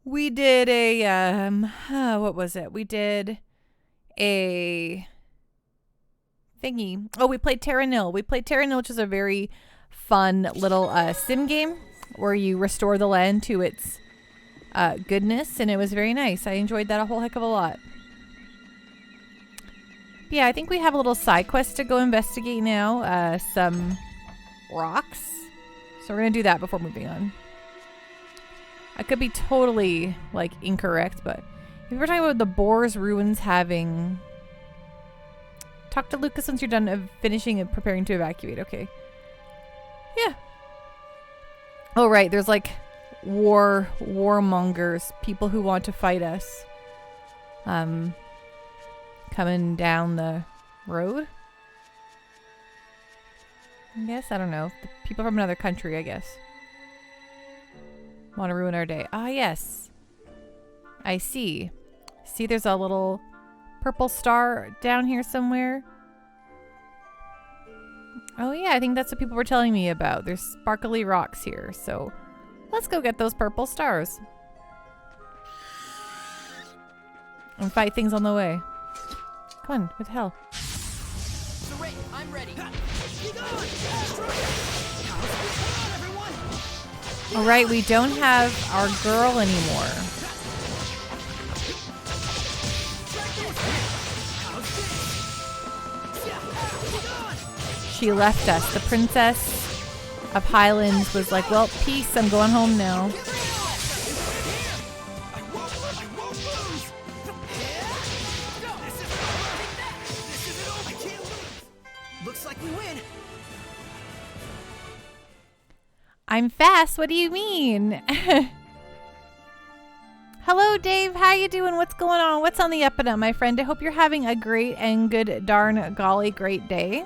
We did a, what was it? We did a thingy. Oh, we played Terra Nil. We played Terra Nil, which is a very fun little sim game where you restore the land to its goodness, and it was very nice. I enjoyed that a whole heck of a lot. Yeah, I think we have a little side quest to go investigate now. Some rocks. So we're going to do that before moving on. I could be totally, like, incorrect, but if we're talking about the Boar's Ruins having... Talk to Lucas once you're done finishing and preparing to evacuate. Okay. Yeah. Oh, right. There's, like, warmongers. People who want to fight us. Coming down the road? I guess. I don't know. The people from another country, I guess. Want to ruin our day. Ah, yes. I see. See, there's a little purple star down here somewhere. Oh, yeah. I think that's what people were telling me about. There's sparkly rocks here. So let's go get those purple stars. And fight things on the way. Come on. What the hell? I'm ready. All right, we don't have our girl anymore. She left us. The princess of Highlands was like, well, peace, I'm going home now. Looks like we win. I'm fast. What do you mean? Hello, Dave. How you doing? What's going on? What's on the up and up, my friend? I hope you're having a great and good darn golly great day.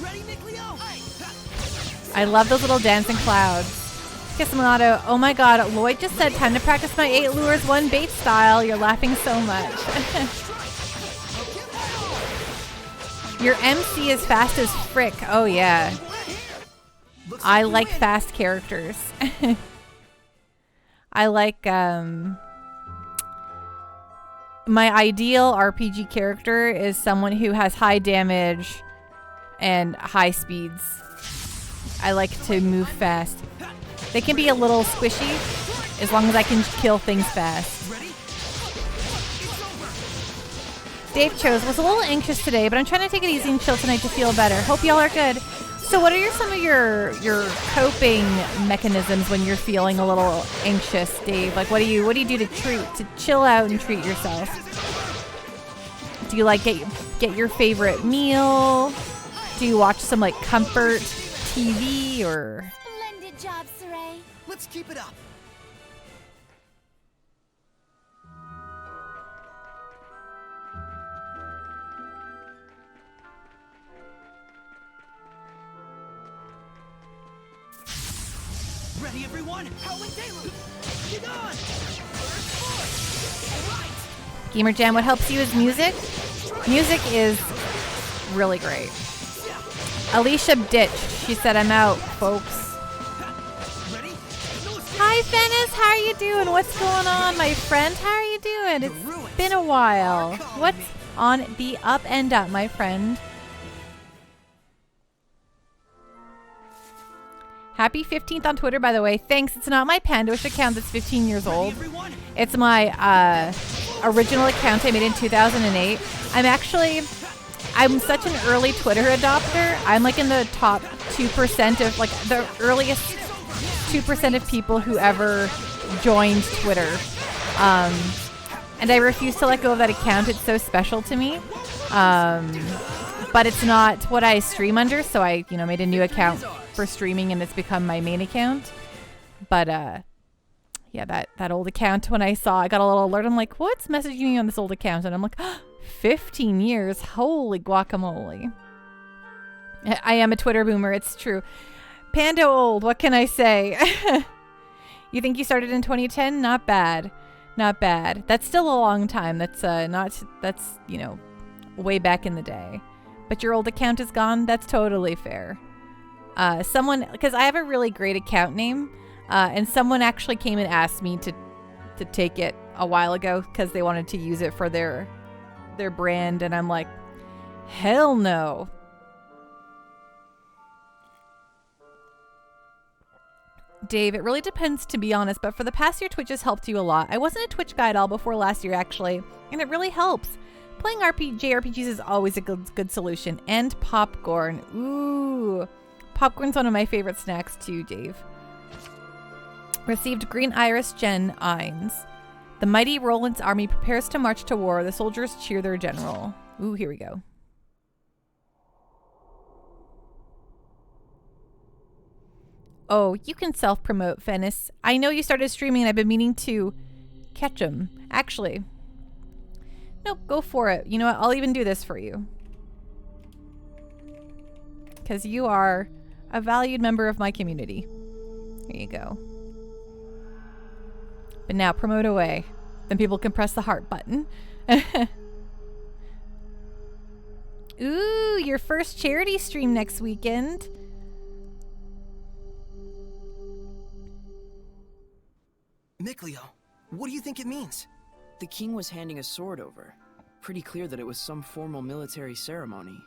Ready, Nickleo? I love those little dancing clouds. Kismonato. Oh my god, Lloyd just said time to practice my 8 lures 1 bait style. You're laughing so much. Your MC is fast as frick. Oh yeah. I like fast characters. I like my ideal RPG character is someone who has high damage and high speeds. I like to move fast. They can be a little squishy as long as I can kill things fast. Dave chose, was a little anxious today, but I'm trying to take it easy and chill tonight to feel better. Hope y'all are good. So what are some of your coping mechanisms when you're feeling a little anxious, Dave? Like what do you do to chill out and treat yourself? Do you like get your favorite meal? Do you watch some like comfort TV or? Splendid job, Saray. Let's keep it up. Ready, everyone? Howling Deluge! Get on! Right. Gamer Jam, what helps you is music. Music is really great. Alicia ditched. She said, I'm out, folks. Ready? Hi, Venice. How are you doing? What's going on, my friend? How are you doing? It's been a while. What's on the up and up, my friend? Happy 15th on Twitter, by the way. Thanks. It's not my Pandoish account that's 15 years old. It's my original account I made in 2008. I'm such an early Twitter adopter. I'm like in the top 2% of like the earliest 2% of people who ever joined Twitter. And I refuse to let go of that account. It's so special to me. But it's not what I stream under, so I, made a new account for streaming and it's become my main account. But yeah, that old account, when I got a little alert, I'm like, what's messaging me on this old account? And I'm like, 15 years, holy guacamole. I am a Twitter boomer, it's true. Panda old, what can I say? You think you started in 2010? Not bad. Not bad. That's still a long time. That's way back in the day. But your old account is gone? That's totally fair. Someone, because I have a really great account name, and someone actually came and asked me to take it a while ago because they wanted to use it for their brand, and I'm like, hell no. Dave, it really depends, to be honest, but for the past year, Twitch has helped you a lot. I wasn't a Twitch guy at all before last year, actually, and it really helps. Playing JRPGs is always a good solution. And popcorn. Ooh. Popcorn's one of my favorite snacks too, Dave. Received Green Iris Gen Ines. The mighty Roland's army prepares to march to war. The soldiers cheer their general. Ooh, here we go. Oh, you can self-promote, Venice. I know you started streaming and I've been meaning to catch 'em. Actually. Nope, go for it. You know what? I'll even do this for you. Because you are a valued member of my community. Here you go. But now promote away. Then people can press the heart button. Ooh, your first charity stream next weekend. Mikleo, what do you think it means? The king was handing a sword over. Pretty clear that it was some formal military ceremony.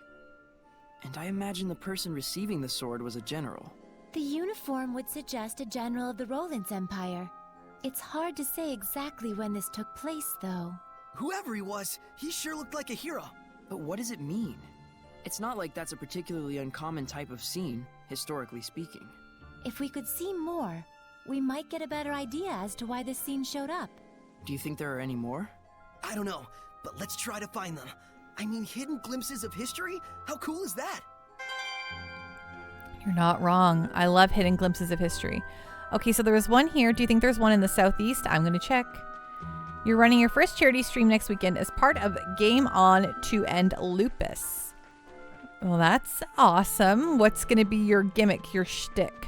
And I imagine the person receiving the sword was a general. The uniform would suggest a general of the Roland's Empire. It's hard to say exactly when this took place, though. Whoever he was, he sure looked like a hero. But what does it mean? It's not like that's a particularly uncommon type of scene, historically speaking. If we could see more, we might get a better idea as to why this scene showed up. Do you think there are any more? I don't know, but let's try to find them. I mean, hidden glimpses of history? How cool is that? You're not wrong. I love hidden glimpses of history. Okay, so there was one here. Do you think there's one in the southeast? I'm going to check. You're running your first charity stream next weekend as part of Game On to End Lupus. Well, that's awesome. What's going to be your gimmick, your shtick?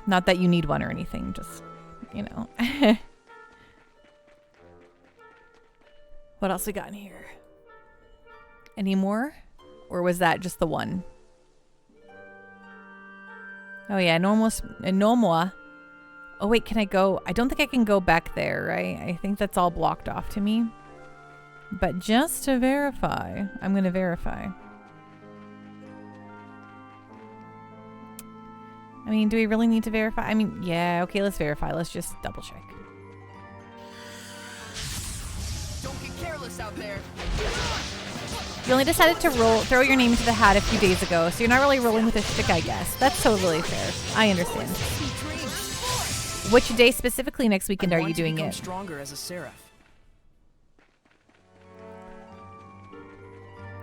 Not that you need one or anything, just, you know. What else we got in here? Any more? Or was that just the one? Oh yeah, Nomwa. Oh wait, can I go? I don't think I can go back there, right? I think that's all blocked off to me. But just to verify, I'm going to verify. I mean, do we really need to verify? I mean, yeah, okay, let's verify. Let's just double check. Don't get careless out there. You only decided to throw your name into the hat a few days ago, so you're not really rolling with a shtick, I guess. That's totally fair. I understand. Which day specifically next weekend are you doing it? Stronger as a seraph.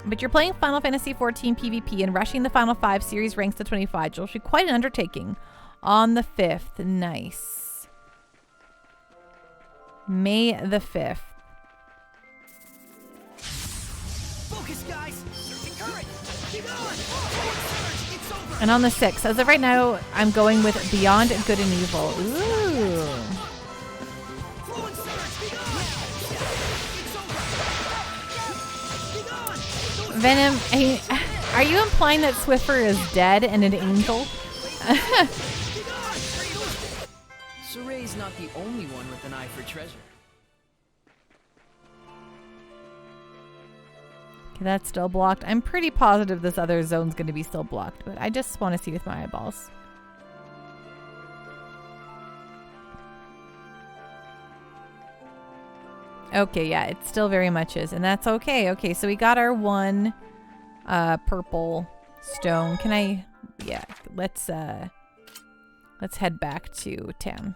But you're playing Final Fantasy XIV PvP and rushing the Final 5 series ranks to 25. It'll be quite an undertaking. On the 5th. Nice. May the 5th. Focus, guys. Surging current. Keep on. Surge. It's over. And on the 6th. As of right now, I'm going with Beyond Good and Evil. Ooh. Flow and surge. Be gone. It's over. Be gone. Venom, are you implying that Swiffer is dead and an angel? Soray's not the only one with an eye for treasure. Okay, that's still blocked. I'm pretty positive this other zone's going to be still blocked, but I just want to see with my eyeballs. Okay, yeah, it still very much is, and that's okay. Okay, so we got our one purple stone. Can I... Yeah, let's head back to town.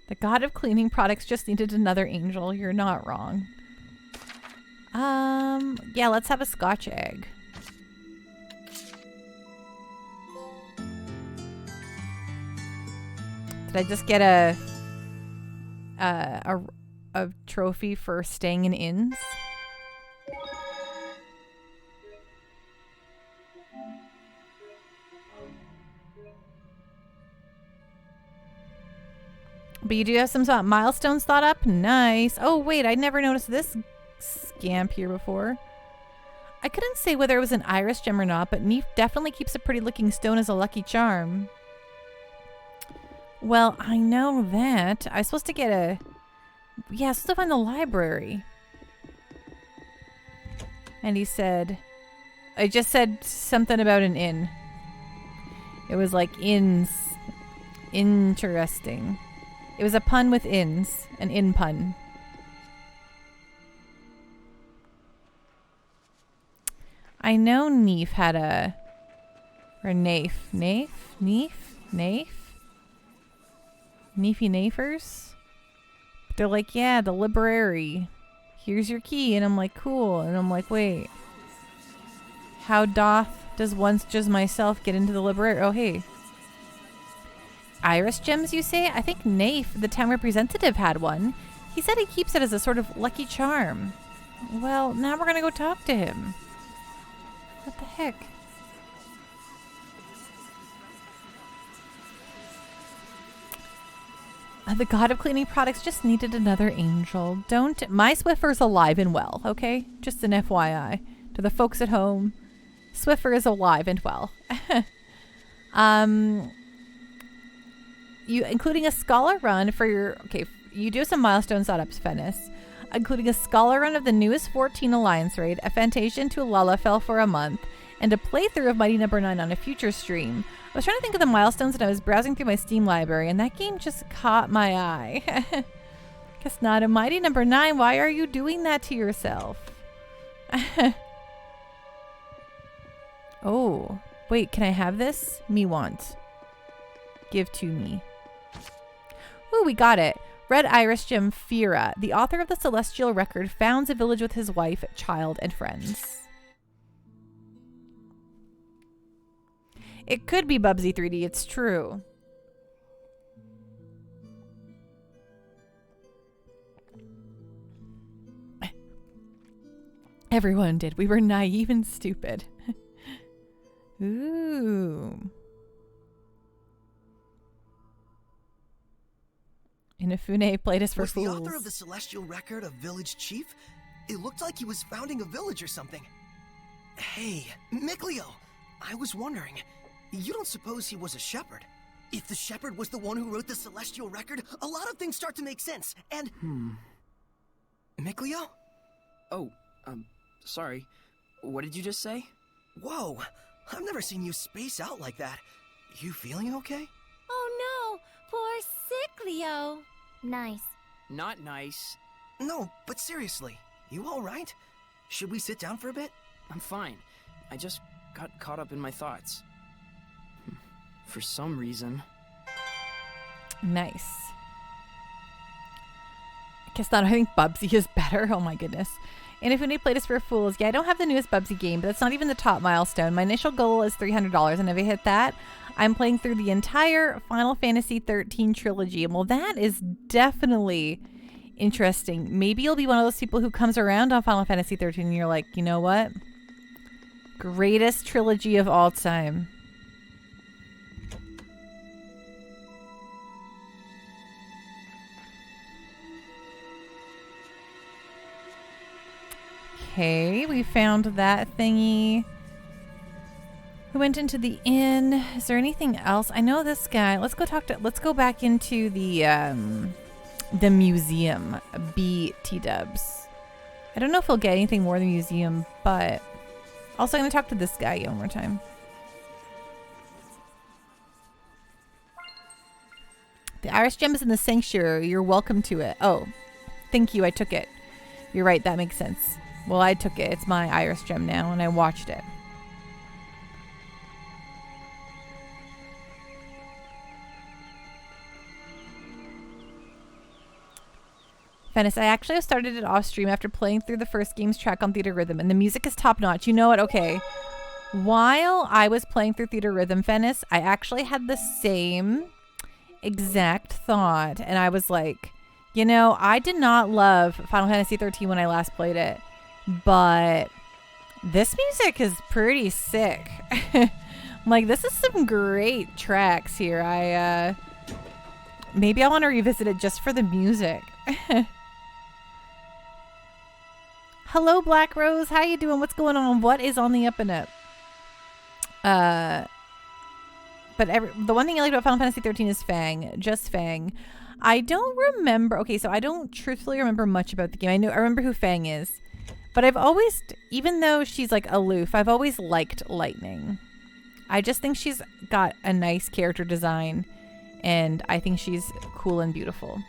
The god of cleaning products just needed another angel. You're not wrong. Yeah, let's have a Scotch egg. Did I just get a trophy for staying in inns? But you do have some milestones thought up? Nice. Oh, wait, I never noticed this scamp here before. I couldn't say whether it was an iris gem or not, but Neef definitely keeps a pretty looking stone as a lucky charm. Well, I know that. I was supposed to get a... Yeah, I was supposed to find the library. And he said... I just said something about an inn. It was like inns. Interesting. It was a pun with inns. An inn pun. I know Neef had a... Or Nafe. Nafe? Neef? Nafe? Neefy Nafers? They're like, yeah, the library. Here's your key. And I'm like, cool. And I'm like, wait. How does one such as myself get into the library? Oh, hey. Iris gems, you say? I think Nafe, the town representative, had one. He said he keeps it as a sort of lucky charm. Well, now we're going to go talk to him. What the heck? The god of cleaning products just needed another angel. My Swiffer's alive and well, okay? Just an FYI. To the folks at home, Swiffer is alive and well. Including a scholar run for your... Okay, you do some milestone setups, Fennis. Including a scholar run of the newest 14 Alliance raid, a Fantasia into Lalafell for a month, and a playthrough of Mighty Number 9 on a future stream. I was trying to think of the milestones and I was browsing through my Steam library, and that game just caught my eye. Guess not. A Mighty Number 9, why are you doing that to yourself? Oh, wait, can I have this? Me want. Give to me. Ooh, we got it. Red Iris Gem Fira, the author of the Celestial Record, founds a village with his wife, child, and friends. It could be Bubsy 3D, it's true. Everyone did. We were naive and stupid. Ooh. Inafune played us for was fools. Was the author of the Celestial Record a village chief? It looked like he was founding a village or something. Hey, Mikleo, I was wondering, you don't suppose he was a shepherd? If the shepherd was the one who wrote the Celestial Record, a lot of things start to make sense, and... Mikleo? Oh, sorry. What did you just say? Whoa, I've never seen you space out like that. You feeling okay? Oh no, poor Sickleo. Nice. Not nice. No, but seriously, you alright? Should we sit down for a bit? I'm fine. I just got caught up in my thoughts. For some reason. Nice. I guess not. I think Bubsy is better. Oh my goodness. And if we played us for fools, yeah, I don't have the newest Bubsy game, but that's not even the top milestone. My initial goal is $300, and if I hit that, I'm playing through the entire Final Fantasy 13 trilogy. And well, that is definitely interesting. Maybe you'll be one of those people who comes around on Final Fantasy 13 and you're like, you know what? Greatest trilogy of all time. Okay, we found that thingy. We went into the inn. Is there anything else? I know this guy. Let's go back into the museum. T-dubs. I don't know if he'll get anything more than the museum, but also I'm gonna talk to this guy one more time. The Iris Gem is in the sanctuary. You're welcome to it. Oh, thank you. I took it. You're right. That makes sense. Well, I took it. It's my Iris Gem now, and I watched it. Venice, I actually started it off stream after playing through the first game's track on Theater Rhythm, and the music is top notch. You know what? Okay. While I was playing through Theater Rhythm, Venice, I actually had the same exact thought, and I was like, you know, I did not love Final Fantasy 13 when I last played it. But this music is pretty sick. I'm like, this is some great tracks here. Maybe I want to revisit it just for the music. Hello, Black Rose. How you doing? What's going on? What is on the up and up? But the one thing I like about Final Fantasy 13 is Fang. Just Fang. I don't remember. Okay, so I don't truthfully remember much about the game. I remember who Fang is. But I've always, even though she's like aloof, I've always liked Lightning. I just think she's got a nice character design. And I think she's cool and beautiful.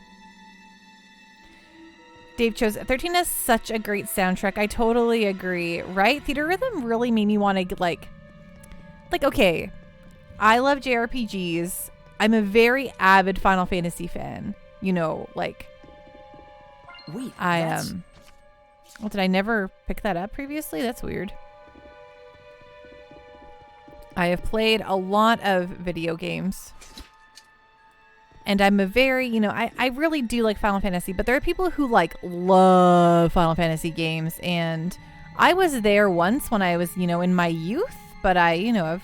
Dave chose 13 has such a great soundtrack. I totally agree, right? Theater Rhythm really made me want to like okay, I love JRPGs. I'm a very avid Final Fantasy fan. You know, like Wait, I well, did I never pick that up previously? That's weird. I have played a lot of video games. And I'm a very, you know, I really do like Final Fantasy, but there are people who like love Final Fantasy games. And I was there once when I was, you know, in my youth, but I, you know, I've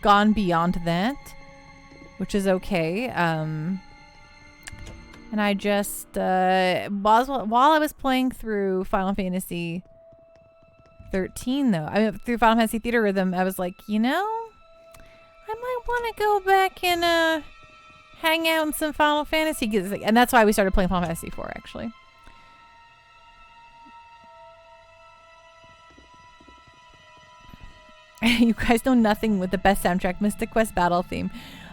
gone beyond that, which is okay. And I just, while I was playing through Final Fantasy 13, though, I mean, through Final Fantasy Theater Rhythm, I was like, you know, I might want to go back and, hang out in some Final Fantasy, and that's why we started playing Final Fantasy 4, actually. You guys know nothing with the best soundtrack, Mystic Quest Battle Theme.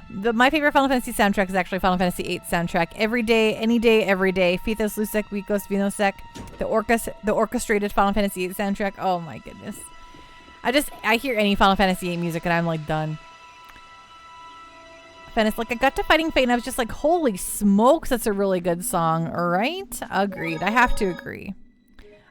My favorite Final Fantasy soundtrack is actually Final Fantasy 8 soundtrack. Every day, any day, every day. Fithos Lusek, Vikos Vinosek. The orchestrated Final Fantasy 8 soundtrack. Oh my goodness. I hear any Final Fantasy 8 music and I'm like done. And it's like I got to Fighting Fate and I was just like, holy smokes, that's a really good song, right? Agreed. I have to agree.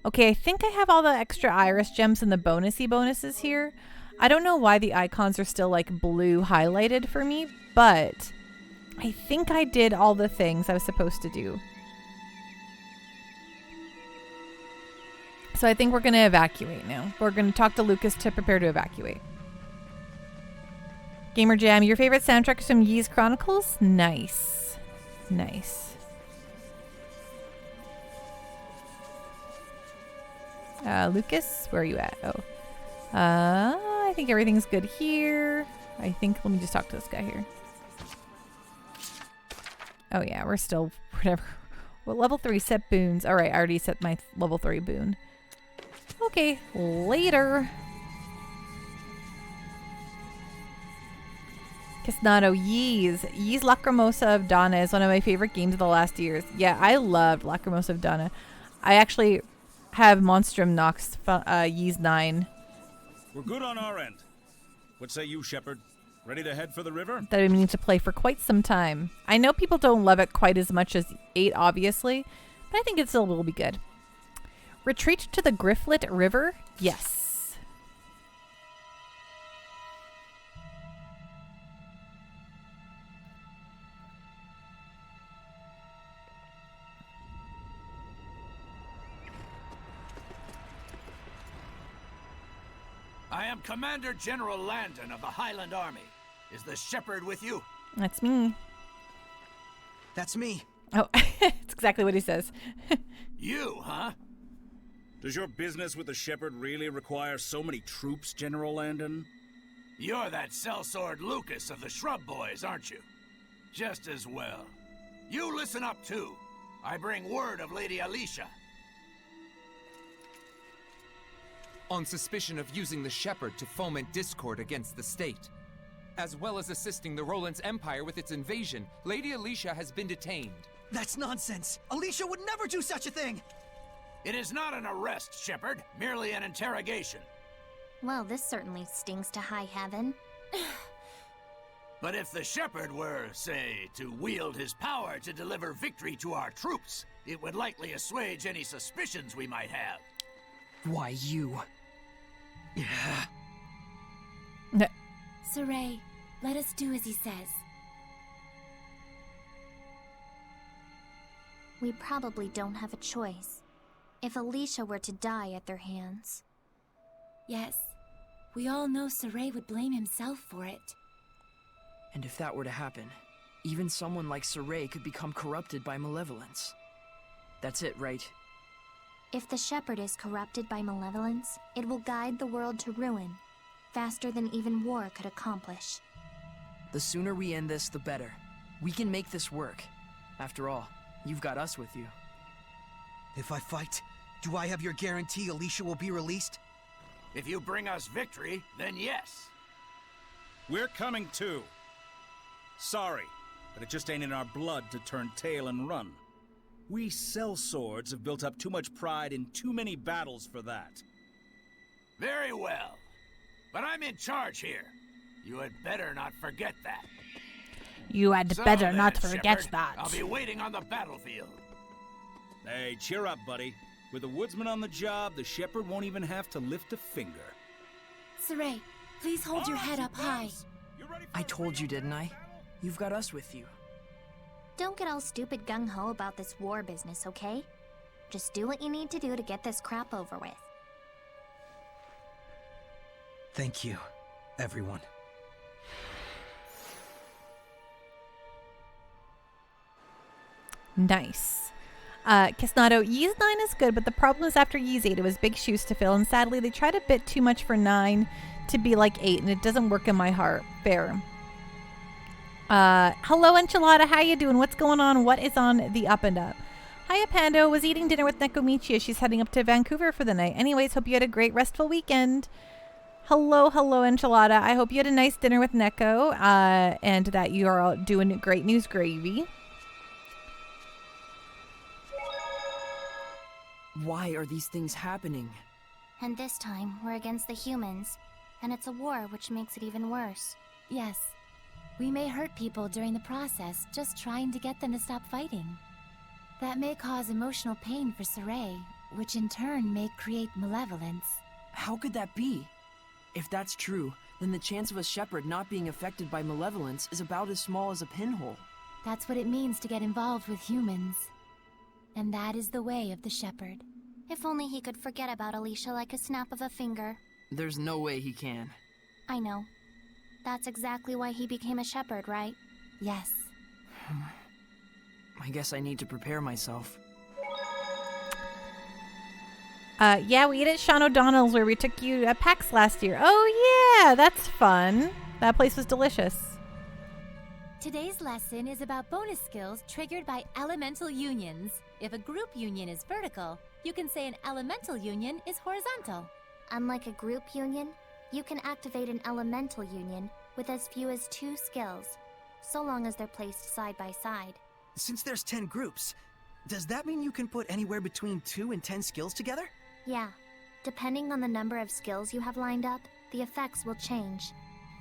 Okay, I think I have all the extra iris gems and the bonuses here. I don't know why the icons are still like blue highlighted for me, but I think I did all the things I was supposed to do. So I think we're going to evacuate now. We're going to talk to Lucas to prepare to evacuate. Gamer Jam, your favorite soundtrack is from Ys Chronicles? Nice. Nice. Lucas, where are you at? Oh. I think everything's good here. Let me just talk to this guy here. Oh yeah, we're still, whatever. Well, level 3 set boons. All right, I already set my level 3 boon. Okay, later. Casnado, Ys Lacrimosa of Donna is one of my favorite games of the last years. Yeah, I loved Lacrimosa of Donna. I actually have Monstrum Nox Ys 9. We're good on our end. What say you, Shepard? Ready to head for the river? That I've been meaning to play for quite some time. I know people don't love it quite as much as 8, obviously, but I think it still will be good. Retreat to the Grifflet River? Yes. I am Commander General Landon of the Highland Army. Is the Shepherd with you? That's me. That's me. Oh, it's exactly what he says. You, huh? Does your business with the Shepherd really require so many troops, General Landon? You're that sellsword Lucas of the Shrub Boys, aren't you? Just as well. You listen up, too. I bring word of Lady Alicia. On suspicion of using the Shepherd to foment discord against the state. As well as assisting the Roland's Empire with its invasion, Lady Alicia has been detained. That's nonsense. Alicia would never do such a thing. It is not an arrest, Shepherd. Merely an interrogation. Well, this certainly stings to high heaven. But if the Shepherd were, say, to wield his power to deliver victory to our troops, it would likely assuage any suspicions we might have. Why you? No. Saray, let us do as he says. We probably don't have a choice. If Alicia were to die at their hands. Yes, we all know Saray would blame himself for it. And if that were to happen, Even someone like Saray could become corrupted by malevolence. That's it, right? If the shepherd is corrupted by malevolence, it will guide the world to ruin, faster than even war could accomplish. The sooner we end this, the better. We can make this work. After all, you've got us with you. If I fight, do I have your guarantee Alicia will be released? If you bring us victory, then yes. We're coming too. Sorry, but it just ain't in our blood to turn tail and run. We sellswords have built up too much pride in too many battles for that. Very well. But I'm in charge here. You had better not forget that. You had So better then, not forget Shepherd, that. I'll be waiting on the battlefield. Hey, cheer up, buddy. With the woodsman on the job, the shepherd won't even have to lift a finger. Saray, please hold your head up high. I told you, didn't I? You've got us with you. Don't get all stupid gung-ho about this war business, okay? Just do what you need to do to get this crap over with. Thank you, everyone. Nice. Kisnado, Yee's 9 is good, but the problem is after Yee's 8, it was big shoes to fill, and sadly they tried a bit too much for 9 to be like 8, and it doesn't work in my heart. Fair. Hello, Enchilada. How you doing? What's going on? What is on the up and up? Hiya, Pando. Was eating dinner with Nekomichi as she's heading up to Vancouver for the night. Anyways, hope you had a great restful weekend. Hello, Enchilada. I hope you had a nice dinner with Neko, and that you are all doing great news gravy. Why are these things happening? And this time, we're against the humans. And it's a war, which makes it even worse. Yes. We may hurt people during the process, just trying to get them to stop fighting. That may cause emotional pain for Saray, which in turn may create malevolence. How could that be? If that's true, then the chance of a shepherd not being affected by malevolence is about as small as a pinhole. That's what it means to get involved with humans. And that is the way of the shepherd. If only he could forget about Alicia like a snap of a finger. There's no way he can. I know. That's exactly why he became a shepherd, right? Yes. I guess I need to prepare myself. Yeah, we ate at Sean O'Donnell's where we took you at PAX last year. Oh, yeah, that's fun. That place was delicious. Today's lesson is about bonus skills triggered by elemental unions. If a group union is vertical, you can say an elemental union is horizontal. Unlike a group union, you can activate an elemental union with as few as 2 skills, so long as they're placed side by side. Since there's 10 groups, does that mean you can put anywhere between 2 and 10 skills together? Yeah. Depending on the number of skills you have lined up, the effects will change.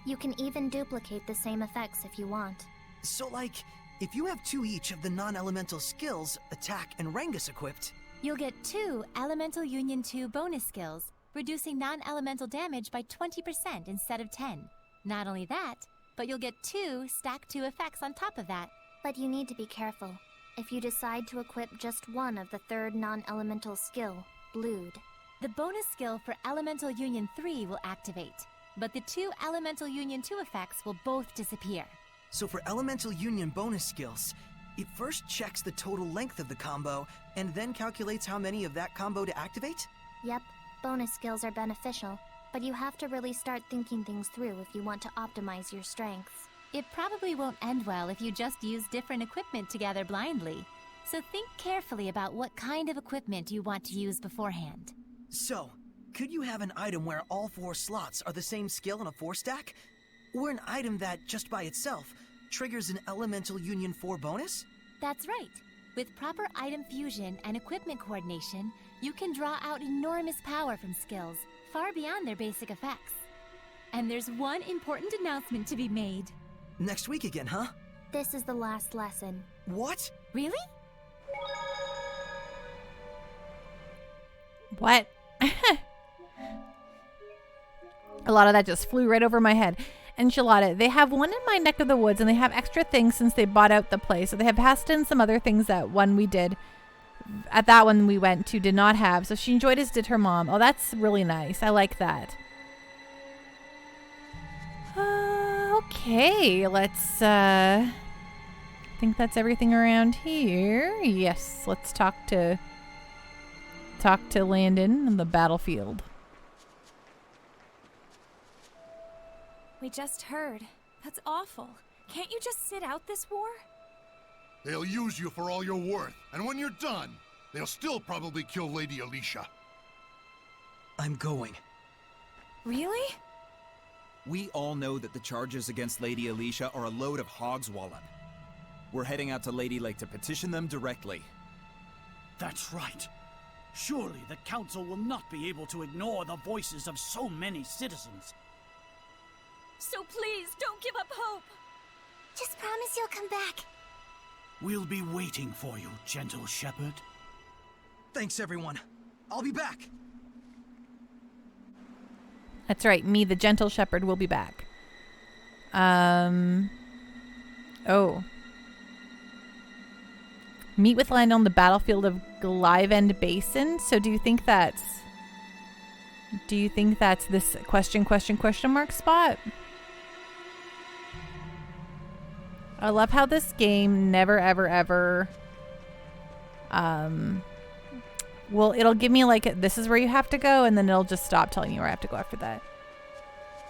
You can even duplicate the same effects if you want. So like, if you have 2 each of the non-elemental skills, attack and Rangus equipped, You'll get 2 Elemental Union 2 bonus skills, reducing non-elemental damage by 20% instead of 10. Not only that, but you'll get 2 Stack 2 effects on top of that. But you need to be careful. If you decide to equip just one of the 3rd non-elemental skill, Blued. The bonus skill for Elemental Union 3 will activate, but the 2 Elemental Union 2 effects will both disappear. so for elemental union bonus skills, it first checks the total length of the combo and then calculates how many of that combo to activate? Yep, bonus skills are beneficial, but you have to really start thinking things through if you want to optimize your strengths. It probably won't end well if you just use different equipment together blindly. So think carefully about what kind of equipment you want to use beforehand. So, could you have an item where all 4 slots are the same skill in a 4-stack? Or an item that, just by itself, triggers an Elemental Union 4 bonus? That's right. With proper item fusion and equipment coordination, you can draw out enormous power from skills, far beyond their basic effects. And there's one important announcement to be made. Next week again, huh? This is the last lesson. What? Really? What? A lot of that just flew right over my head. Enchilada, they have one in my neck of the woods, and they have extra things since they bought out the place. So they have passed in some other things that one we did. At that one we went to did not have. So she enjoyed as did her mom. Oh, that's really nice. I like that. Okay, let's think that's everything around here. Yes, let's talk to Landon on the battlefield. We just heard. That's awful. Can't you just sit out this war? They'll use you for all you're worth, and when you're done, they'll still probably kill Lady Alicia. I'm going. Really? We all know that the charges against Lady Alicia are a load of hogswallop. We're heading out to Lady Lake to petition them directly. That's right. Surely the Council will not be able to ignore the voices of so many citizens. So please, don't give up hope! Just promise you'll come back. We'll be waiting for you, gentle shepherd. Thanks, everyone. I'll be back. That's right. Me, the gentle shepherd, will be back. Oh. Meet with land on the battlefield of Glivend Basin. So do you think that's this question mark spot? I love how this game never ever well, it'll give me like, this is where you have to go, and then it'll just stop telling you where I have to go after that.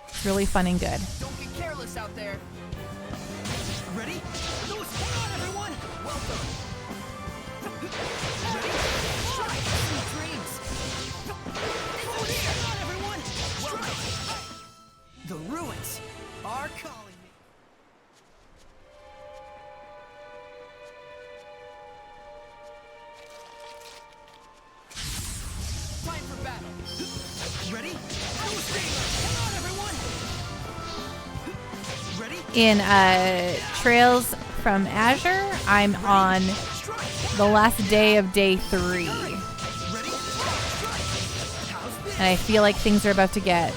It's really fun and good. Don't get careless out there. Ready? Hold on, everyone! Welcome! Ready? Strike! Sweet dreams! Hold on, everyone! Strike! The ruins are calling me. Time for battle. Ready? Hold on, everyone! Ready? In Trails from Azure, I'm on the last day of day 3. And I feel like things are about to get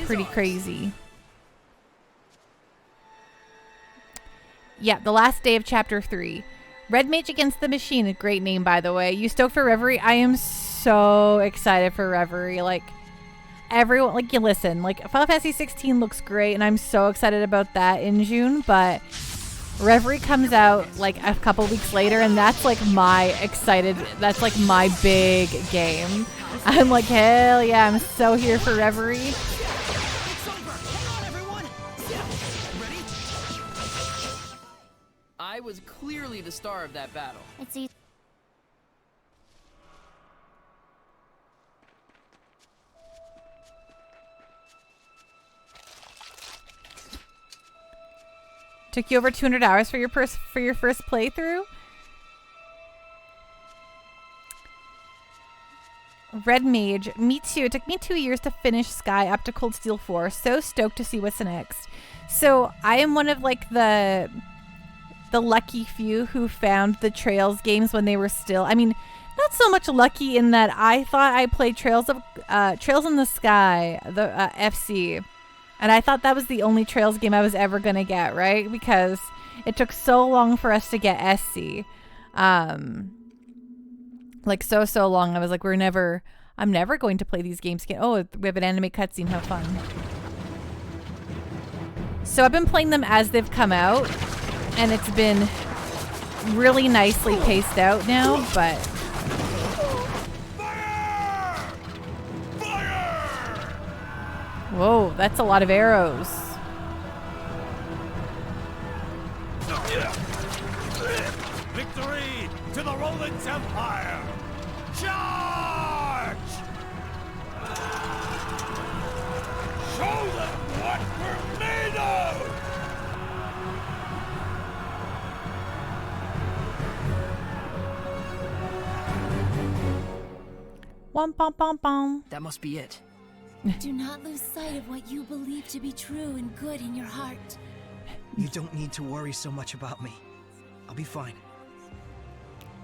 pretty crazy. Yeah, the last day of chapter 3. Red Mage Against the Machine, a great name, by the way. You stoked for Reverie? I am so excited for Reverie. Like, everyone, like, you listen, like, Final Fantasy 16 looks great, and I'm so excited about that in June, but Reverie comes out, like, a couple weeks later, and that's, like, that's, like, my big game. I'm like, hell yeah, I'm so here for Reverie. I was clearly the star of that battle. It's easy. Took you over 200 hours for your first playthrough? Red Mage, me too. It took me 2 years to finish Sky up to Cold Steel 4. So stoked to see what's next. So I am one of like the lucky few who found the Trails games when they were still, I mean, not so much lucky in that I thought I played Trails in the Sky, the FC. And I thought that was the only Trails game I was ever going to get, right? Because it took so long for us to get SC. Like so long. I was like, I'm never going to play these games again. Oh, we have an anime cutscene. How fun. So I've been playing them as they've come out. And it's been really nicely paced out now, but... Whoa, that's a lot of arrows. Victory to the Roland's Empire! Charge! Show them what we're made of! Wom pom pom pom. That must be it. Do not lose sight of what you believe to be true and good in your heart. You don't need to worry so much about me. I'll be fine.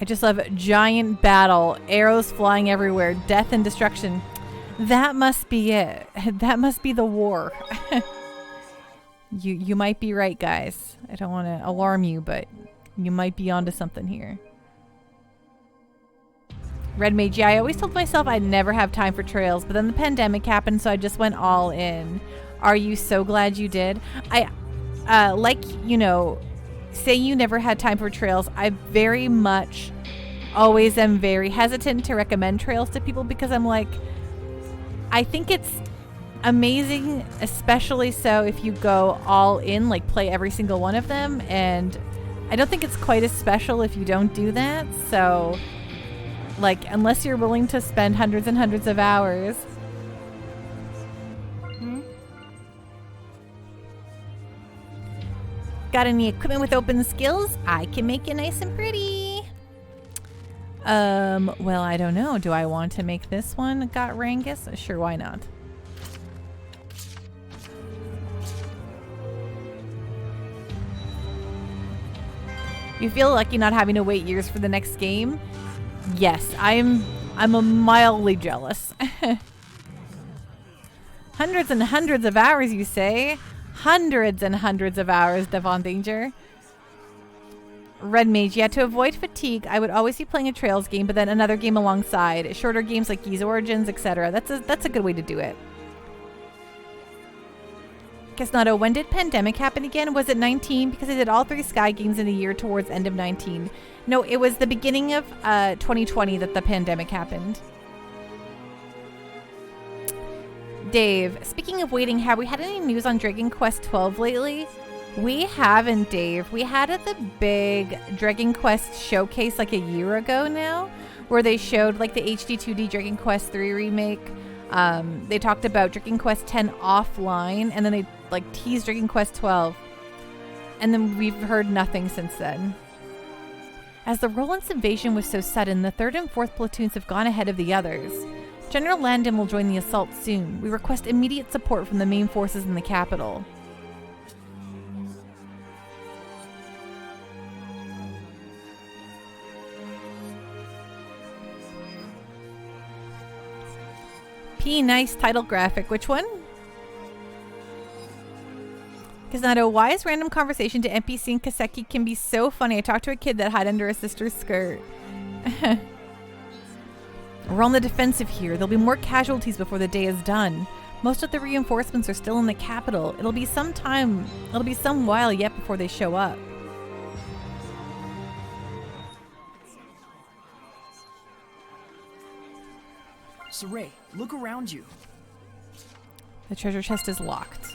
I just love giant battle, arrows flying everywhere, death and destruction. That must be it. That must be the war. You might be right, guys. I don't want to alarm you, but you might be onto something here. Red Mage, yeah, I always told myself I'd never have time for Trails, but then the pandemic happened, so I just went all in. Are you so glad you did? like, you know, say you never had time for trails, I very much always am very hesitant to recommend trails to people because I'm like, I think it's amazing, especially so if you go all in, like play every single one of them, and I don't think it's quite as special if you don't do that. So, like, unless you're willing to spend hundreds and hundreds of hours. Got any equipment with open skills? I can make it nice and pretty. Well, I don't know. Do I want to make this one got Rangus? Sure, why not? You feel lucky not having to wait years for the next game? Yes, I'm a mildly jealous. Hundreds and hundreds of hours, you say? Hundreds and hundreds of hours, Devon Danger. Red Mage, yeah, to avoid fatigue, I would always be playing a Trails game, but then another game alongside. Shorter games like Ys Origins, etc. That's a good way to do it. Kesnado, when did Pandemic happen again? Was it 19? Because I did all 3 Sky games in a year towards end of 19. No, it was the beginning of 2020 that the pandemic happened. Dave, speaking of waiting, have we had any news on Dragon Quest 12 lately? We haven't, Dave. We had at the big Dragon Quest showcase like a year ago now, where they showed like the HD 2D Dragon Quest 3 remake. They talked about Dragon Quest 10 offline, and then they like teased Dragon Quest 12. And then we've heard nothing since then. As the Roland's invasion was so sudden, the 3rd and 4th platoons have gone ahead of the others. General Landon will join the assault soon. We request immediate support from the main forces in the capital. Nice title graphic. Which one? Kazado, why is random conversation to NPC and Kaseki can be so funny? I talked to a kid that hid under a sister's skirt. We're on the defensive here. There'll be more casualties before the day is done. Most of the reinforcements are still in the capital. It'll be some while yet before they show up. Saray, look around you. The treasure chest is locked.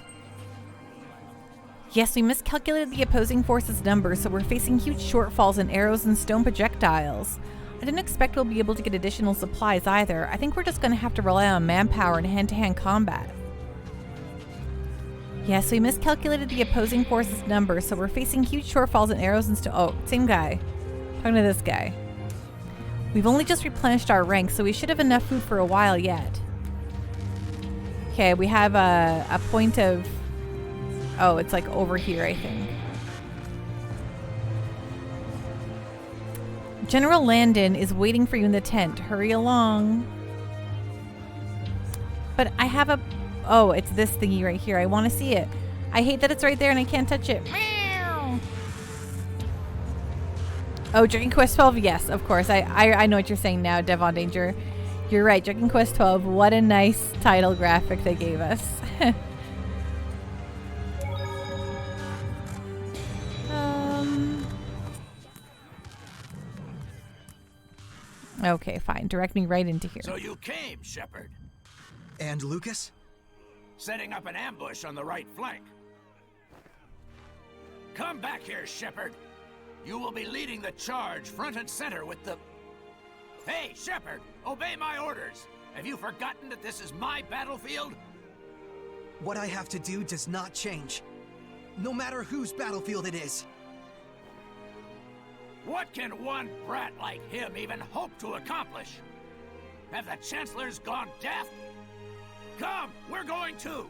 Yes, we miscalculated the opposing forces' numbers, so we're facing huge shortfalls in arrows and stone projectiles. I didn't expect we'll be able to get additional supplies either. I think we're just going to have to rely on manpower and hand-to-hand combat. Yes, we miscalculated the opposing forces' numbers, so we're facing huge shortfalls in arrows and stone. Oh, same guy. Talking to this guy. We've only just replenished our ranks, so we should have enough food for a while yet. Okay, we have a point of... Oh, it's like over here, I think. General Landon is waiting for you in the tent. Hurry along. But I have a... Oh, it's this thingy right here. I want to see it. I hate that it's right there and I can't touch it. Oh, Dragon Quest 12? Yes, of course. I know what you're saying now, Devon Danger. You're right, Dragon Quest 12. What a nice title graphic they gave us. Okay, fine. Direct me right into here. So you came, Shepard. And Lucas? Setting up an ambush on the right flank. Come back here, Shepard. You will be leading the charge front and center with the... Hey, Shepard! Obey my orders! Have you forgotten that this is my battlefield? What I have to do does not change. No matter whose battlefield it is. What can one brat like him even hope to accomplish? Have the Chancellors gone daft? Come, we're going too!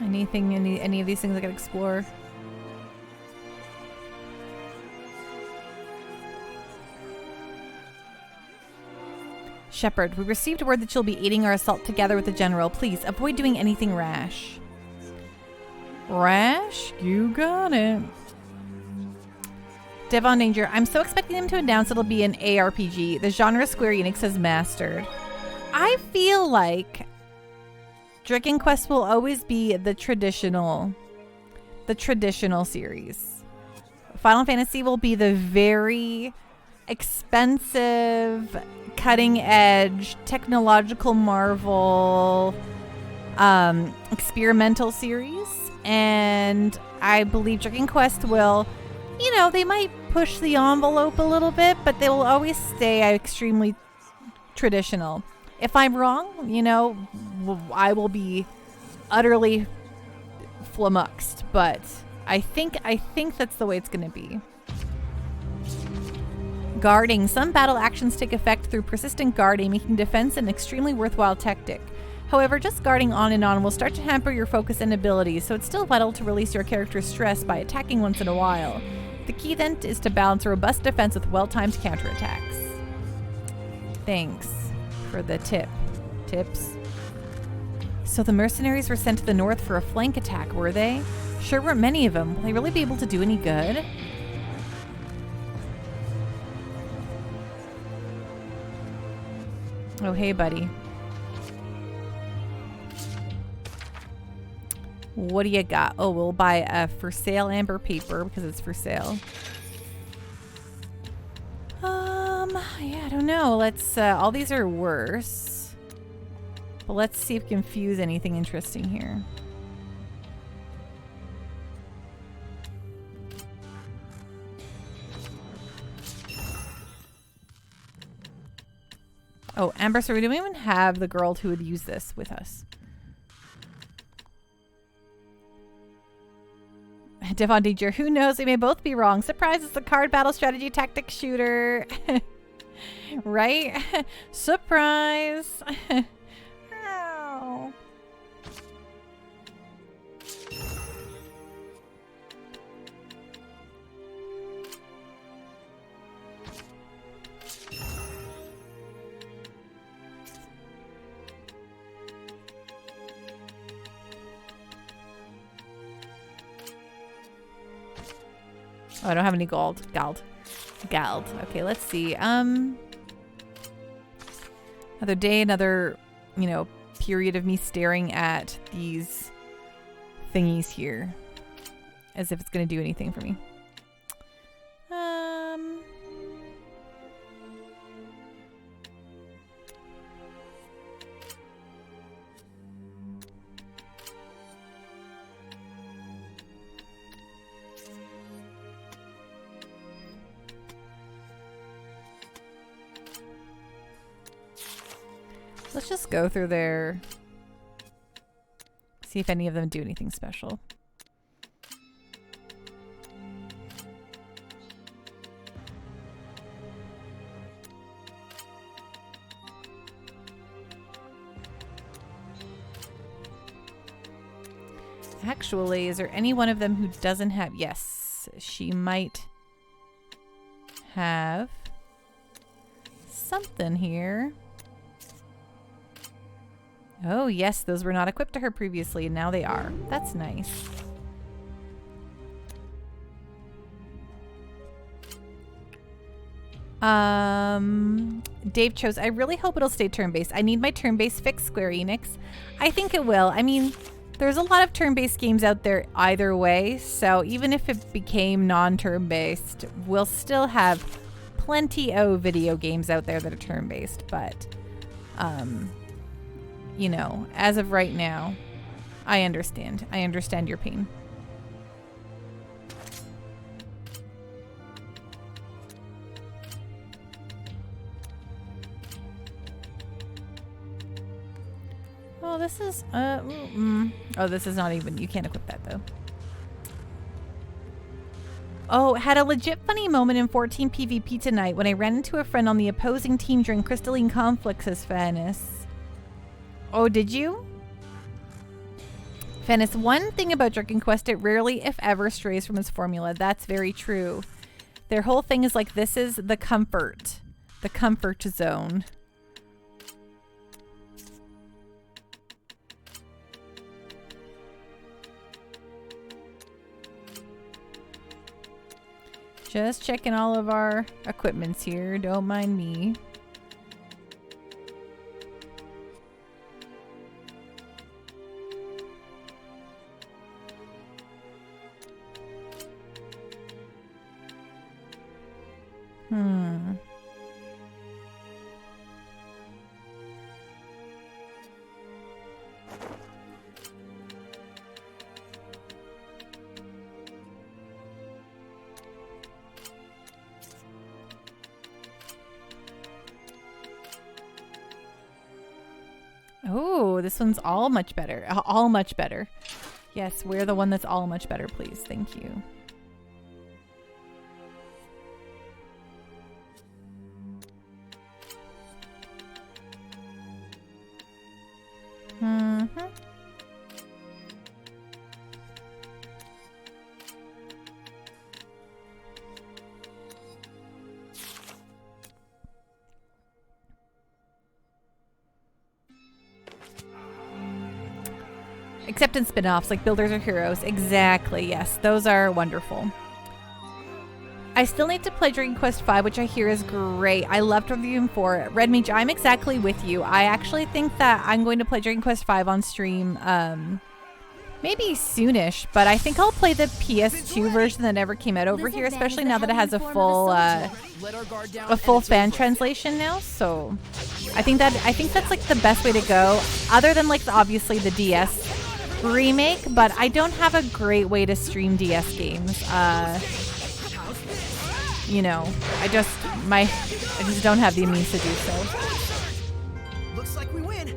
Any of these things I can explore? Shepard, we received word that you'll be aiding our assault together with the General. Please, avoid doing anything rash. Rash? You got it. Devon Danger, I'm so expecting them to announce it'll be an ARPG, the genre Square Enix has mastered. I feel like Dragon Quest will always be the traditional series. Final Fantasy will be the very expensive, cutting edge, technological marvel, experimental series. And I believe Dragon Quest will, they might push the envelope a little bit, but they will always stay extremely traditional. If I'm wrong, I will be utterly flummoxed, but I think that's the way it's going to be. Guarding. Some battle actions take effect through persistent guarding, making defense an extremely worthwhile tactic. However, just guarding on and on will start to hamper your focus and abilities, so it's still vital to release your character's stress by attacking once in a while. The key then is to balance a robust defense with well-timed counterattacks. Thanks for the tips. So the mercenaries were sent to the north for a flank attack, were they? Sure weren't many of them. Will they really be able to do any good? Oh, hey, buddy. What do you got? Oh, we'll buy a for sale amber paper because it's for sale. Yeah, I don't know. Let's, all these are worse. But let's see if we can fuse anything interesting here. Oh, Amber, so we don't even have the girl who would use this with us. Devon Danger, who knows? We may both be wrong. Surprise, it's a card battle strategy tactic shooter. Right? Surprise. Oh. Oh, I don't have any gold. Gald. Okay, let's see. Another day, another, period of me staring at these thingies here. As if it's going to do anything for me. Let's just go through there. See if any of them do anything special. Actually, is there any one of them who doesn't have... Yes, she might have something here. Oh, yes, those were not equipped to her previously, and now they are. That's nice. Dave chose, I really hope it'll stay turn-based. I need my turn-based fix, Square Enix. I think it will. I mean, there's a lot of turn-based games out there either way, so even if it became non-turn-based, we'll still have plenty of video games out there that are turn-based, but, as of right now, I understand. I understand your pain. Oh, this is, Oh, this is not even, you can't equip that though. Oh, had a legit funny moment in 14 PvP tonight when I ran into a friend on the opposing team during Crystalline Conflicts as Fanis. Oh, did you? Fanis, one thing about Dragon Quest, it rarely, if ever, strays from its formula. That's very true. Their whole thing is like, this is the comfort zone. Just checking all of our equipments here. Don't mind me. Oh, this one's all much better. All much better. Yes, we're the one that's all much better, please. Thank you. Except in spin-offs, like Builders or Heroes. Exactly, yes. Those are wonderful. I still need to play Dragon Quest V, which I hear is great. I loved reviewing 4. Red Mage, I'm exactly with you. I actually think that I'm going to play Dragon Quest V on stream maybe soonish, but I think I'll play the PS2 version that never came out over here, especially now that it has a full fan translation now. So I think that's like the best way to go, other than like obviously the DS remake, but I don't have a great way to stream DS games. You know, I just don't have the means to do so. Looks like we win.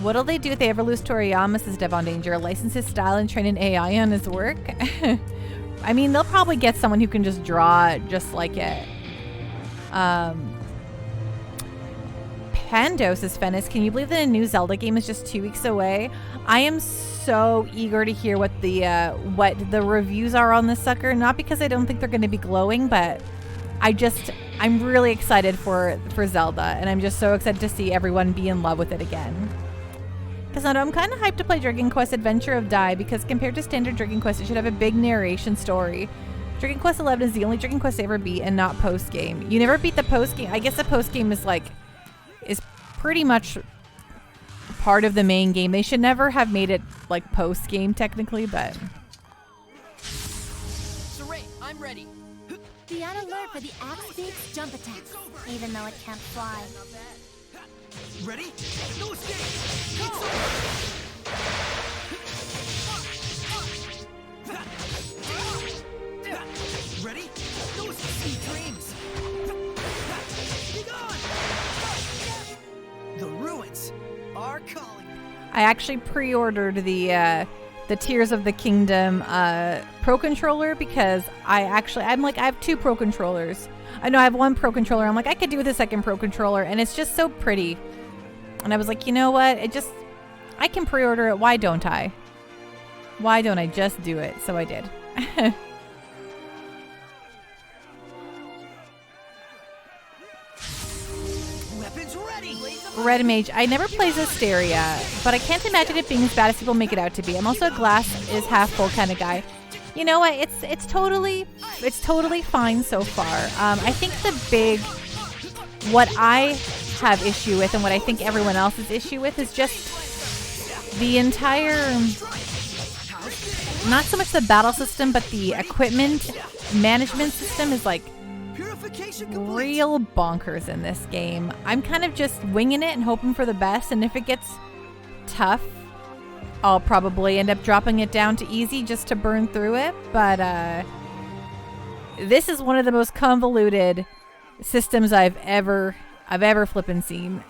What'll they do if they ever lose Toriyama, says Devon Danger? License his style and train an AI on his work? I mean, they'll probably get someone who can just draw just like it. Pando, says Fennis, can you believe that a new Zelda game is just 2 weeks away? I am so eager to hear what the reviews are on this sucker. Not because I don't think they're going to be glowing, but I'm really excited for Zelda, and I'm just so excited to see everyone be in love with it again. Cassandra, I'm kind of hyped to play Dragon Quest Adventure of Dai, because compared to standard Dragon Quest, it should have a big narration story. Dragon Quest 11 is the only Dragon Quest I ever beat, and not post-game. You never beat the post-game? I guess the post-game is pretty much part of the main game. They should never have made it like post-game technically, but... Saray, I'm ready. Be on alert for the Axe Beak's jump attack. Even though it can't fly. Ready? No escape! Go! Ready? No escape! Dreams! Be gone! The ruins are calling. I actually pre-ordered the Tears of the Kingdom Pro Controller, because I have 2 Pro Controllers. I know I have 1 Pro Controller. I'm like, I could do with a 2nd Pro Controller, and it's just so pretty. And I was like, you know what? I can pre-order it. Why don't I? Why don't I just do it? So I did. Weapons ready. Red Mage. I never played Zestiria, but I can't imagine it being as bad as people make it out to be. I'm also a glass is half full kind of guy. You know what? It's totally fine so far. I think what I have issue with, and what I think everyone else's issue with, is just the entire, not so much the battle system, but the equipment management system is like real bonkers in this game. I'm kind of just winging it and hoping for the best, and if it gets tough, I'll probably end up dropping it down to easy just to burn through it. But this is one of the most convoluted systems I've ever flippin' seen.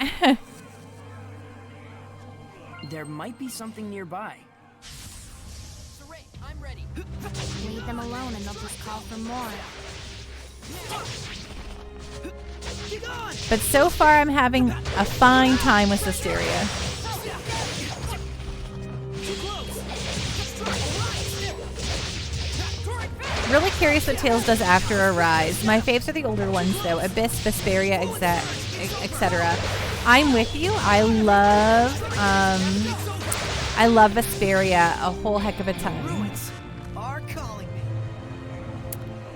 There might be something nearby. Saray, I'm ready. Leave them alone and they'll just call for more. But so far I'm having a fine time with Zestiria. Really curious what Tails does after Arise. My faves are the older ones though. Abyss, Vesperia, etc. I'm with you. I love Vesperia a whole heck of a ton.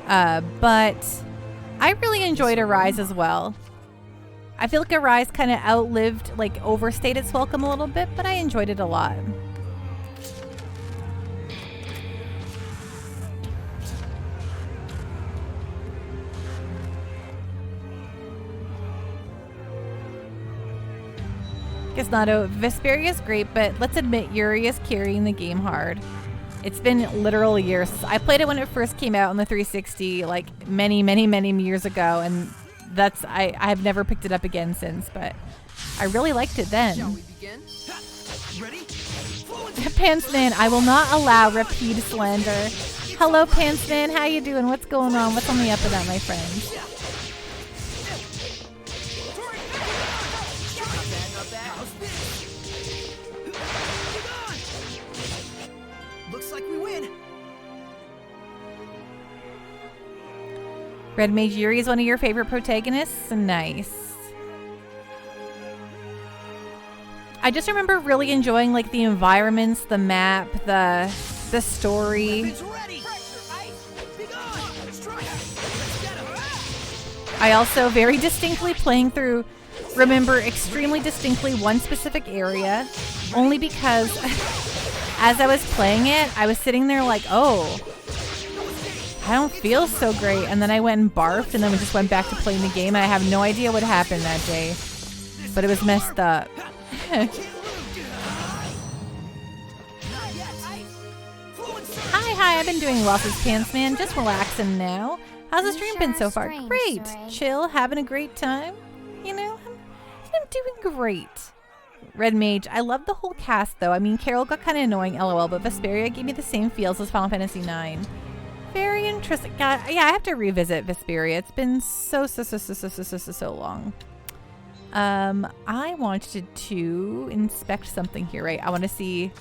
But I really enjoyed Arise as well. I feel like Arise kind of outlived, like overstayed its welcome a little bit, but I enjoyed it a lot. Gisnado, Vesperia is great, but let's admit Yuri is carrying the game hard. It's been literal years. I played it when it first came out on the 360, like many years ago, and that's I have never picked it up again since, but I really liked it then. Shall we begin? Ready? Pantsman, I will not allow repeat slander. Hello, Pantsman. How you doing? What's going on? What's on the up and up, my friend? Looks like we win. Red Mage Yuri is one of your favorite protagonists? Nice. I just remember really enjoying like the environments, the map, the story. I also very distinctly remember extremely distinctly one specific area, only because as I was playing it, I was sitting there like, oh, I don't feel so great. And then I went and barfed, and then we just went back to playing the game. And I have no idea what happened that day, but it was messed up. Hi, I've been doing well, says Pantsman. Just relaxing now. How's the stream been so far? Great. Chill, having a great time. You know, I'm doing great. Red Mage, I love the whole cast though. I mean, Carol got kind of annoying, lol, but Vesperia gave me the same feels as Final Fantasy IX. Very interesting. Yeah, I have to revisit Vesperia. It's been so long. I wanted to inspect something here, right? I want to see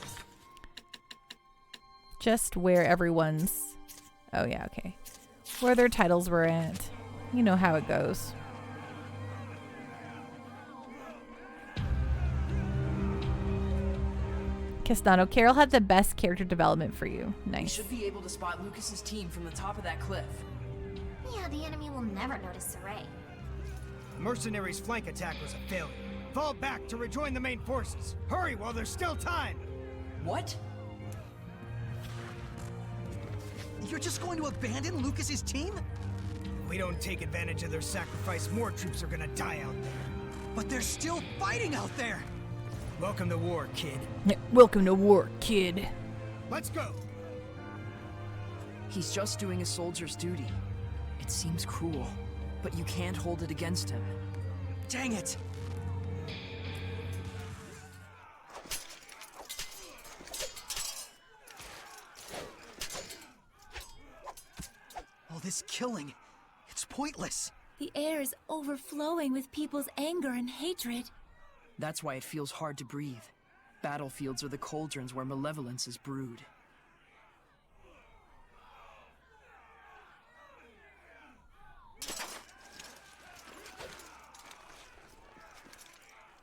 just where everyone's... Oh yeah, okay. Where their titles were at. You know how it goes. Castano, Carol had the best character development for you. Nice. We should be able to spot Lucas's team from the top of that cliff. Yeah, the enemy will never notice Saray. Mercenaries' flank attack was a failure. Fall back to rejoin the main forces. Hurry while there's still time. What? You're just going to abandon Lucas's team? If we don't take advantage of their sacrifice, more troops are gonna die out there. But they're still fighting out there. Welcome to war, kid. Welcome to war, kid. Let's go. He's just doing a soldier's duty. It seems cruel, but you can't hold it against him. Dang it. All this killing, it's pointless. The air is overflowing with people's anger and hatred. That's why it feels hard to breathe. Battlefields are the cauldrons where malevolence is brewed.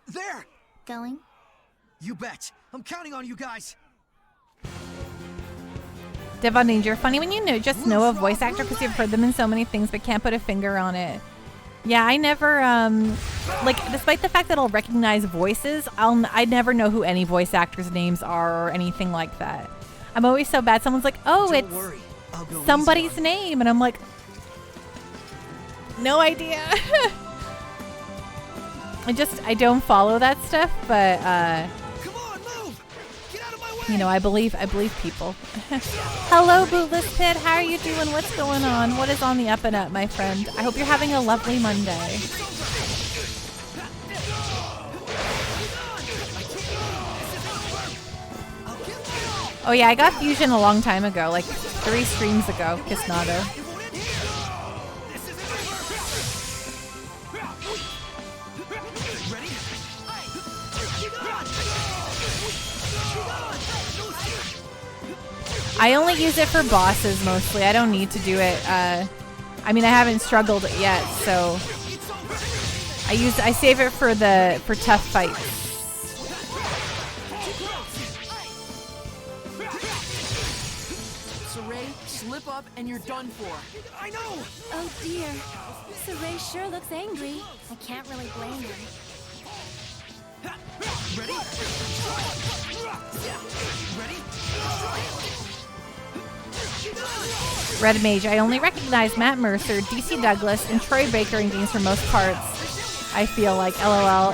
There! Going? You bet. I'm counting on you guys. Devon Danger, funny when you just know a voice actor because you've heard them in so many things but can't put a finger on it. Yeah, I never, like, despite the fact that I'll recognize voices, I never know who any voice actors' names are or anything like that. I'm always so bad. Someone's like, oh, it's somebody's name. And I'm like, no idea. I don't follow that stuff, but, Come on, move! Get out of my way! you know, I believe people. Hello, Bootless Pit. How are you doing? What's going on? What is on the up and up, my friend? I hope you're having a lovely Monday. Oh yeah, I got Fusion a long time ago, like 3 streams ago, Kisnado. I only use it for bosses mostly. I don't need to do it. I mean, I haven't struggled it yet, so I save it for tough fights. Saray, slip up and you're done for. I know! Oh dear. Saray sure looks angry. I can't really blame him. Ready? Ready? Red Mage, I only recognize Matt Mercer, DC Douglas, and Troy Baker in games for most parts. I feel like LOL.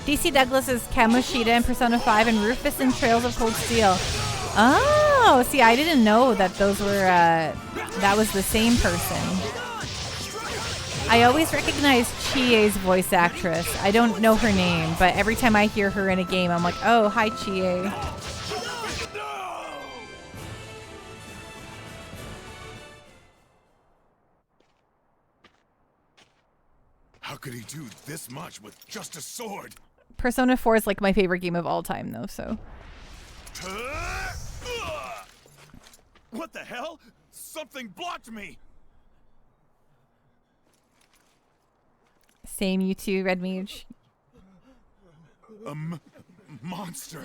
DC Douglas is Kamoshida in Persona 5 and Rufus in Trails of Cold Steel. Oh, see, I didn't know that those were, that was the same person. I always recognize Chie's voice actress. I don't know her name, but every time I hear her in a game, I'm like, oh, hi, Chie. How could he do this much with just a sword? Persona 4 is like my favorite game of all time, though, so. What the hell? Something blocked me! Same, you too, Red Mage. A monster.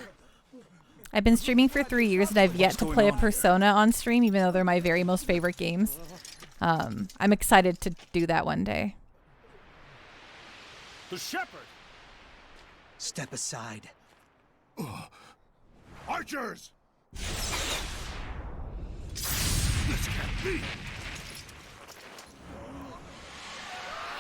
I've been streaming for 3 years and I've yet to play a Persona on stream, even though they're my very most favorite games. I'm excited to do that one day. The shepherd! Step aside. Archers! This can't be!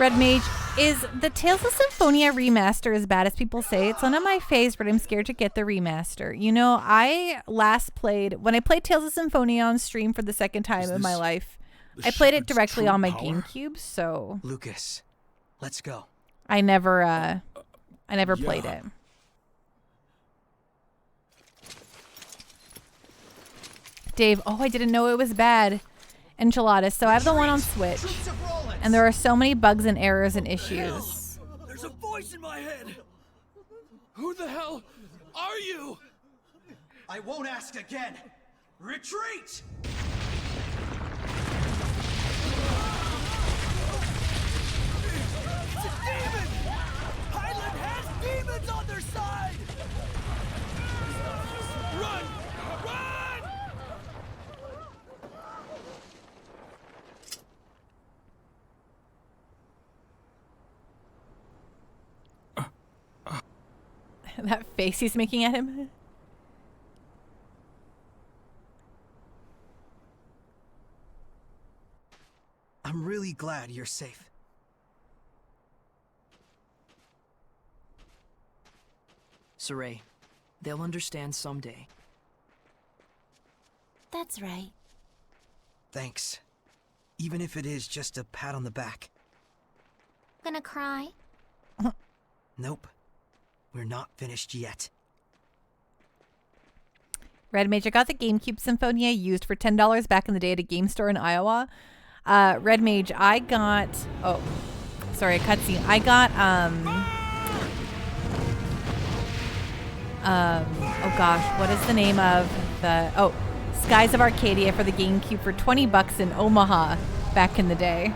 Red Mage, is the Tales of Symphonia remaster as bad as people say? It's one of my faves, but I'm scared to get the remaster. You know, I last played, when I played Tales of Symphonia on stream for the second time in my life, I played it directly on my GameCube, so... Lucas, let's go. I never played it. Dave, oh, I didn't know it was bad. Enchiladas. So I have the one on Switch, and there are so many bugs and errors and issues. There's a voice in my head! Who the hell are you? I won't ask again. Retreat! It's a demon! Highland has demons on their side! Run! Run! That face he's making at him. I'm really glad you're safe. Saray, they'll understand someday. That's right. Thanks. Even if it is just a pat on the back. Gonna cry? Nope. We're not finished yet. Red Mage, I got the GameCube Symphonia used for $10 back in the day at a game store in Iowa. Red Mage, I got... Oh, sorry, a cutscene. I got, oh gosh, what is the name of the... Oh, Skies of Arcadia for the GameCube for $20 in Omaha back in the day.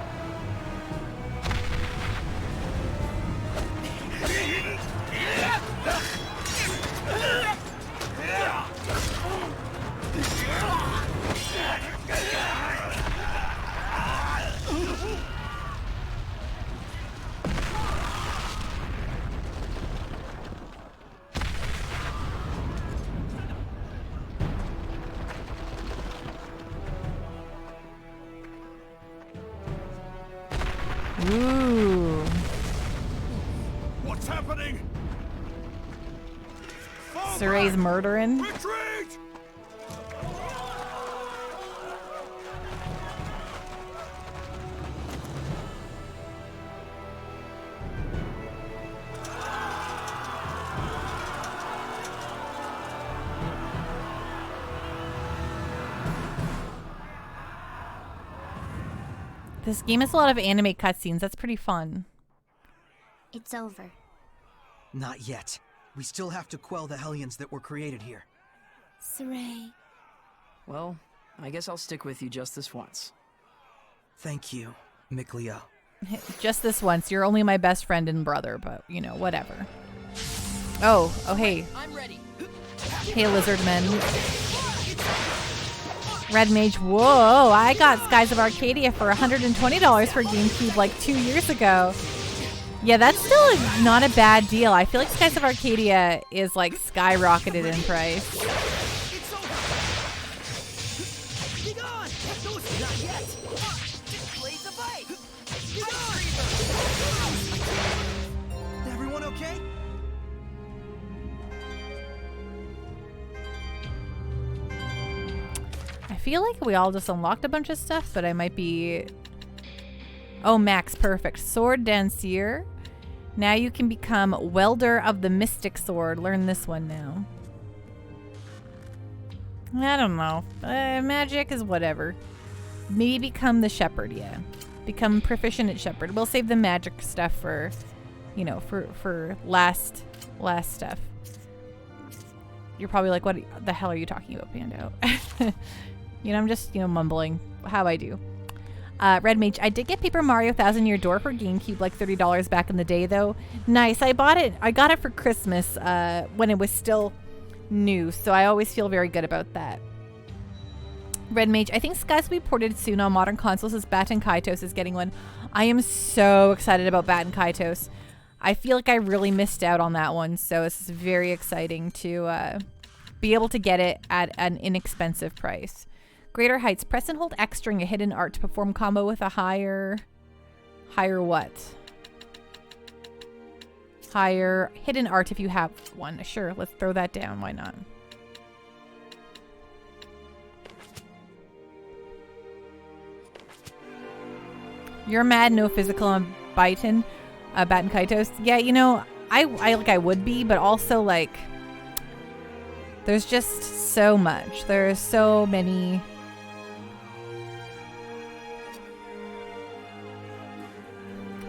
Ooh. What's happening? Saray's murdering. Retreat! This game has a lot of anime cutscenes. That's pretty fun. It's over. Not yet. We still have to quell the Hellions that were created here. Saray. Well, I guess I'll stick with you just this once. Thank you, Mikleo. Just this once. You're only my best friend and brother, but, you know, whatever. Oh, hey. I'm ready. Hey, lizard men. Red Mage, whoa, I got Skies of Arcadia for $120 for GameCube like 2 years ago. Yeah, that's still not a bad deal. I feel like Skies of Arcadia is like skyrocketed in price. Everyone okay? I feel like we all just unlocked a bunch of stuff, but I might be... Oh, Max, perfect. Sword Dancier. Now you can become Welder of the Mystic Sword. Learn this one now. I don't know. Magic is whatever. Maybe become the Shepherd, yeah. Become proficient at Shepherd. We'll save the magic stuff for, you know, for last stuff. You're probably like, what the hell are you talking about, Pando? You know, I'm just, you know, mumbling how I do. Red Mage, I did get Paper Mario Thousand Year Door for GameCube, like $30 back in the day, though. Nice. I bought it. I got it for Christmas when it was still new, so I always feel very good about that. Red Mage, I think Skies will be ported soon on modern consoles as Baten Kaitos is getting one. I am so excited about Baten Kaitos. I feel like I really missed out on that one, so this is very exciting to be able to get it at an inexpensive price. Greater Heights, press and hold X during a hidden art to perform combo with a higher what? Higher hidden art if you have one. Sure, let's throw that down. Why not? You're mad no physical on Baten Kaitos. Yeah, you know, I would be, but also like there's just so much. There's so many.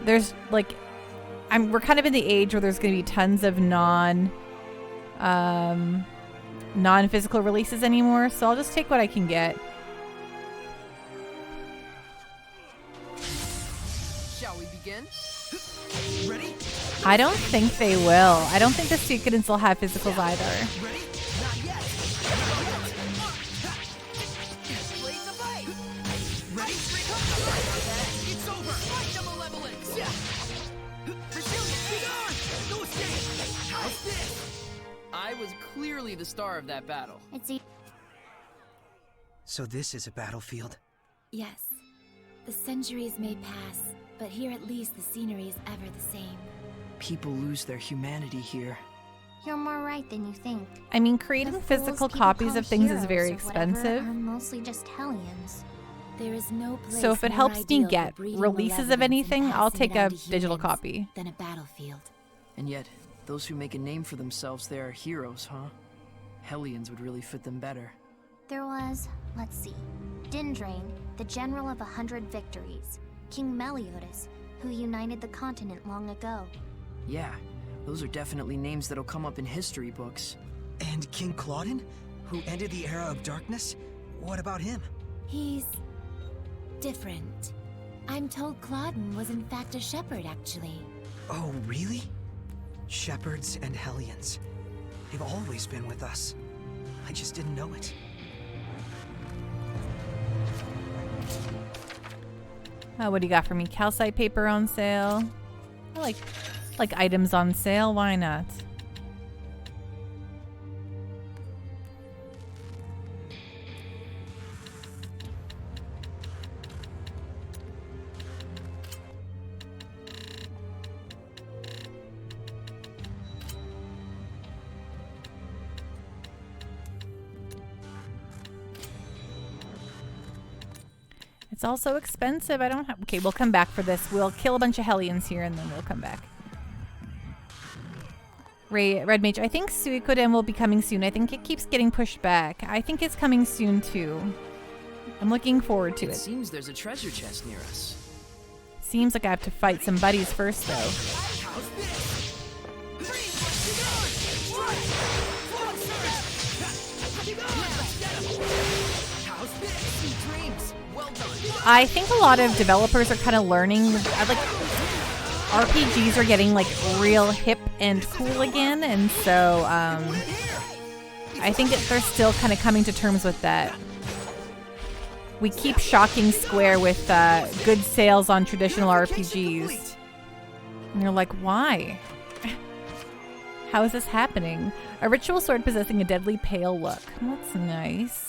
There's like, we're kind of in the age where there's going to be tons of non-physical releases anymore. So I'll just take what I can get. Shall we begin? Ready? I don't think they will. I don't think the Suikodens will have physicals either. Ready? Not yet. Blades of light. Ready? It's over. Fight the malevolence. No escape. How's this? I was clearly the star of that battle. So this is a battlefield. Yes. The centuries may pass, but here at least the scenery is ever the same. People lose their humanity here. You're more right than you think. I mean, creating physical copies of things is very expensive. Are mostly just Hellions. There is no place So if it more helps me ideal get for breeding releases of malevolence and anything, I'll passing take it a on to digital humans copy. Than a battlefield. And yet, those who make a name for themselves, they are heroes, huh? Hellions would really fit them better. There was, let's see, Dindrain, the general of 100 victories. King Meliodas, who united the continent long ago. Yeah, those are definitely names that'll come up in history books. And King Claudin, who ended the era of darkness? What about him? He's different. I'm told Claudin was in fact a shepherd, actually. Oh, really? Shepherds and Hellions. They've always been with us. I just didn't know it. What do you got for me? Calcite paper on sale. I like items on sale. Why not? It's also expensive. I don't have... Okay, we'll come back for this. We'll kill a bunch of Hellions here, and then we'll come back. Red Mage, I think Suikoden will be coming soon. I think it keeps getting pushed back. I think it's coming soon, too. I'm looking forward to it. It seems there's a treasure chest near us. Seems like I have to fight some buddies first, though. I think a lot of developers are kind of learning, like, RPGs are getting like real hip and cool again, and so I think that they're still kind of coming to terms with that. We keep shocking Square with good sales on traditional RPGs. And you're like, why? How is this happening? A ritual sword possessing a deadly pale look. That's nice.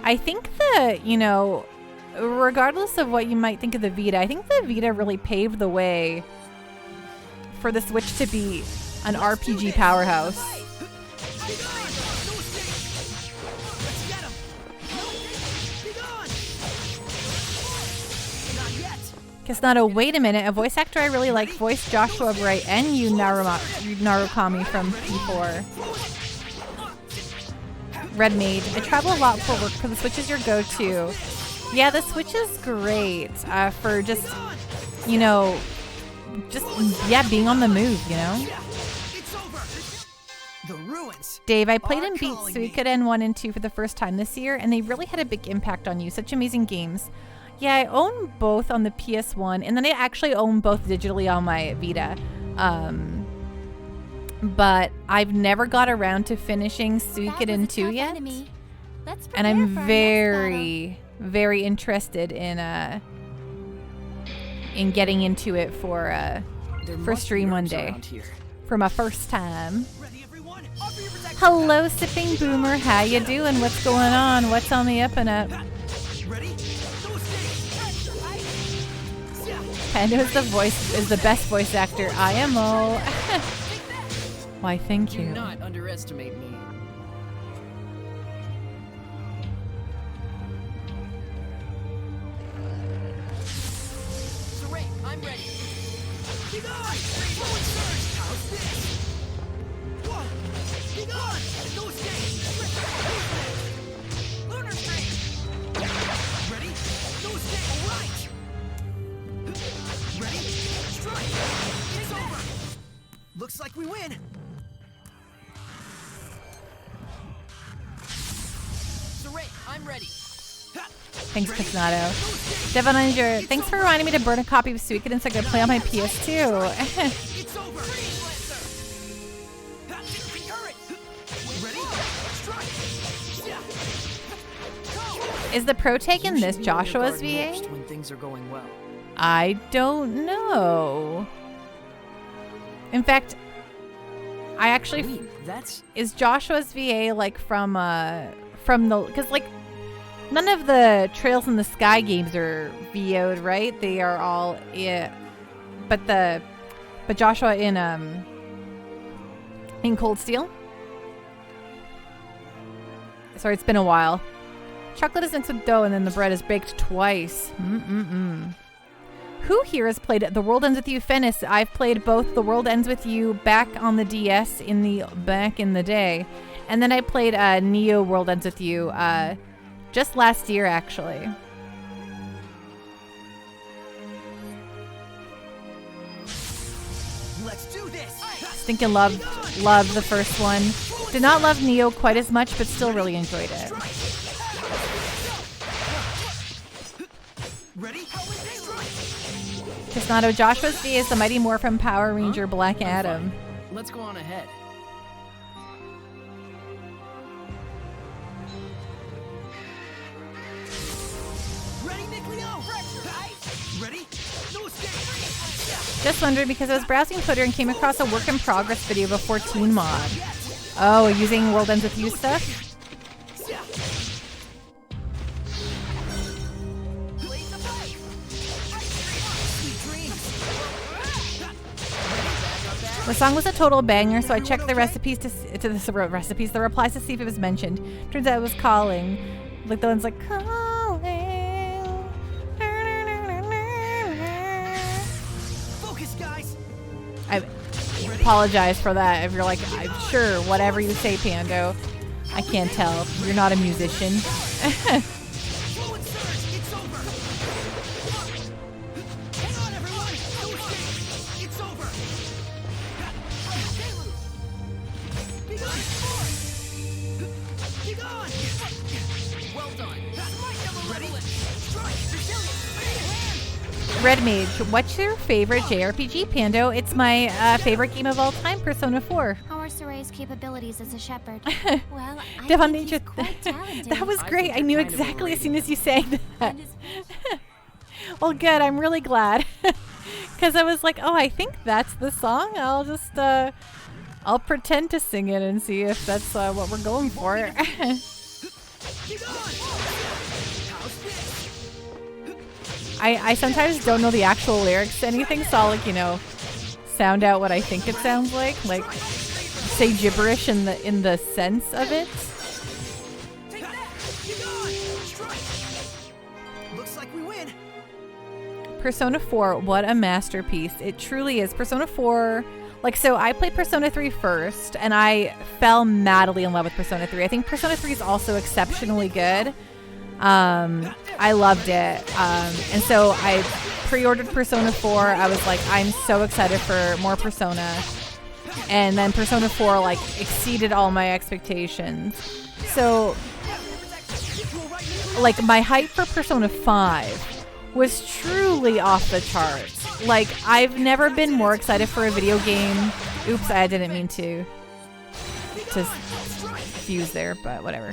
I think that, you know, regardless of what you might think of the Vita, I think the Vita really paved the way for the Switch to be an RPG powerhouse. Kisnado, wait a minute. A voice actor I really like voiced Joshua Bright and Yu Narukami from P4. Red Mage. I travel a lot for work, for the Switch is your go-to. Yeah, the Switch is great for just, you know, being on the move, you know? The ruins. Dave, I played and beat Suikoden 1 and 2 for the first time this year, and they really had a big impact on you. Such amazing games. Yeah, I own both on the PS1, and then I actually own both digitally on my Vita. But I've never got around to finishing Suikoden 2 yet. And I'm very, very interested in getting into it for stream one day. For my first time. Hello, Sipping Boomer. How you doing? What's going on? What's on the up and up? Pando is the best voice actor. IMO. Why, thank you. Do not underestimate me. Saray, I'm ready. Be gone! Forward surge! How's this? One! Be gone! No escape! Lunar Stream! Ready? No escape! All right! Ready? Strike! It's over! Looks like we win. Saray, I'm ready. Thanks, Kisnado. Devon Unger, thanks for reminding me to burn a copy of Suikoden so I could play on my PS2. It's over. Is the pro take in this Joshua's VA? When things are going well. I don't know. In fact, I actually is Joshua's VA like from the, because like none of the Trails in the Sky games are VO'd, right? They are all but Joshua in Cold Steel. Sorry, it's been a while. Chocolate is mixed with dough and then the bread is baked twice. Who here has played The World Ends With You? Fennis. I've played both The World Ends With You back on the DS back in the day. And then I played Neo World Ends With You just last year, actually. Let's do this. Stinking loved the first one. Did not love Neo quite as much, but still really enjoyed it. Ready? Kisnado, Joshua's V is the Mighty Morphin Power Ranger Black Adam. Let's go on ahead. Ready, Nickleo? Ready? No escape. Just wondered because I was browsing Twitter and came across a work in progress video of a 14 mod. Oh, using World Ends With You stuff? The song was a total banger, so I checked the replies to see if it was mentioned. Turns out it was Calling. Like the one's like, Calling. Focus, guys. I apologize for that if you're like, I'm sure, whatever you say, Pando. I can't tell. You're not a musician. Well done. Red Mage, what's your favorite JRPG, Pando? It's my favorite game of all time, Persona 4. How are Soray's capabilities as a shepherd? Well, I Devon think Ninja, he's quite talented. that was I great. think I you're knew kind of exactly as soon overrating as you sang that. Well, good. I'm really glad. Because I was like, oh, I think that's the song. I'll just, I'll pretend to sing it and see if that's what we're going for. I sometimes don't know the actual lyrics to anything, so I'll, like, you know, sound out what I think it sounds like say gibberish in the sense of it. Looks like we win. Persona 4, what a masterpiece. It truly is. Persona 4, like, so I played Persona 3 first, and I fell madly in love with Persona 3. I think Persona 3 is also exceptionally good. I loved it. And so I pre-ordered Persona 4. I was like, I'm so excited for more Persona. And then Persona 4, like, exceeded all my expectations. So, like, my hype for Persona 5 was truly off the charts. Like, I've never been more excited for a video game. Oops, I didn't mean to fuse there, but whatever.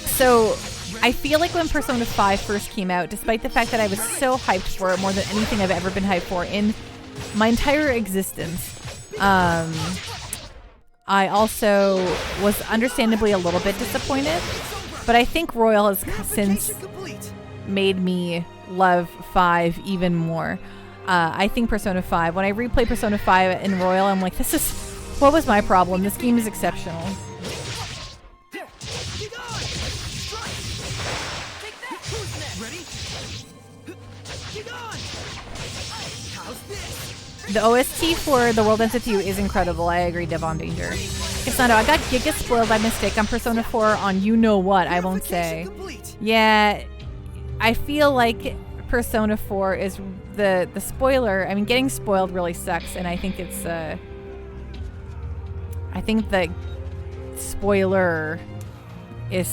So I feel like when Persona 5 first came out, despite the fact that I was so hyped for it more than anything I've ever been hyped for in my entire existence, I also was understandably a little bit disappointed. But I think Royal has since made me love 5 even more. I think Persona 5, when I replay Persona 5 in Royal, I'm like, what was my problem? This game is exceptional. The OST for The World Ends With You is incredible. I agree, Devon Danger. It's not. I got giga spoiled by mistake on Persona 4 on you know what. I won't say. Yeah, I feel like Persona 4 is the spoiler. I mean, getting spoiled really sucks, and I think it's I think the spoiler is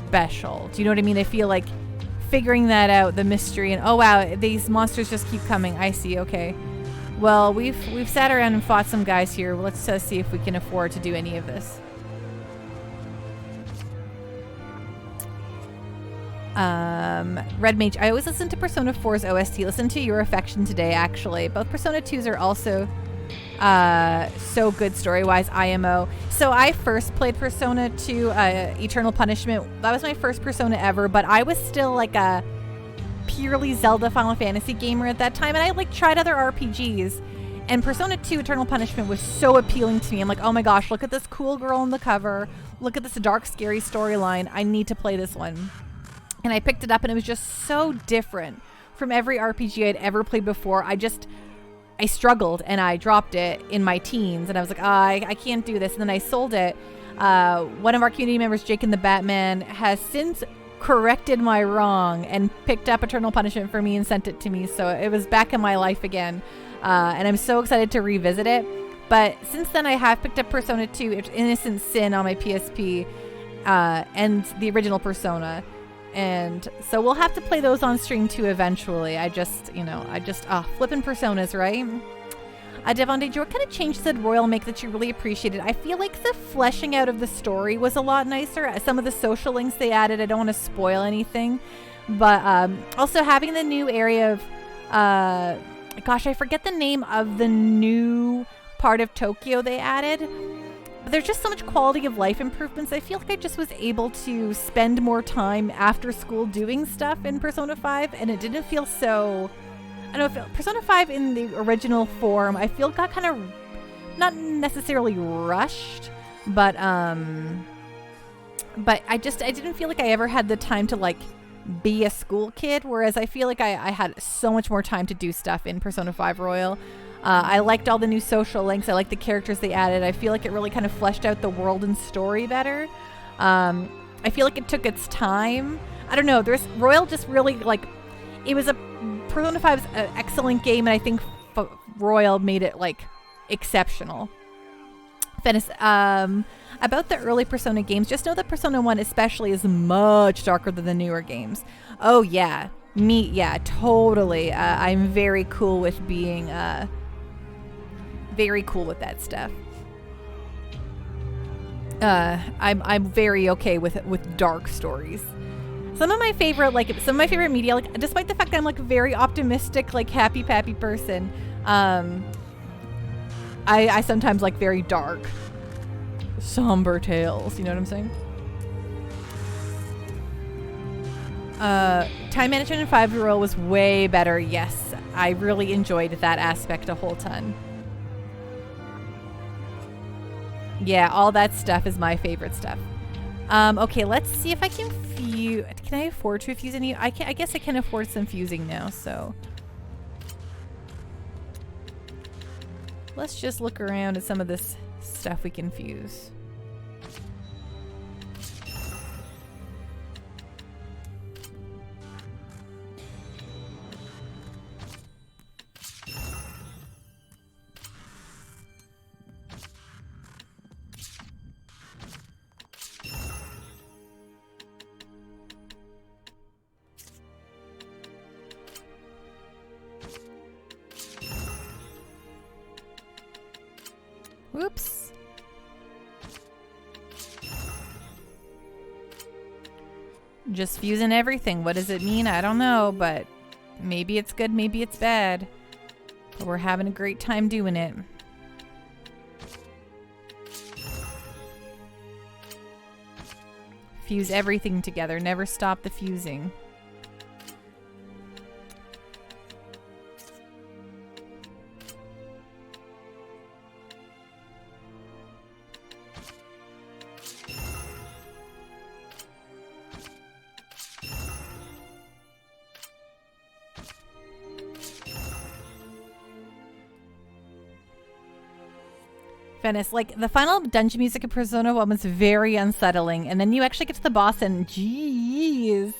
special. Do you know what I mean? I feel like figuring that out, the mystery, and oh wow, these monsters just keep coming. I see. Okay. Well, we've sat around and fought some guys here. Let's see if we can afford to do any of this. Red Mage, I always listen to Persona 4's OST. Listen to Your Affection today, actually. Both Persona 2s are also so good story-wise, IMO. So I first played Persona 2 Eternal Punishment. That was my first Persona ever, but I was still like a purely Zelda Final Fantasy gamer at that time, and I like tried other RPGs, and Persona 2 Eternal Punishment was so appealing to me. I'm like, oh my gosh, look at this cool girl on the cover, look at this dark scary storyline, I need to play this one. And I picked it up, and it was just so different from every RPG I'd ever played before. I struggled, and I dropped it in my teens, and I was like, I can't do this, and then I sold it. One of our community members, Jake and the Batman, has since corrected my wrong and picked up Eternal Punishment for me and sent it to me, so it was back in my life again, and I'm so excited to revisit it. But since then I have picked up Persona 2 Innocent Sin on my PSP, and the original Persona, and so we'll have to play those on stream too eventually. Flippin' Personas, right? Devon Danger, what kind of changes did Royal make that you really appreciated? I feel like the fleshing out of the story was a lot nicer. Some of the social links they added, I don't want to spoil anything. But also having the new area of... gosh, I forget the name of the new part of Tokyo they added. But there's just so much quality of life improvements. I feel like I just was able to spend more time after school doing stuff in Persona 5, and it didn't feel so... I don't know, Persona 5 in the original form, I feel got kind of not necessarily rushed, but I didn't feel like I ever had the time to like be a school kid, whereas I feel like I had so much more time to do stuff in Persona 5 Royal. I liked all the new social links. I liked the characters they added. I feel like it really kind of fleshed out the world and story better. I feel like it took its time. I don't know. Royal just really like, it was a Persona 5's an excellent game, and I think Royal made it like exceptional. Venice, about the early Persona games, just know that Persona 1 especially is much darker than the newer games. Oh yeah, totally. I'm very cool with being very cool with that stuff. I'm very okay with dark stories. Some of my favorite media, like, despite the fact that I'm like a very optimistic, like happy person, I sometimes like very dark, somber tales. You know what I'm saying? Time management in 5-year-old was way better. Yes, I really enjoyed that aspect a whole ton. Yeah, all that stuff is my favorite stuff. Okay, let's see if I can fuse. Can I afford to fuse any? I guess I can afford some fusing now, so. Let's just look around at some of this stuff we can fuse. Whoops. Just fusing everything. What does it mean? I don't know, but maybe it's good, maybe it's bad. But we're having a great time doing it. Fuse everything together. Never stop the fusing. Venice, like the final dungeon music in Persona 1 was very unsettling, and then you actually get to the boss and jeez.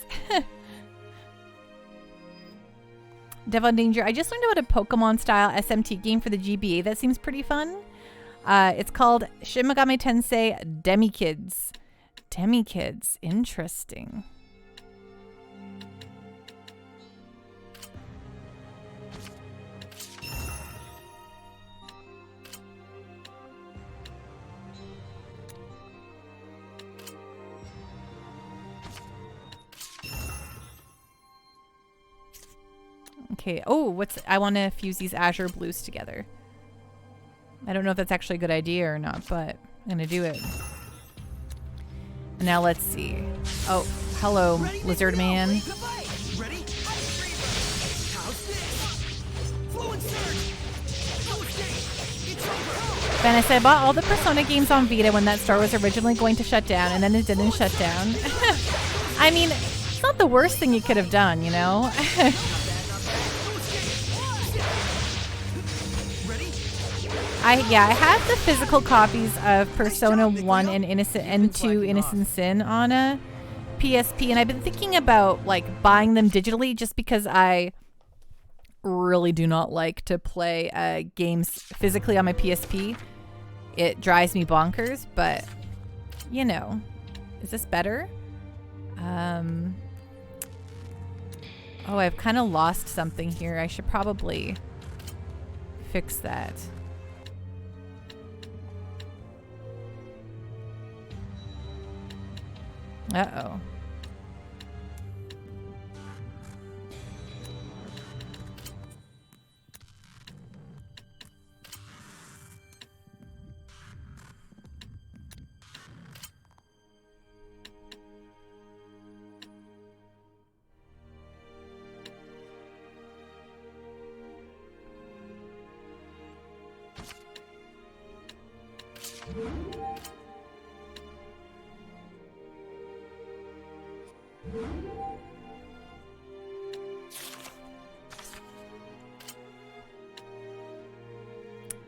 Devon Danger, I just learned about a Pokemon style SMT game for the GBA that seems pretty fun. It's called Shin Megami Tensei Demikids. Demikids, interesting. Okay. Oh, I want to fuse these Azure Blues together. I don't know if that's actually a good idea or not, but I'm going to do it. And now let's see. Oh, hello, Lizard Man. Venice, I bought all the Persona games on Vita when that store was originally going to shut down, and then it didn't shut down. I mean, it's not the worst thing you could have done, you know? I have the physical copies of Persona 1 and 2 Innocent Sin on a PSP, and I've been thinking about like buying them digitally just because I really do not like to play games physically on my PSP. It drives me bonkers, but you know, is this better? Oh, I've kind of lost something here. I should probably fix that. Uh-oh.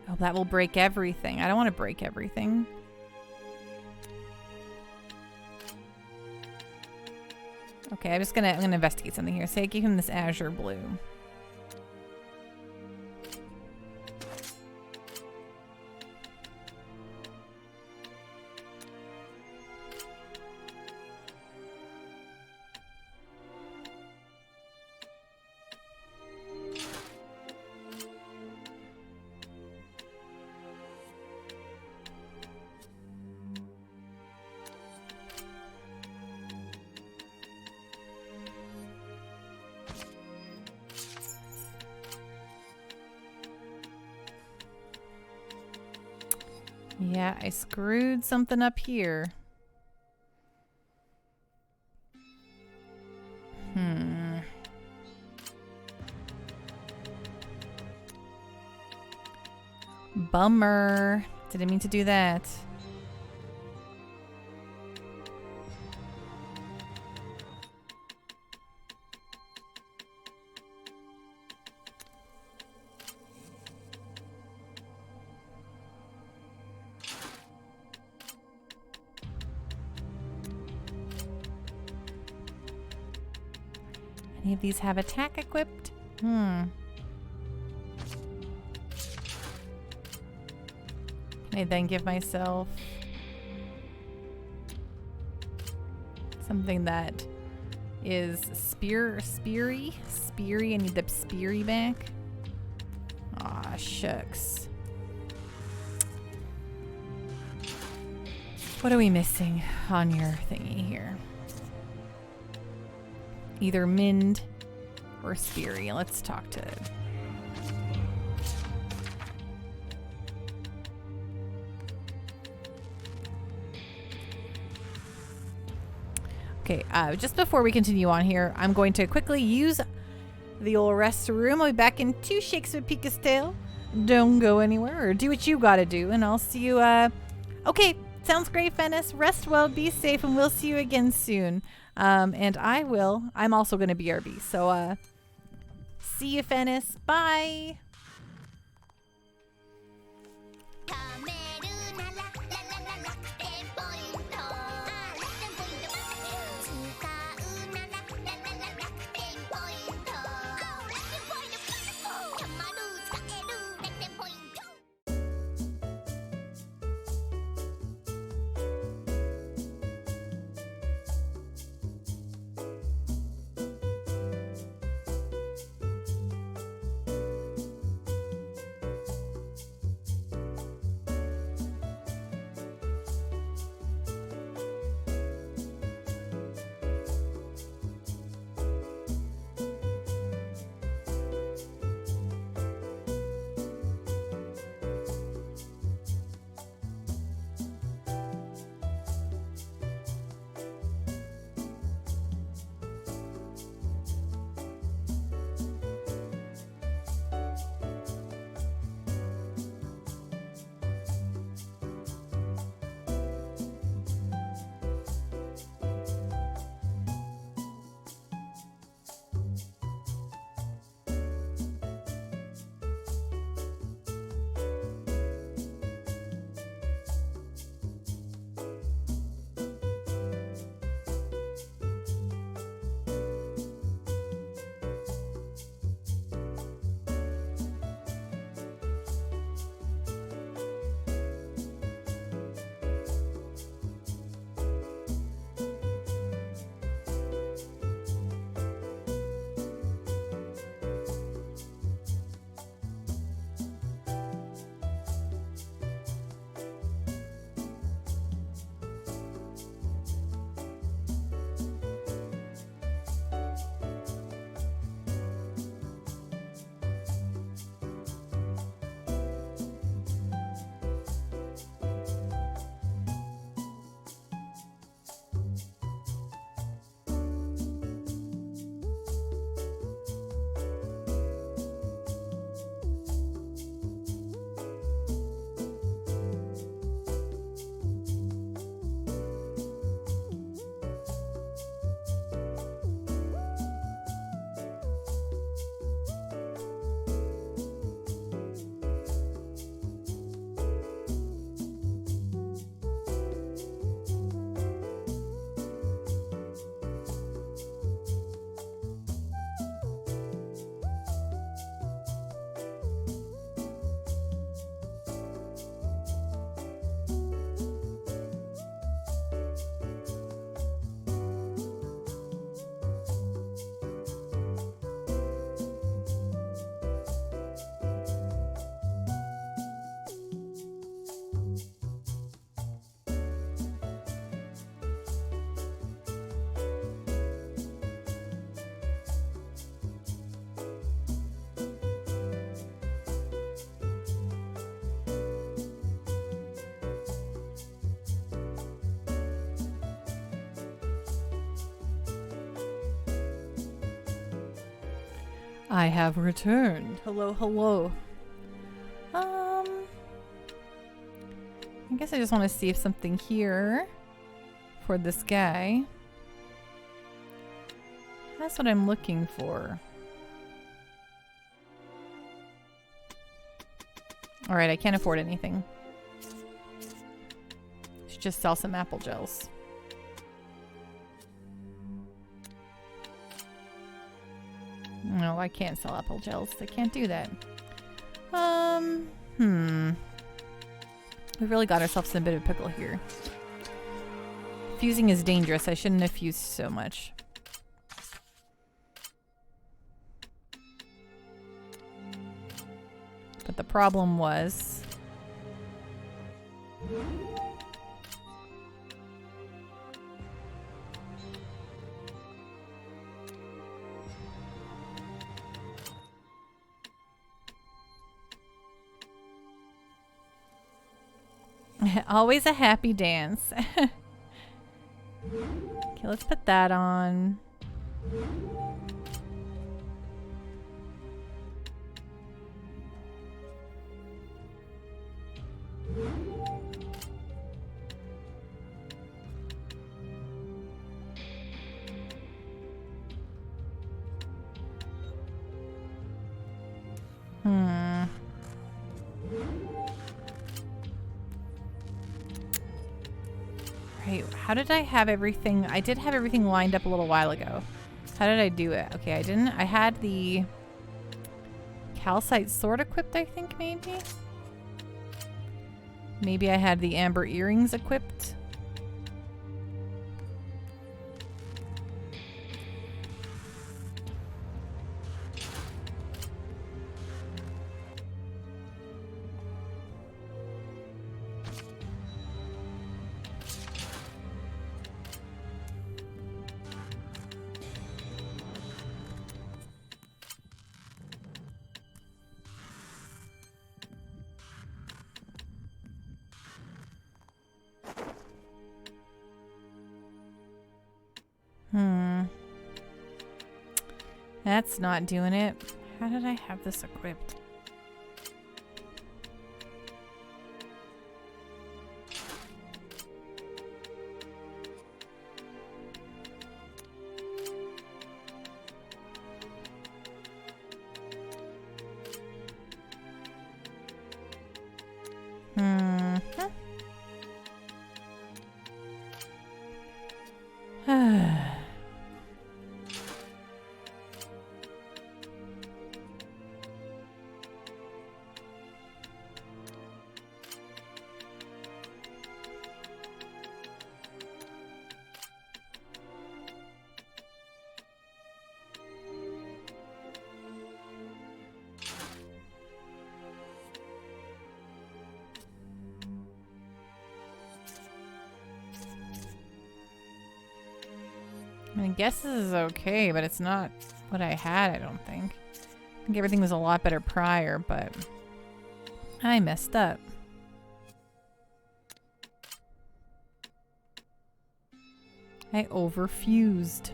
Oh, that will break everything. I don't want to break everything. Okay, I'm gonna investigate something here. Say I gave him this Azure Blue. Yeah, I screwed something up here. Bummer. Didn't mean to do that. Any of these have attack equipped? Can I then give myself something that is speary? I need the speary back. Aw, shucks. What are we missing on your thingy here? Either Mind or Speary. Let's talk to it. Okay, just before we continue on here, I'm going to quickly use the old restroom. I'll be back in 2 shakes of Pika's tail. Don't go anywhere or do what you gotta do, and I'll see you, okay, sounds great, Fennis. Rest well, be safe, and we'll see you again soon. And I'm also going to BRB. So, see you, Fennis. Bye. I have returned. Hello, hello. I guess I just want to see if something here for this guy. That's what I'm looking for. Alright, I can't afford anything. Should just sell some apple gels. No, I can't sell apple gels. I can't do that. We've really got ourselves in a bit of a pickle here. Fusing is dangerous. I shouldn't have fused so much. But the problem was... always a happy dance. Okay, let's put that on. Right, how did I have everything? I did have everything lined up a little while ago. How did I do it? Okay, I didn't. I had the calcite sword equipped, I think, maybe? Maybe I had the amber earrings equipped. That's not doing it. How did I have this equipped? I guess this is okay, but it's not what I had, I don't think. I think everything was a lot better prior, but I messed up. I overfused.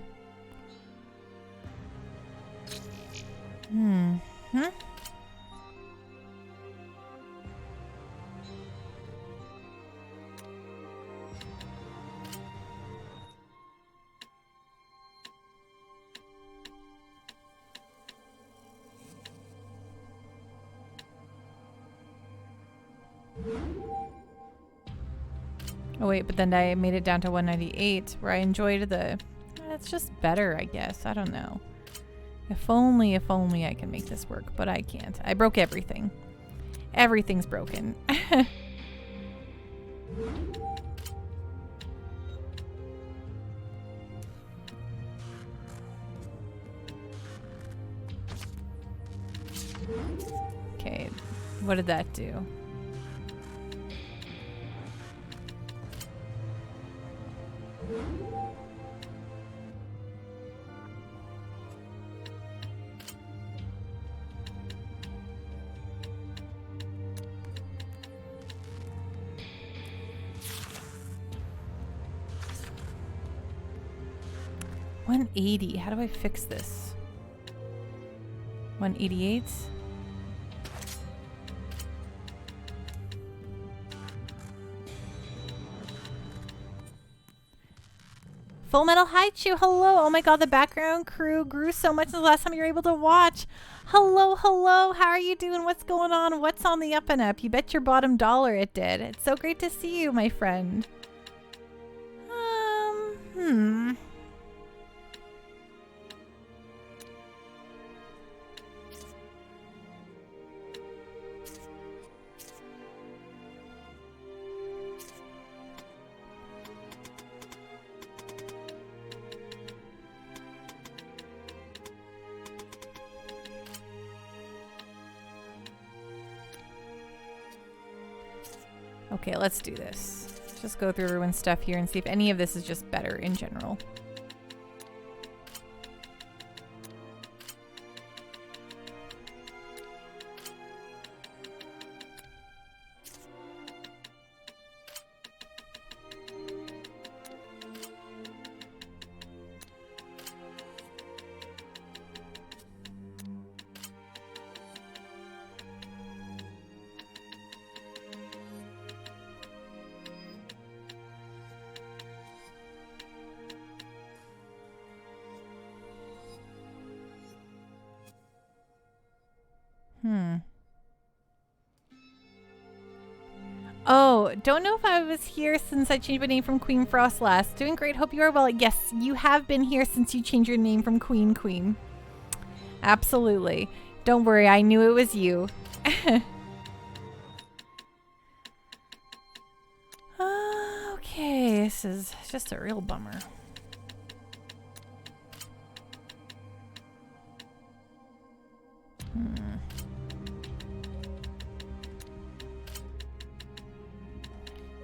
Oh wait, but then I made it down to 198, where I enjoyed the... It's just better, I guess. I don't know. If only I can make this work, but I can't. I broke everything. Everything's broken. Okay, what did that do? $180. How do I fix this? 188. Full Metal Haichu, hello. Oh my god, the background crew grew so much since the last time you were able to watch. Hello, hello. How are you doing? What's going on? What's on the up and up? You bet your bottom dollar it did. It's so great to see you, my friend. Okay, let's do this. Just go through everyone's stuff here and see if any of this is just better in general. Oh, don't know if I was here since I changed my name from Queen Frost last. Doing great. Hope you are well. Yes, you have been here since you changed your name from Queen. Absolutely. Don't worry. I knew it was you. Okay, this is just a real bummer.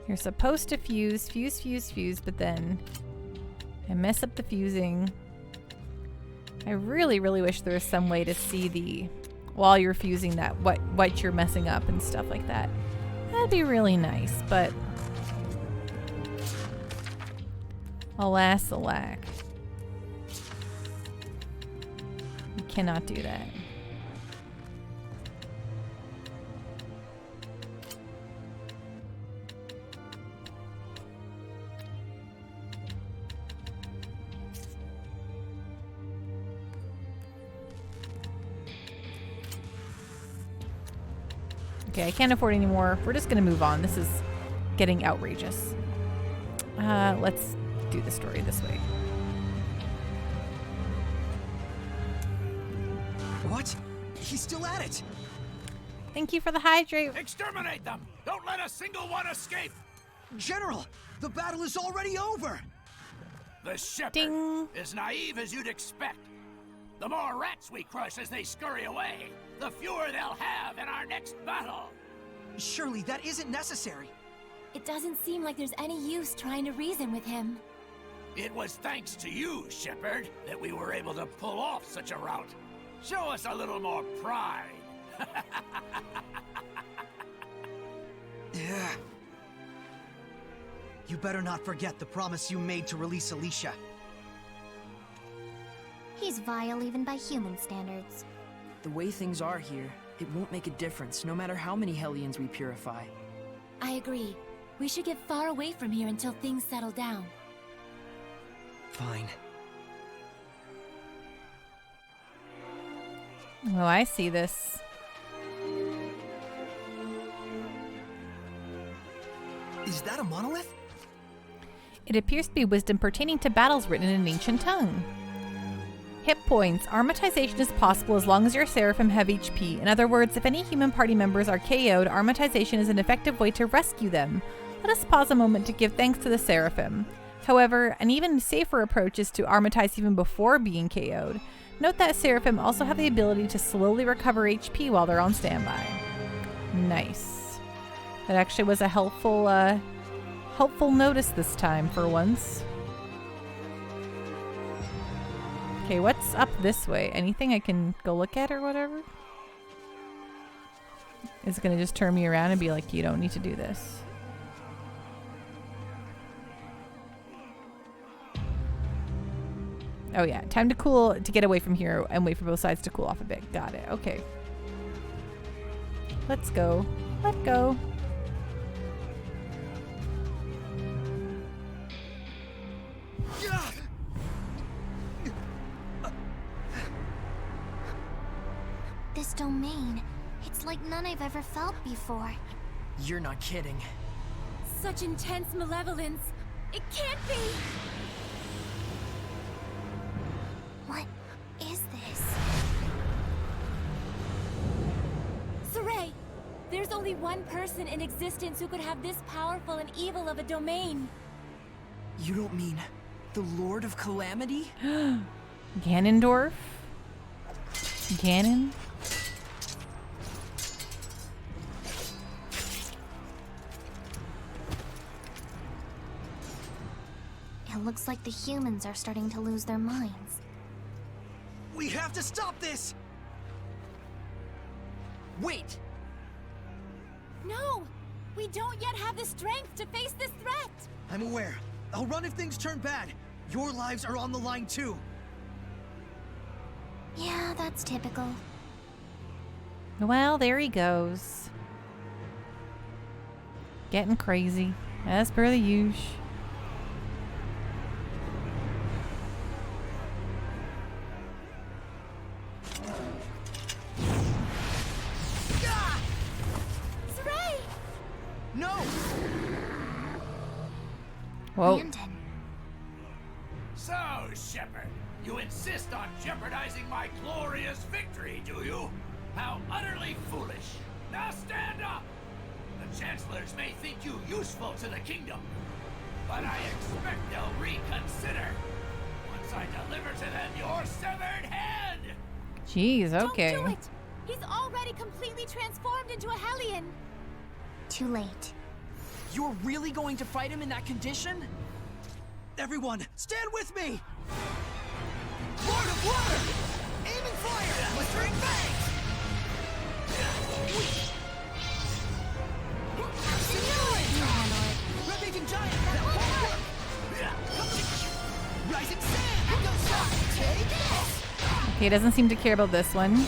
You're supposed to fuse, but then I mess up the fusing. I really wish there was some way to see while you're fusing that, what you're messing up and stuff like that. That'd be really nice, but alas, alack. You cannot do that. Okay, I can't afford any more. We're just gonna move on. This is getting outrageous. Let's do the story this way. What? He's still at it! Thank you for the hydrate. Exterminate them! Don't let a single one escape! General, the battle is already over! The Shepherd is naive as you'd expect. The more rats we crush as they scurry away, the fewer they'll have in our next battle. Surely that isn't necessary. It doesn't seem like there's any use trying to reason with him. It was thanks to you, Shepherd, that we were able to pull off such a rout. Show us a little more pride. Yeah. You better not forget the promise you made to release Alicia. He's vile even by human standards. The way things are here, it won't make a difference, no matter how many Hellions we purify. I agree. We should get far away from here until things settle down. Fine. Oh, I see this. Is that a monolith? It appears to be wisdom pertaining to battles written in an ancient tongue. Hit points. Armatization is possible as long as your Seraphim have HP. In other words, if any human party members are KO'd, Armatization is an effective way to rescue them. Let us pause a moment to give thanks to the Seraphim. However, an even safer approach is to Armatize even before being KO'd. Note that Seraphim also have the ability to slowly recover HP while they're on standby. Nice. That actually was a helpful notice this time for once. Okay, what's up this way? Anything I can go look at or whatever? Is it gonna just turn me around and be like, you don't need to do this? Oh yeah, time to get away from here and wait for both sides to cool off a bit. Got it. Okay. Let's go. Let's go. This domain, it's like none I've ever felt before. You're not kidding. Such intense malevolence. It can't be! What is this? Saray! There's only one person in existence who could have this powerful and evil of a domain. You don't mean the Lord of Calamity? Ganondorf? Ganon? It looks like the humans are starting to lose their minds. We have to stop this! Wait! No! We don't yet have the strength to face this threat! I'm aware. I'll run if things turn bad. Your lives are on the line too. Yeah, that's typical. Well, there he goes. Getting crazy, as per the usual. Saray! No! Whoa. Landon. So, Shepard, you insist on jeopardizing my glorious victory, do you? How utterly foolish. Now stand up! The Chancellors may think you useful to the kingdom, but I expect they'll reconsider once I deliver to them your severed head! Jeez, okay. Don't do it! He's already completely transformed into a Hellion! Too late. You're really going to fight him in that condition? Everyone, stand with me! Lord of Water! Aiming fire! Blistering bangs! Ravaging giant! That won't work! Rising sand! Go shot! Take this! Okay, doesn't seem to care about this one.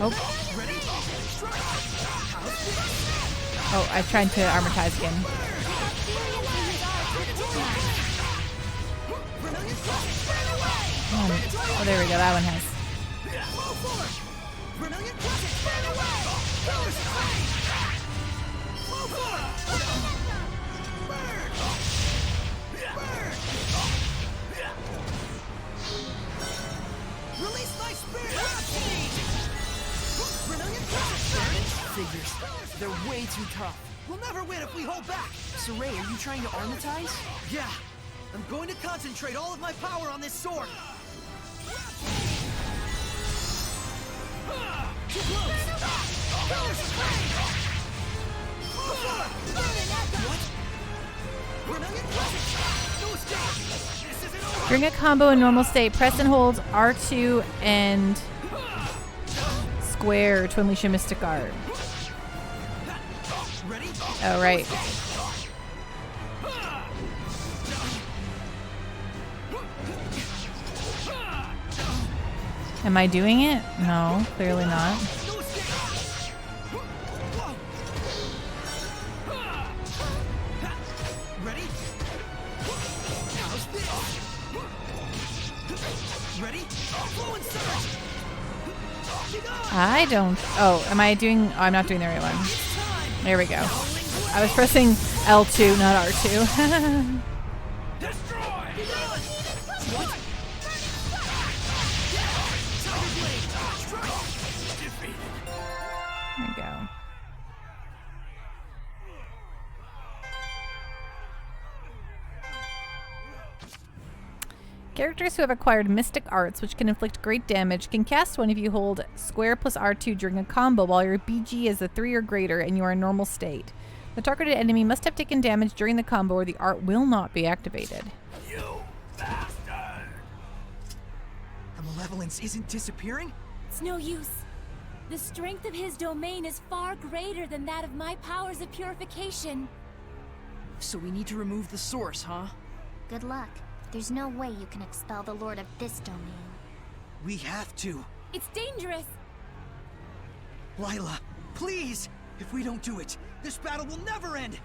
Oh. Ready? Oh, I tried to armortize again. Oh, there we go. That one has. Release my spirit! Figures. They're way too tough. We'll never win if we hold back! Saray, are you trying to armatize? Yeah. I'm going to concentrate all of my power on this sword! Too During a combo in normal state, press and hold R2 and square to unleash a mystic art. Oh, right. Am I doing it? No, clearly not. I don't. Oh, am I doing? Oh, I'm not doing the right one. There we go. I was pressing L2, not R2. There we go. Characters who have acquired mystic arts, which can inflict great damage, can cast one if you hold square plus R2 during a combo while your BG is a 3 or greater and you are in normal state. The targeted enemy must have taken damage during the combo or the art will not be activated. You bastard! The malevolence isn't disappearing? It's no use. The strength of his domain is far greater than that of my powers of purification. So we need to remove the source, huh? Good luck. There's no way you can expel the Lord of this domain. We have to. It's dangerous. Lila, please! If we don't do it, this battle will never end!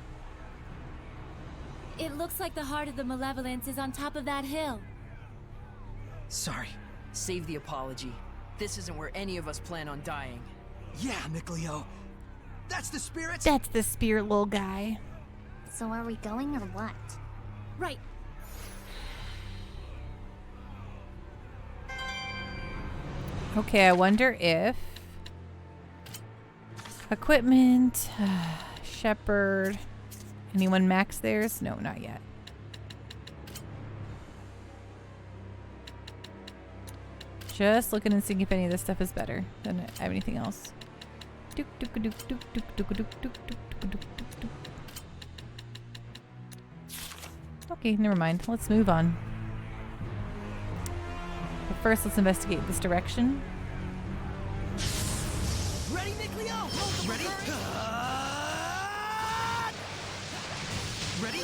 It looks like the heart of the malevolence is on top of that hill. Sorry. Save the apology. This isn't where any of us plan on dying. Yeah, Mikleo. That's the spirit! That's the spirit, little guy. So are we going or what? Right. Okay, I wonder if equipment, Shepherd, anyone max theirs? No, not yet. Just looking and seeing if any of this stuff is better than anything else. Okay, never mind. Let's move on. But first, let's investigate this direction. Ready, Mikleo? Ready? Ready?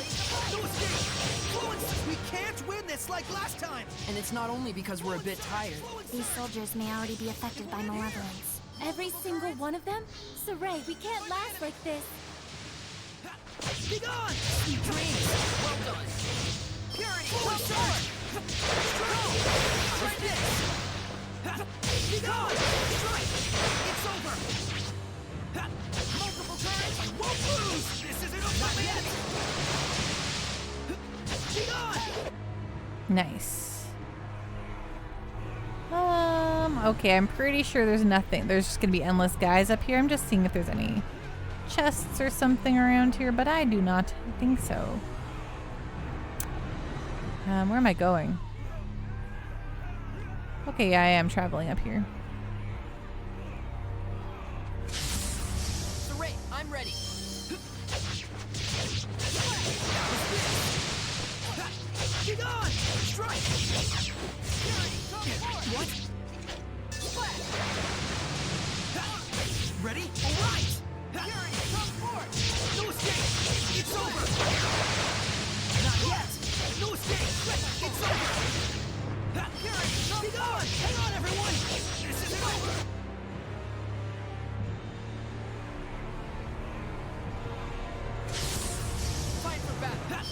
No escape! Fluence! We can't win this like last time! And it's not only because we're a bit tired. These soldiers may already be affected by malevolence. Every single one of them? Saray, we can't last like this. Be gone! Sweet dreams! Well done! Purity! Come forward! Go! Right this! Be gone! Strike! It's over! Multiple turns! Won't lose! This isn't over yet! Be gone! Nice. Okay, I'm pretty sure there's nothing. There's just gonna be endless guys up here. I'm just seeing if there's any chests or something around here, but I do not think so. Where am I going? Okay, yeah, I am traveling up here. Saray, I'm ready. Be gone! Strike! What? Ready? All right! Come forward! No escape! It's over! Not yet! No escape! It's over! Be gone! Hang on, everyone! This isn't over! Fight for battle!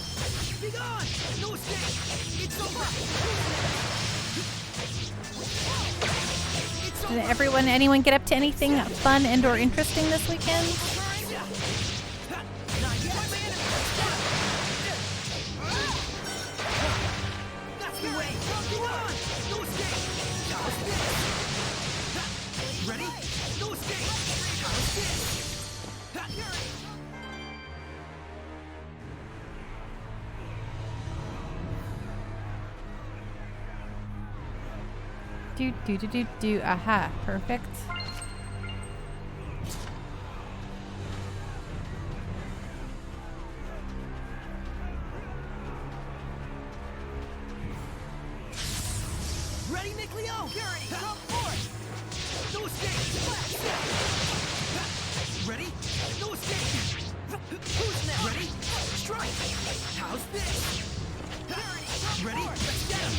Be gone! No escape! It's over! Did anyone get up to anything fun and or interesting this weekend? That's the way! Go on! No escape! Ready? No escape! Do. Aha, perfect. Ready, Mikleo? Purity, come forward! No escape! Ready? No escape! Who's next? Ready? Strike! How's this? Purity, ready? Let's get him!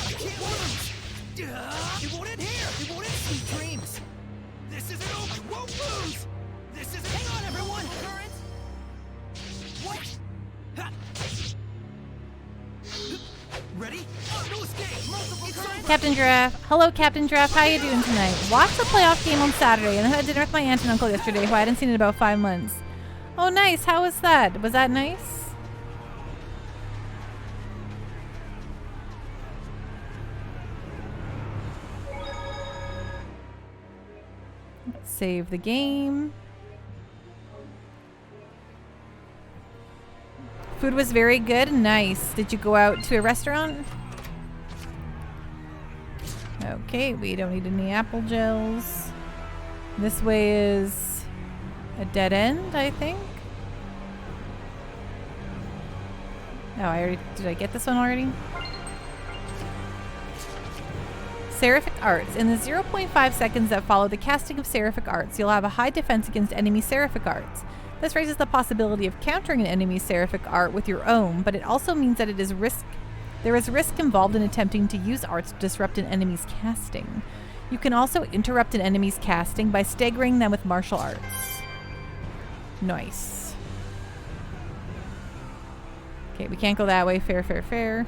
I can't lose! It won't end here! It won't end, sweet dreams! This isn't over! I won't lose! This isn't... Hang on, everyone! What? Ready? No escape! Multiple currents! Captain Giraffe. Hello, Captain Giraffe. How you doing tonight? Watched the playoff game on Saturday and then had dinner with my aunt and uncle yesterday who I hadn't seen in about 5 months. Oh, nice. How was that? Was that nice? Let's save the game. Food was very good. Nice. Did you go out to a restaurant? Okay, we don't need any apple gels. This way is a dead end, I think. Oh, did I get this one already? Seraphic Arts. In the 0.5 seconds that follow the casting of Seraphic Arts, you'll have a high defense against enemy Seraphic Arts. This raises the possibility of countering an enemy's seraphic art with your own, but it also means that there is risk involved in attempting to use arts to disrupt an enemy's casting. You can also interrupt an enemy's casting by staggering them with martial arts. Nice. Okay, we can't go that way. Fair, fair, fair.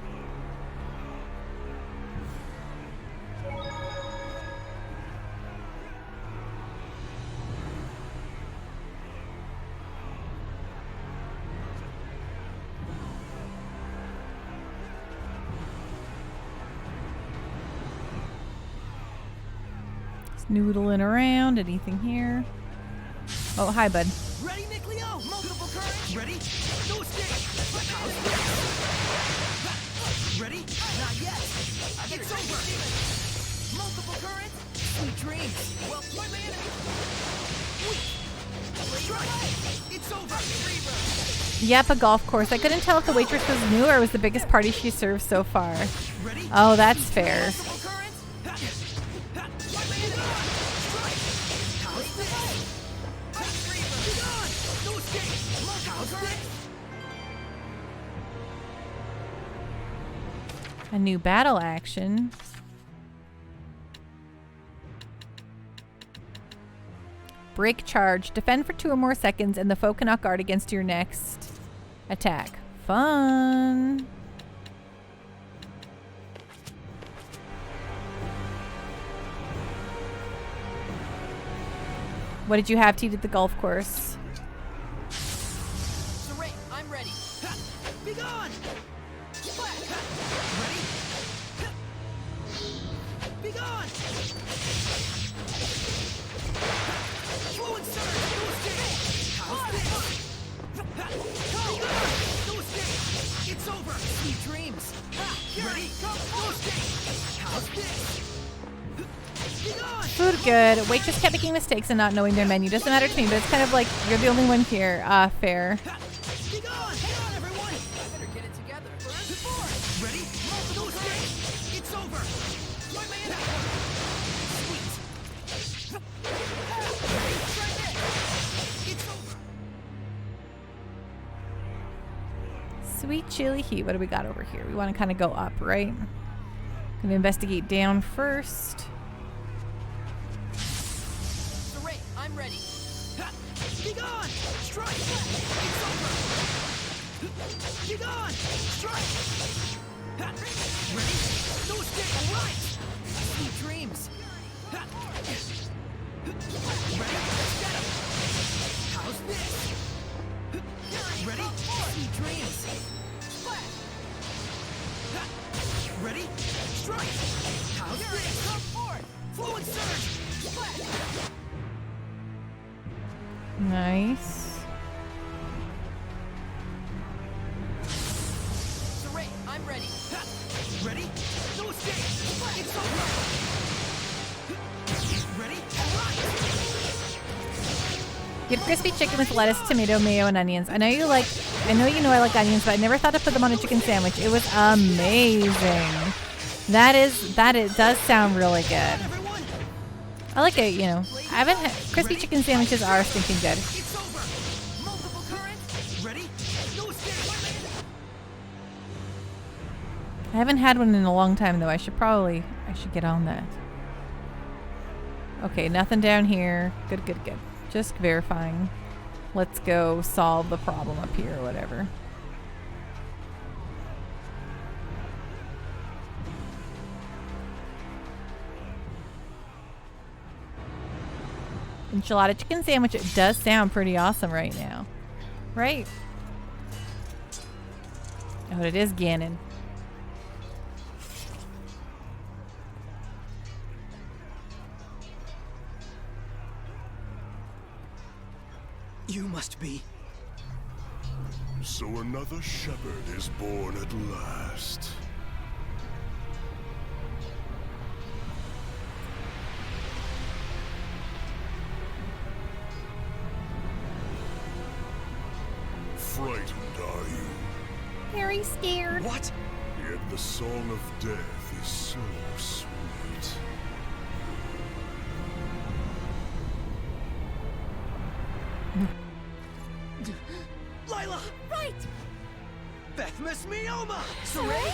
Noodling around. Anything here? Oh, hi, bud. Ready, Mikleo? Multiple currents. Ready? No stick. Ready? Not yet. It's over. Multiple currents. Sweet dreams. Well, find my enemy. Strike. It's over. Yep, a golf course. I couldn't tell if the waitress was new or was the biggest party she served so far. Oh, that's fair. A new battle action. Break charge. Defend for 2 or more seconds and the foe cannot guard against your next attack. Fun. What did you have to eat at the golf course? Saray, I'm ready. Be gone! Ready? Be gone! Fluid surge! How's this? Be gone! It's over! Sweet dreams! Ready? How's this? Food good. Waitress kept making mistakes and not knowing their menu. Doesn't matter to me, but it's kind of like you're the only one here. Fair. Be gone! Hang on, everyone! I better get it together. Ready? Multiple strings! It's over! Join my enemy! Sweet! Ready? Try this! It's over! Sweet chili heat. What do we got over here? We want to kind of go up, right? Gonna investigate down first. Saray, I'm ready. Be gone! Strike! It's over! Be gone! Strike! Ready? No stick! Right! Sweet dreams! Ready? Let's get him! How's this? Ready? Sweet dreams! Ready? Strike! How's this? Come forward! Fluid surge! Nice. Saray, I'm ready. Ready? No stick! It's over! Ready? Get crispy chicken with lettuce, tomato, mayo, and onions. I know you know I like onions, but I never thought to put them on a chicken sandwich. It was amazing. That does sound really good. I like it, you know. I haven't had crispy chicken sandwiches are stinking good. It's over! Multiple currents! Ready? No stick! I haven't had one in a long time though. I should get on that. Okay, nothing down here. Good. Just verifying. Let's go solve the problem up here or whatever. Enchilada chicken sandwich. It does sound pretty awesome right now. Right? Oh, it is Ganon. You must be... So another shepherd is born at last. Frightened, are you? Very scared. What? Yet the song of death is so sweet. Lila! Right! Bethmas Mioma! Saray?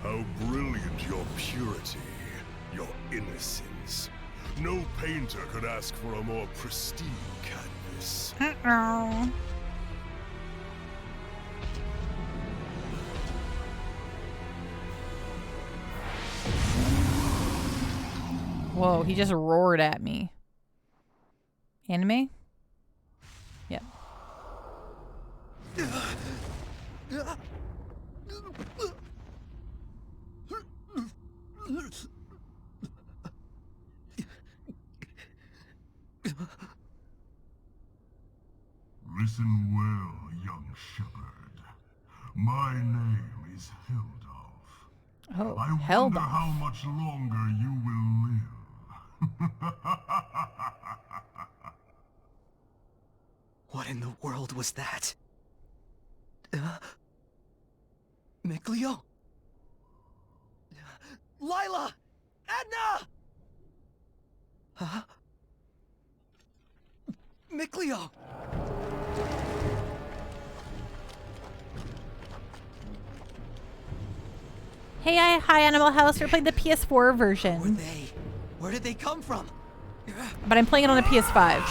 How brilliant your purity, your innocence. No painter could ask for a more pristine canvas. Uh-oh. Whoa, he just roared at me. Anime? Yep. Listen well, young shepherd. My name is Hildolf. Oh, I wonder Hildolf. how much longer you will live. What in the world was that? Mikleo? Lila! Edna! Huh? Mikleo! Hey, hi Animal House. We're playing the PS4 version. Who are they? Where did they come from? But I'm playing it on a PS5.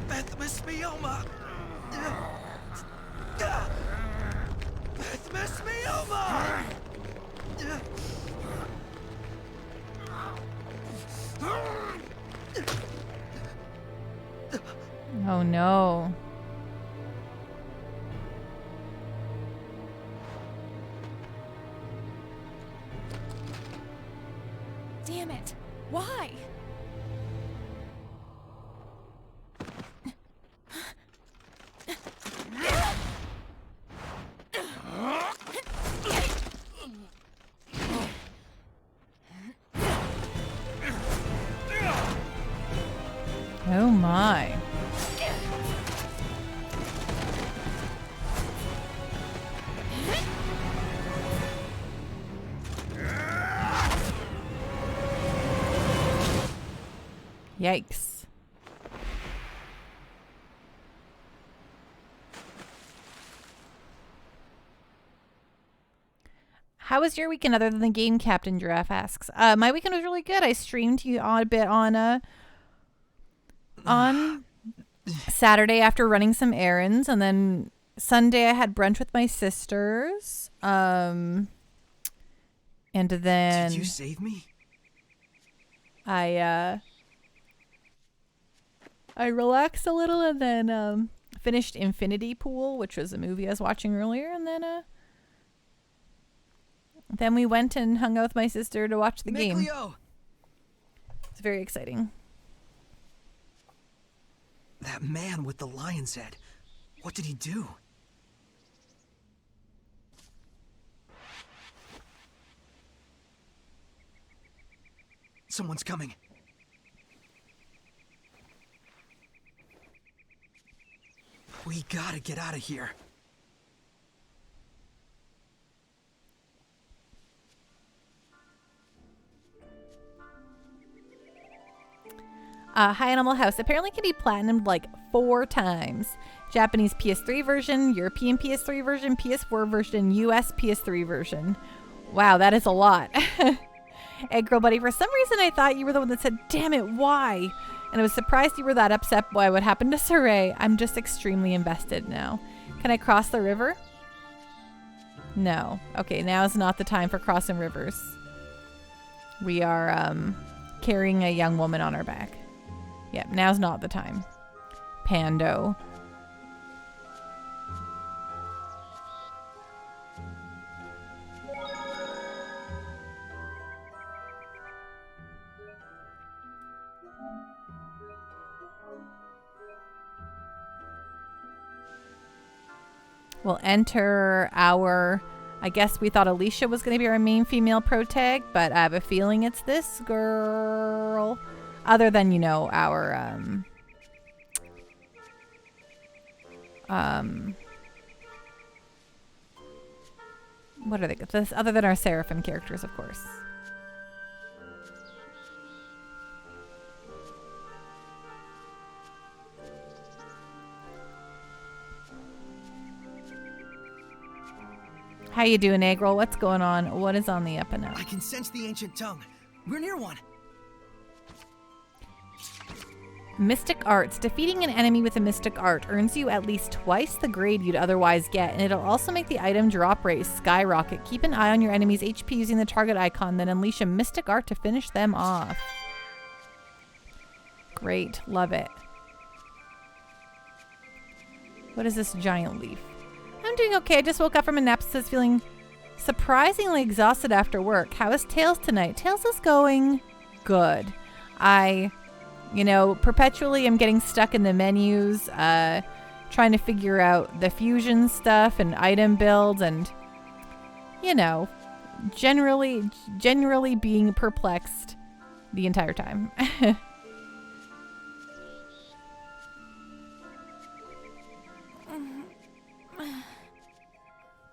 Bethmas Mioma! Bethmas Mioma! Oh no. Damn it. Why? Oh my. Yikes. How was your weekend other than the game? Captain Giraffe asks. My weekend was really good. I streamed you on a bit on Saturday after running some errands, and then Sunday I had brunch with my sisters. And then Did you save me? I relaxed a little and then finished Infinity Pool, which was a movie I was watching earlier, and then we went and hung out with my sister to watch the game. It's very exciting. That man with the lion's head. What did he do? Someone's coming. We gotta get out of here. Hi Animal House apparently can be platinumed like 4 times. Japanese PS3 version, European PS3 version, PS4 version, US PS3 version. Wow, that is a lot. Egg Girl Buddy, for some reason I thought you were the one that said, damn it, why? And I was surprised you were that upset by what happened to Saray. I'm just extremely invested now. Can I cross the river? No. Okay, now is not the time for crossing rivers. We are carrying a young woman on our back. Yep, now's not the time. Pando. We'll enter our... I guess we thought Alicia was going to be our main female protag, but I have a feeling it's this girl. Other than, you know, our... what are they? This other than our Seraphim characters, of course. How you doing, Agril? What's going on? What is on the up and up? I can sense the ancient tongue. We're near one. Mystic Arts. Defeating an enemy with a Mystic Art earns you at least twice the grade you'd otherwise get, and it'll also make the item drop rate skyrocket. Keep an eye on your enemy's HP using the target icon, then unleash a Mystic Art to finish them off. Great. Love it. What is this giant leaf? I'm doing okay. I just woke up from a nap, says feeling surprisingly exhausted after work. How is Tails tonight? Tails is going good. You know, perpetually I'm getting stuck in the menus, trying to figure out the fusion stuff and item builds and, you know, generally being perplexed the entire time.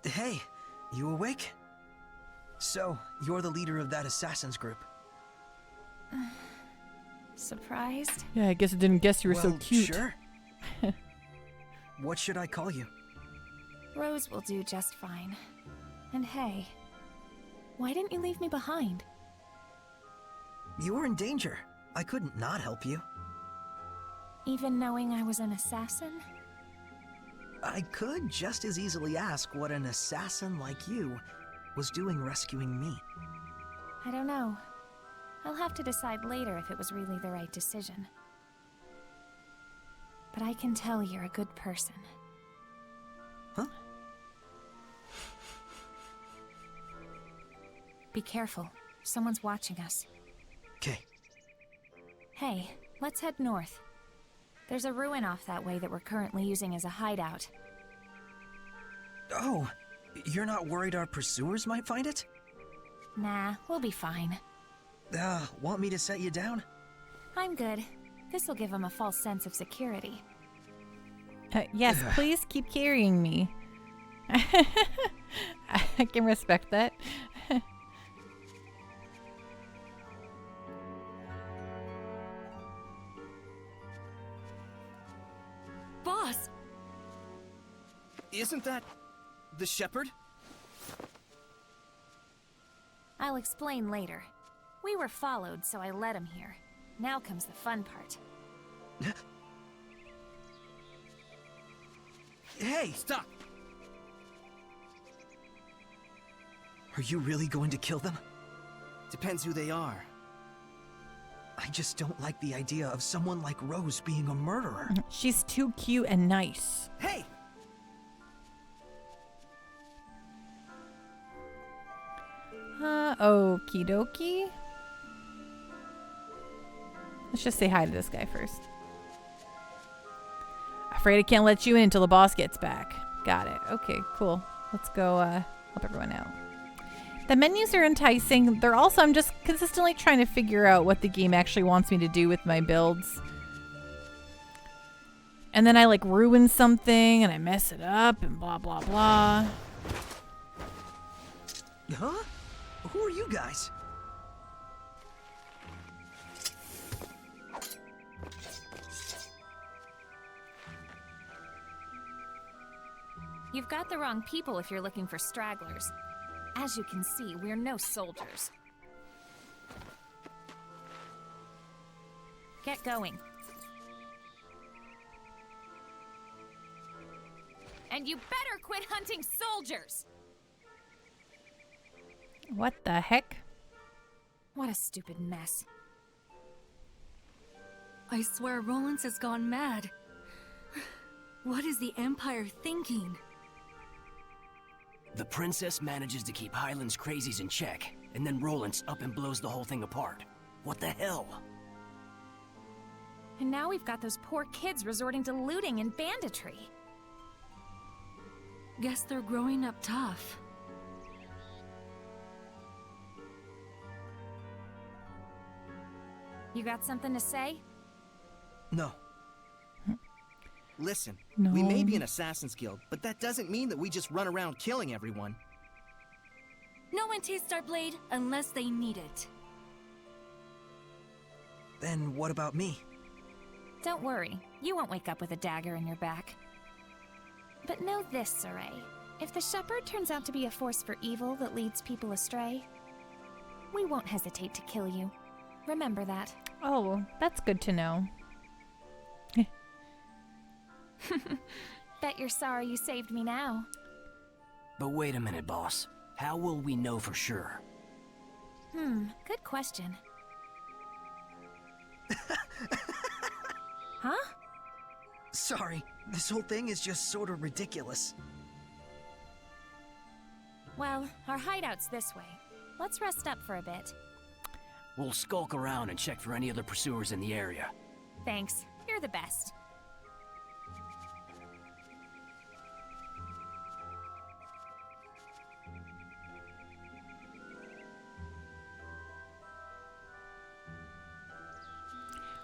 Hey, you awake? So, you're the leader of that assassins group. Surprised? Yeah, I guess I didn't guess you were so cute. Sure. What should I call you? Rose will do just fine. And hey, why didn't you leave me behind? You were in danger. I couldn't not help you. Even knowing I was an assassin? I could just as easily ask what an assassin like you was doing rescuing me. I don't know. I'll have to decide later if it was really the right decision. But I can tell you're a good person. Huh? Be careful. Someone's watching us. Okay. Hey, let's head north. There's a ruin off that way that we're currently using as a hideout. Oh, you're not worried our pursuers might find it? Nah, we'll be fine. Want me to set you down? I'm good. This'll give them a false sense of security. Yes, please keep carrying me. I can respect that. Boss! Isn't that the shepherd? I'll explain later. We were followed, so I led him here. Now comes the fun part. Hey! Stop! Are you really going to kill them? Depends who they are. I just don't like the idea of someone like Rose being a murderer. She's too cute and nice. Hey! Okie dokie. Let's just say hi to this guy first. Afraid I can't let you in until the boss gets back. Got it. Okay, cool. Let's go help everyone out. The menus are enticing. They're also, I'm just consistently trying to figure out what the game actually wants me to do with my builds. And then I like ruin something and I mess it up and blah, blah, blah. Huh? Who are you guys? You've got the wrong people if you're looking for stragglers. As you can see, we're no soldiers. Get going. And you better quit hunting soldiers! What the heck? What a stupid mess. I swear Rollins has gone mad. What is the Empire thinking? The princess manages to keep Highland's crazies in check, and then Rollins up and blows the whole thing apart. What the hell? And now we've got those poor kids resorting to looting and banditry. Guess they're growing up tough. You got something to say? No. Listen, No. we may be an assassin's guild, but that doesn't mean that we just run around killing everyone. No one tastes our blade unless they need it. Then what about me? Don't worry, you won't wake up with a dagger in your back. But know this, Saray. If the Shepherd turns out to be a force for evil that leads people astray, we won't hesitate to kill you. Remember that. Oh, that's good to know. Bet you're sorry you saved me now. But wait a minute, boss. How will we know for sure? Good question. Huh? Sorry, this whole thing is just sort of ridiculous. Well, our hideout's this way. Let's rest up for a bit. We'll skulk around and check for any other pursuers in the area. Thanks. You're the best.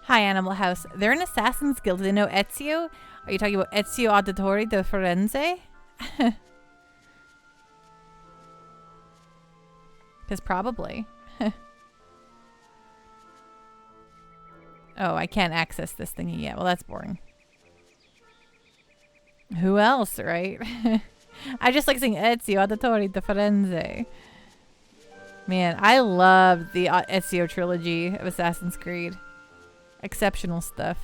Hi, Animal House. They're an Assassin's Guild. Do they know Ezio? Are you talking about Ezio Auditore de Firenze? Because probably. Oh, I can't access this thingy yet. Well, that's boring. Who else, right? I just like saying Ezio Auditore de Firenze. Man, I love the Ezio trilogy of Assassin's Creed. Exceptional stuff.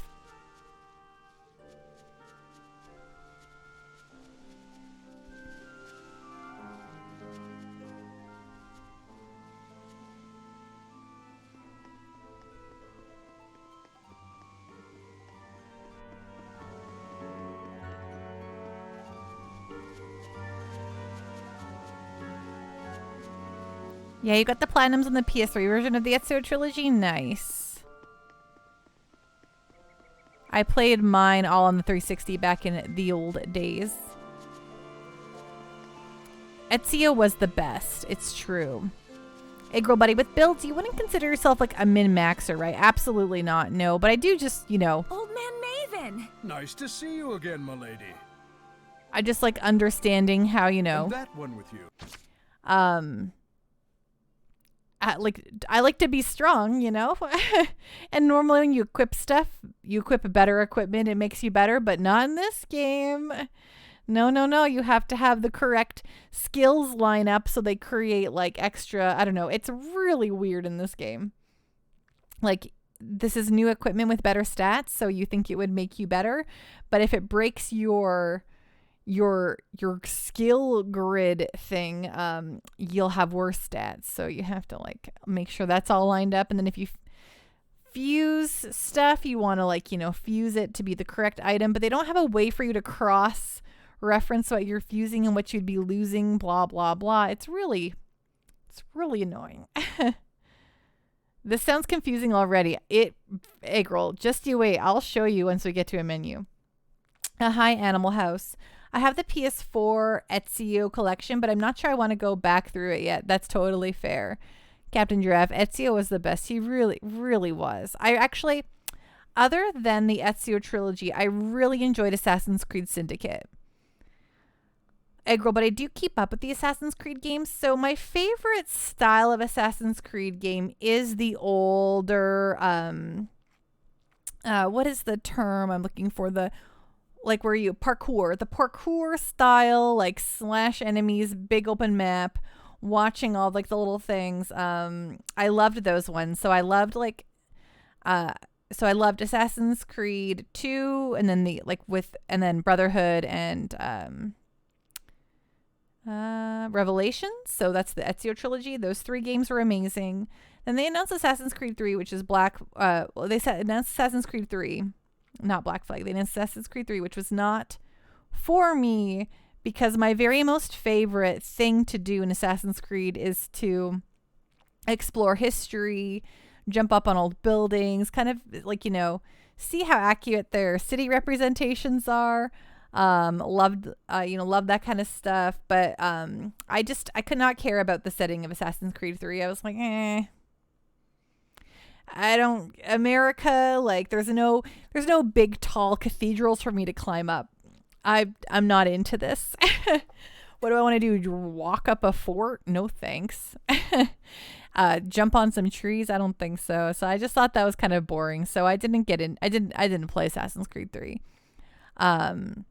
Yeah, you got the platinums on the PS3 version of the Ezio trilogy. Nice. I played mine all on the 360 back in the old days. Ezio was the best. It's true. Hey, girl buddy, with builds, you wouldn't consider yourself like a min-maxer, right? Absolutely not. No, but I do just, you know. Old man Maven! Nice to see you again, my lady. I just like understanding how, you know. And that one with you. I like to be strong, you know? And normally when you equip stuff, you equip better equipment, it makes you better, but not in this game. No. You have to have the correct skills line up so they create like extra, I don't know. It's really weird in this game. Like, this is new equipment with better stats, so you think it would make you better, but if it breaks your skill grid thing, you'll have worse stats. So you have to like make sure that's all lined up. And then if you fuse stuff, you want to like, you know, fuse it to be the correct item, but they don't have a way for you to cross reference what you're fusing and what you'd be losing, blah, blah, blah. It's really annoying. This sounds confusing already. Hey girl, just you wait. I'll show you once we get to a menu. Hi, Animal House. I have the PS4 Ezio collection, but I'm not sure I want to go back through it yet. That's totally fair. Captain Giraffe, Ezio was the best. He really, really was. I actually, other than the Ezio trilogy, I really enjoyed Assassin's Creed Syndicate. Hey girl, but I do keep up with the Assassin's Creed games. So my favorite style of Assassin's Creed game is the older, what is the term I'm looking for? The the parkour style, like slash enemies, big open map, watching all like the little things. I loved those ones. So I loved Assassin's Creed 2 and then and then Brotherhood and Revelations. So that's the Ezio trilogy. Those 3 games were amazing. Then they announced Assassin's Creed 3, which is announced Assassin's Creed 3, not Black Flag. They announced Assassin's Creed 3, which was not for me, because my very most favorite thing to do in Assassin's Creed is to explore history, jump up on old buildings, kind of like, see how accurate their city representations are. Loved that kind of stuff. But I could not care about the setting of Assassin's Creed 3. I was like, America, like there's no big tall cathedrals for me to climb up. I'm not into this. What do I want to do? Walk up a fort? No thanks. Jump on some trees? I don't think so. So I just thought that was kind of boring. So I didn't get in. I didn't play Assassin's Creed 3. And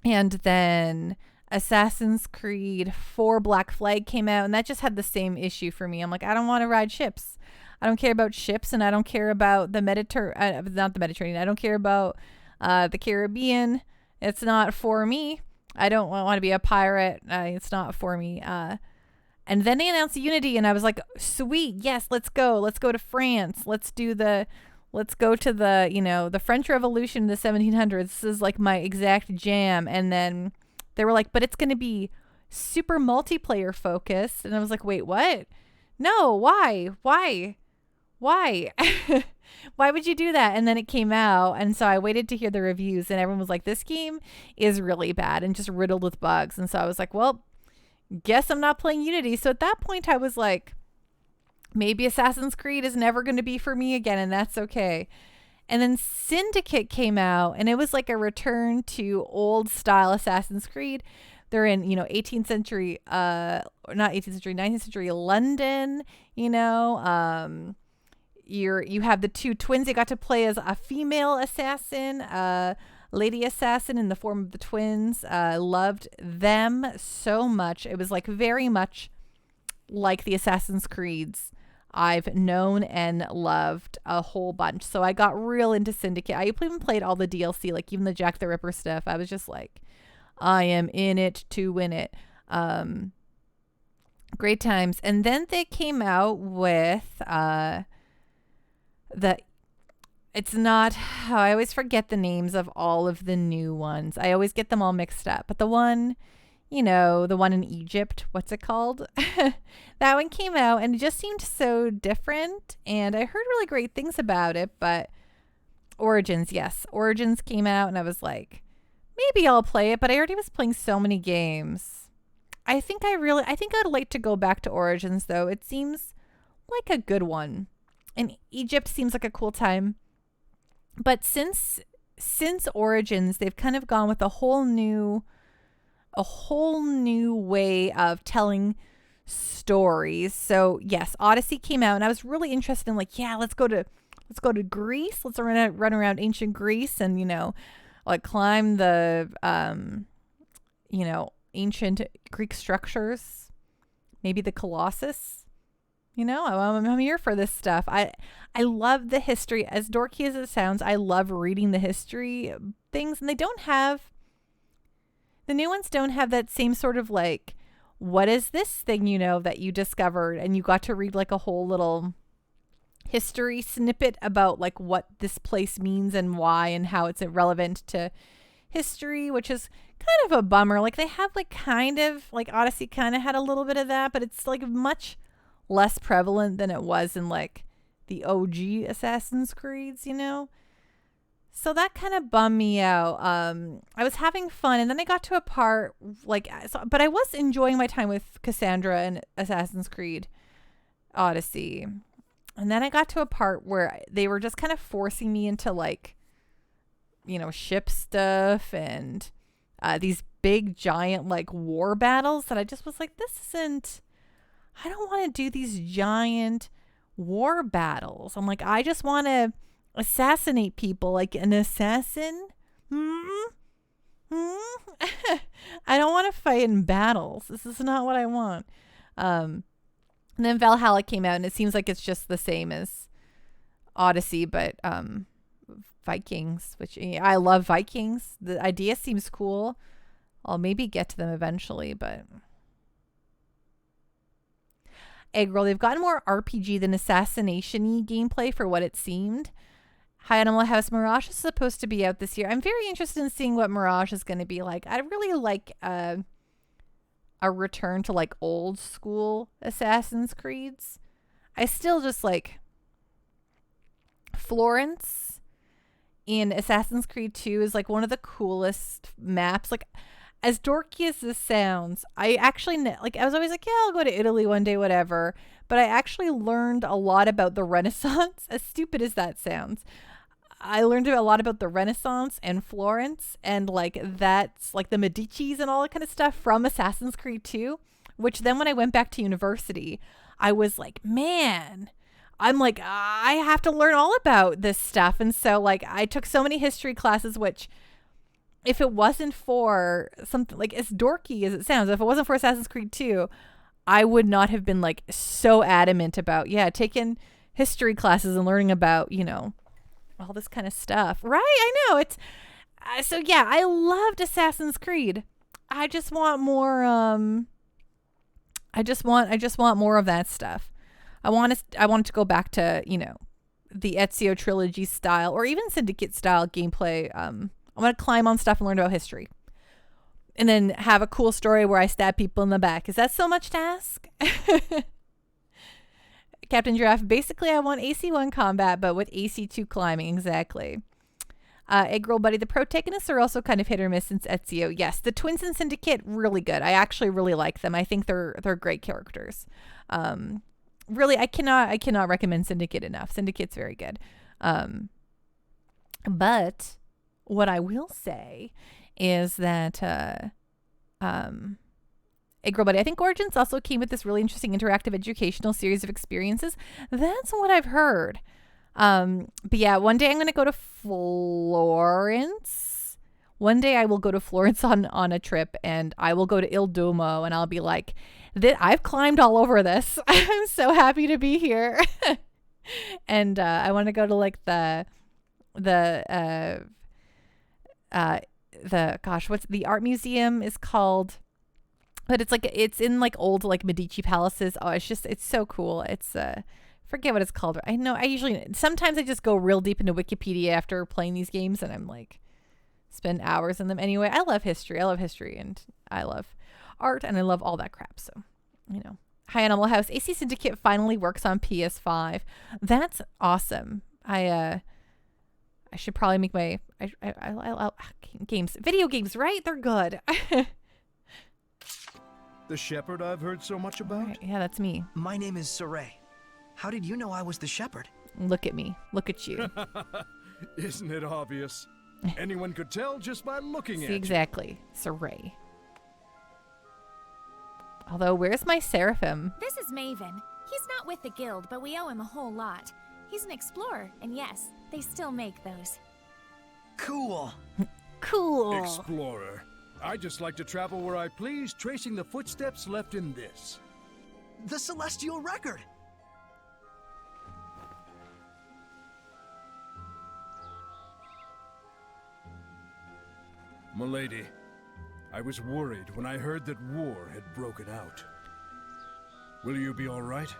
then Assassin's Creed 4 Black Flag came out, and that just had the same issue for me. I'm like, I don't want to ride ships. I don't care about ships, and I don't care about the not the Mediterranean. I don't care about the Caribbean. It's not for me. I don't want to be a pirate. It's not for me. And then they announced Unity, and I was like, sweet, yes, let's go. Let's go to France. Let's go to the French Revolution, the 1700s. This is like my exact jam. And then they were like, but it's going to be super multiplayer focused. And I was like, wait, what? No, why? Why would you do that? And then it came out, and so I waited to hear the reviews, and everyone was like, this game is really bad and just riddled with bugs. And so I was like, well, guess I'm not playing Unity. So at that point I was like, maybe Assassin's Creed is never going to be for me again, and that's okay. And then Syndicate came out, and it was like a return to old style Assassin's Creed. They're in, 19th century London, you have the 2 twins. You got to play as a female assassin, lady assassin in the form of the twins. Loved them so much. It was like very much like the Assassin's Creeds I've known and loved a whole bunch. So I got real into Syndicate. I even played all the DLC, like even the Jack the Ripper stuff. I was just like, I am in it to win it. Great times. And then they came out with I always forget the names of all of the new ones. I always get them all mixed up. But the one in Egypt, what's it called? That one came out, and it just seemed so different. And I heard really great things about it. But Origins came out, and I was like, maybe I'll play it. But I already was playing so many games. I think I'd like to go back to Origins, though. It seems like a good one. And Egypt seems like a cool time. But since Origins, they've kind of gone with a whole new way of telling stories. So yes, Odyssey came out, and I was really interested in like, yeah, let's go to Greece. Let's run around ancient Greece and, like climb the ancient Greek structures, maybe the Colossus. I'm here for this stuff. I love the history. As dorky as it sounds, I love reading the history things. And the new ones don't have that same sort of like, what is this thing, that you discovered, and you got to read like a whole little history snippet about like what this place means and why and how it's relevant to history, which is kind of a bummer. Like they have like kind of like Odyssey kind of had a little bit of that, but it's like much less prevalent than it was in like the OG Assassin's Creeds, So that kind of bummed me out. I was having fun, and then I got to a part but I was enjoying my time with Cassandra and Assassin's Creed Odyssey. And then I got to a part where they were just kind of forcing me into like, ship stuff and these big giant like war battles that I just was like, I don't want to do these giant war battles. I'm like, I just want to assassinate people like an assassin. I don't want to fight in battles. This is not what I want. And then Valhalla came out, and it seems like it's just the same as Odyssey, but Vikings, which I love Vikings. The idea seems cool. I'll maybe get to them eventually, but... Egg Roll, they've gotten more RPG than assassination-y gameplay for what it seemed. Hi Animal House, Mirage is supposed to be out this year. I'm very interested in seeing what Mirage is going to be like. I really like a return to like old school Assassin's Creeds. I still just like Florence in Assassin's Creed 2 is like one of the coolest maps. Like, as dorky as this sounds, I actually, like, I was always like, yeah, I'll go to Italy one day, whatever. But I actually learned a lot about the Renaissance, as stupid as that sounds. I learned a lot about the Renaissance and Florence, and like that's like the Medicis and all that kind of stuff from Assassin's Creed 2, which then when I went back to university, I was like, man, I'm like, I have to learn all about this stuff. And so like I took so many history classes, which if it wasn't for something like as dorky as it sounds, if it wasn't for Assassin's Creed 2, I would not have been like so adamant about, taking history classes and learning about, you know, all this kind of stuff. Right? I know. It's so yeah, I loved Assassin's Creed. I just want more I just want more of that stuff. I want to go back to, you know, the Ezio trilogy style or even Syndicate style gameplay. I want to climb on stuff and learn about history. And then have a cool story where I stab people in the back. Is that so much to ask? Captain Giraffe, basically I want AC1 combat, but with AC2 climbing, exactly. Egg Roll Buddy, the protagonists are also kind of hit or miss since Ezio. Yes, the twins in Syndicate, really good. I actually really like them. I think they're great characters. Really, I cannot recommend Syndicate enough. Syndicate's very good. But what I will say is that Egg Roll Buddy, I think Origins also came with this really interesting interactive educational series of experiences. That's what I've heard. But yeah, one day I'm going to go to Florence. One day I will go to Florence on a trip, and I will go to Il Duomo, and I'll be like, I've climbed all over this. I'm so happy to be here. And I want to go to like the what's the art museum is called, but it's in like old like Medici palaces. Oh, it's so cool. It's forget what it's called. I know sometimes I just go real deep into Wikipedia after playing these games, and I'm like spend hours in them. Anyway, I love history and I love art, and I love all that crap. So, you know. Hi Animal House, AC Syndicate finally works on PS5. That's awesome. I should probably make my video games, right? They're good. The shepherd I've heard so much about? Right, yeah, that's me. My name is Saray. How did you know I was the shepherd? Look at me. Look at you. Isn't it obvious? Anyone could tell just by looking at you. Exactly. Saray. Although, where's my Seraphim? This is Maven. He's not with the guild, but we owe him a whole lot. He's an explorer, and yes, they still make those. Cool. Cool. Explorer. I just like to travel where I please, tracing the footsteps left in this. The Celestial Record! Milady, I was worried when I heard that war had broken out. Will you be all right?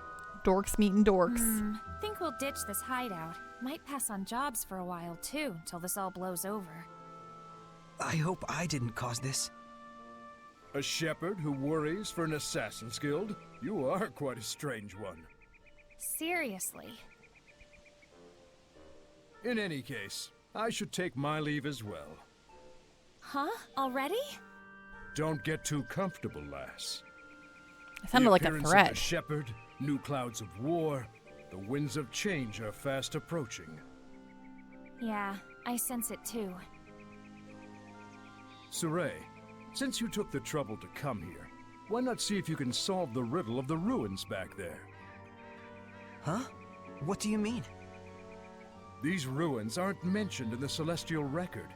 Dorks meeting dorks. Think we'll ditch this hideout. Might pass on jobs for a while, too, till this all blows over. I hope I didn't cause this. A shepherd who worries for an assassin's guild? You are quite a strange one. Seriously. In any case, I should take my leave as well. Huh? Already? Don't get too comfortable, lass. It sounded like a Of the threat. shepherd, new clouds of war, the winds of change are fast approaching. Yeah, I sense it too. Saray, since you took the trouble to come here, why not see if you can solve the riddle of the ruins back there? Huh? What do you mean? These ruins aren't mentioned in the Celestial Record.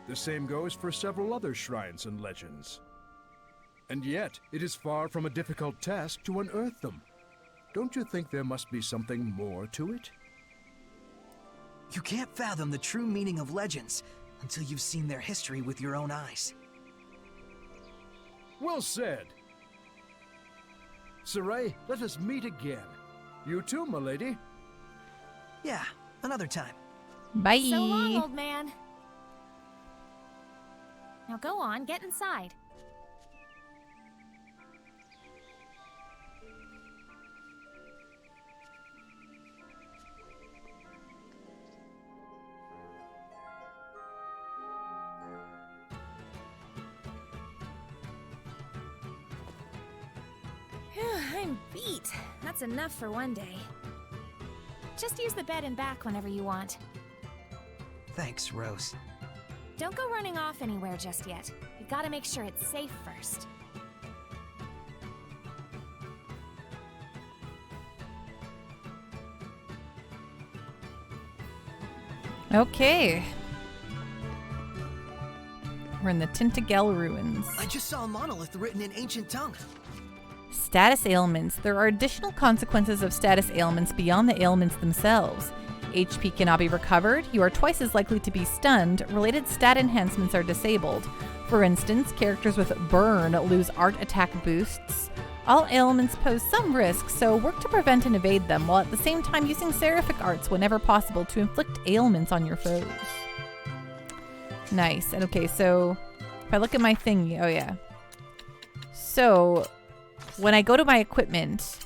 The same goes for several other shrines and legends. And yet, it is far from a difficult task to unearth them. Don't you think there must be something more to it? You can't fathom the true meaning of legends until you've seen their history with your own eyes. Well said. Saray, let us meet again. You too, milady. Yeah, another time. Bye. So long, old man. Now go on, get inside. I'm beat. That's enough for one day. Just use the bed and back whenever you want. Thanks, Rose. Don't go running off anywhere just yet. We gotta make sure it's safe first. Okay. We're in the Tintagel ruins. I just saw a monolith written in ancient tongue. Status ailments. There are additional consequences of status ailments beyond the ailments themselves. HP cannot be recovered. You are twice as likely to be stunned. Related stat enhancements are disabled. For instance, characters with burn lose art attack boosts. All ailments pose some risk, so work to prevent and evade them, while at the same time using seraphic arts whenever possible to inflict ailments on your foes. Nice. And okay, so if I look at my thingy, oh yeah. So when I go to my equipment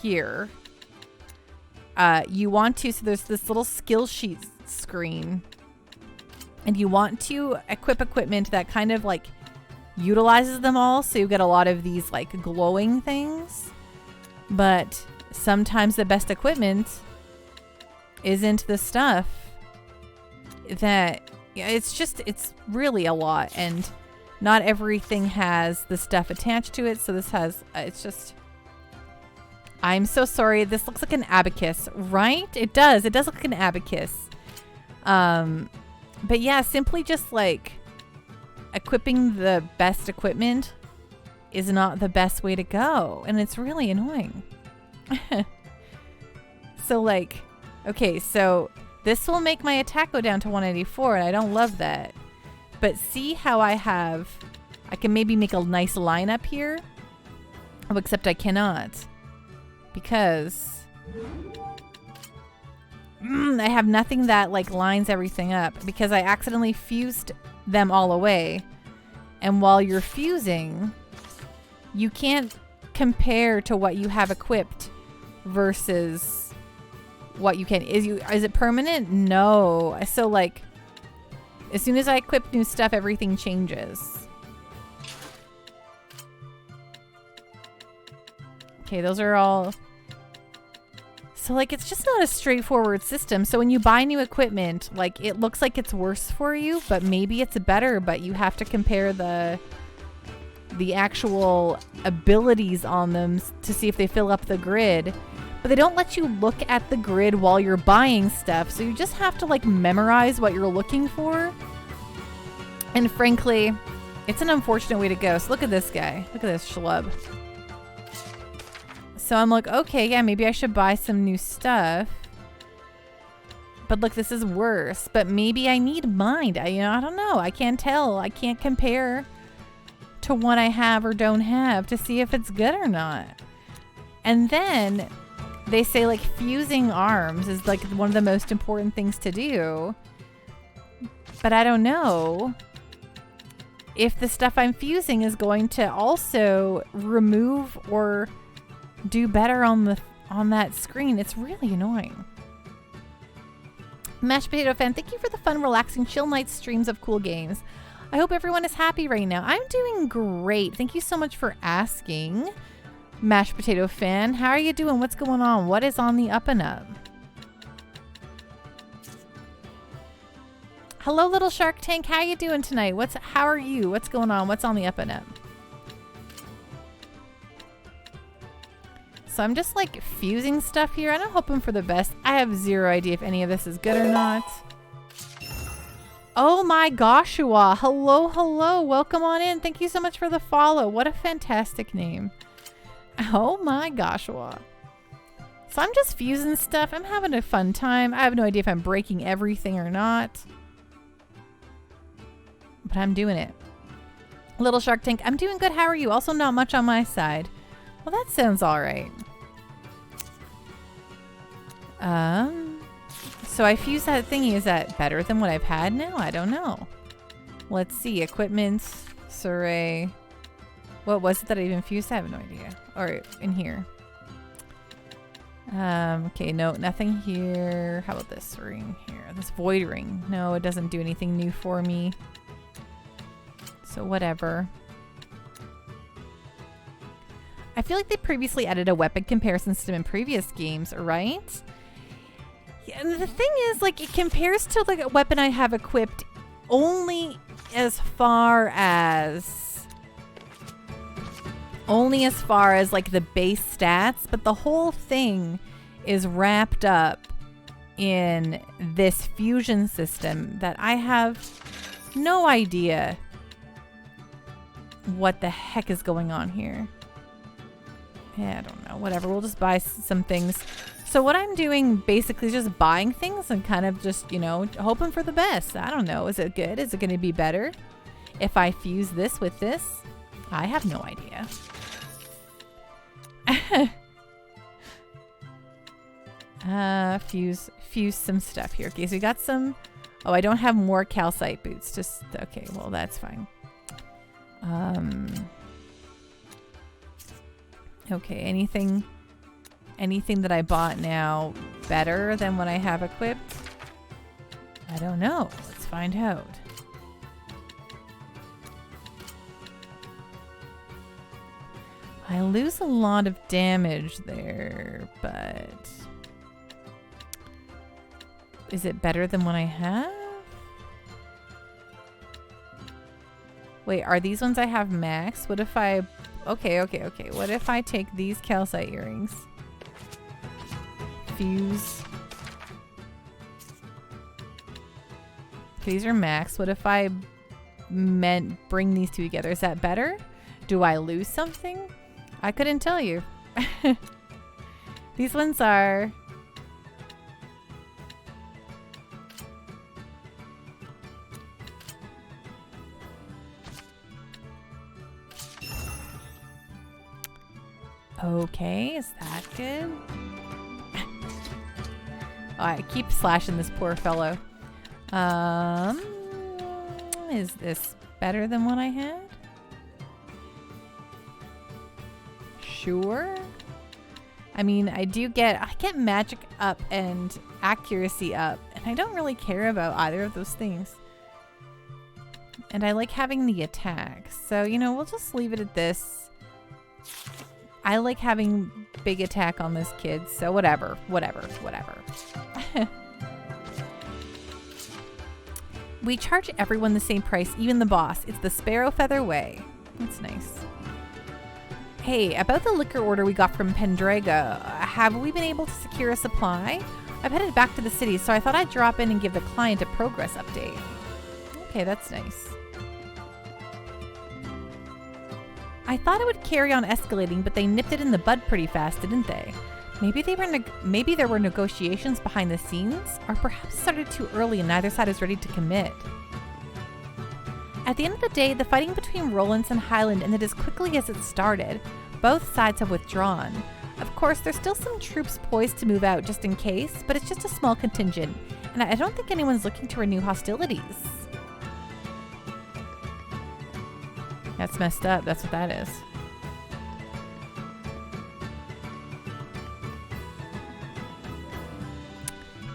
here, you want to, so there's this little skill sheet screen, and you want to equip equipment that kind of like utilizes them all, so you get a lot of these like glowing things. But sometimes the best equipment isn't the stuff that, it's really a lot, and not everything has the stuff attached to it. So this has, I'm so sorry. This looks like an abacus, right? It does look like an abacus. But yeah, simply just like equipping the best equipment is not the best way to go, and it's really annoying. So like, okay, so this will make my attack go down to 184, and I don't love that. But see how I can maybe make a nice line up here? Oh, except I cannot. Because I have nothing that like lines everything up, because I accidentally fused them all away. And while you're fusing, you can't compare to what you have equipped versus what you can. Is it permanent? No. So like, as soon as I equip new stuff, everything changes. Okay, those are all. So like, it's just not a straightforward system. So when you buy new equipment, like, it looks like it's worse for you, but maybe it's better, but you have to compare the actual abilities on them to see if they fill up the grid. But they don't let you look at the grid while you're buying stuff, so you just have to like memorize what you're looking for. And frankly, it's an unfortunate way to go. So look at this guy. Look at this schlub. So I'm like, okay, yeah, maybe I should buy some new stuff. But look, this is worse. But maybe I need mind. I don't know. I can't tell. I can't compare to what I have or don't have to see if it's good or not. And then they say like fusing arms is like one of the most important things to do. But I don't know if the stuff I'm fusing is going to also remove or do better on that screen. It's really annoying. Mashed Potato Fan, thank you for the fun, relaxing, chill night streams of cool games. I hope everyone is happy right now. I'm doing great. Thank you so much for asking. Mashed Potato Fan, how are you doing? What's going on? What is on the up and up? Hello, little Shark Tank. How are you doing tonight? How are you? What's going on? What's on the up and up? So I'm just like fusing stuff here, and I'm hoping for the best. I have zero idea if any of this is good or not. Oh my goshua. Hello, hello. Welcome on in. Thank you so much for the follow. What a fantastic name. Oh my goshua. So I'm just fusing stuff. I'm having a fun time. I have no idea if I'm breaking everything or not, but I'm doing it. Little Shark Tank, I'm doing good. How are you? Also not much on my side. Well, that sounds all right. So I fused that thingy. Is that better than what I've had now? I don't know. Let's see. Equipment, Surrey. What was it that I even fused? I have no idea. Or in here. Okay, no, nothing here. How about this ring here? This void ring. No, it doesn't do anything new for me. So whatever. I feel like they previously added a weapon comparison system in previous games, right? Yeah, and the thing is, like, it compares to like a weapon I have equipped only as far as like the base stats, but the whole thing is wrapped up in this fusion system that I have no idea what the heck is going on here. Yeah, I don't know. Whatever. We'll just buy some things. So what I'm doing basically is just buying things and kind of just, you know, hoping for the best. I don't know. Is it good? Is it going to be better if I fuse this with this? I have no idea. Fuse some stuff here. Okay, so we got some. Oh, I don't have more calcite boots. Just okay. Well, that's fine. Okay, anything that I bought now better than what I have equipped? I don't know. Let's find out. I lose a lot of damage there, but is it better than what I have? Wait, are these ones I have max? What if I... Okay. What if I take these calcite earrings? Fuse. These are max. What if I bring these two together? Is that better? Do I lose something? I couldn't tell you. These ones are... Okay, is that good? Oh, I keep slashing this poor fellow. Is this better than what I had? Sure. I mean, I get magic up and accuracy up, and I don't really care about either of those things. And I like having the attack. So, you know, we'll just leave it at this. I like having big attack on this kid, so whatever. We charge everyone the same price, even the boss. It's the Sparrow Feather way. That's nice. Hey, about the liquor order we got from Pendraga, have we been able to secure a supply? I've headed back to the city, so I thought I'd drop in and give the client a progress update. Okay, that's nice. I thought it would carry on escalating, but they nipped it in the bud pretty fast, didn't they? Maybe there were negotiations behind the scenes, or perhaps it started too early and neither side is ready to commit. At the end of the day, the fighting between Rollins and Highland ended as quickly as it started. Both sides have withdrawn. Of course, there's still some troops poised to move out just in case, but it's just a small contingent, and I don't think anyone's looking to renew hostilities. That's messed up. That's what that is.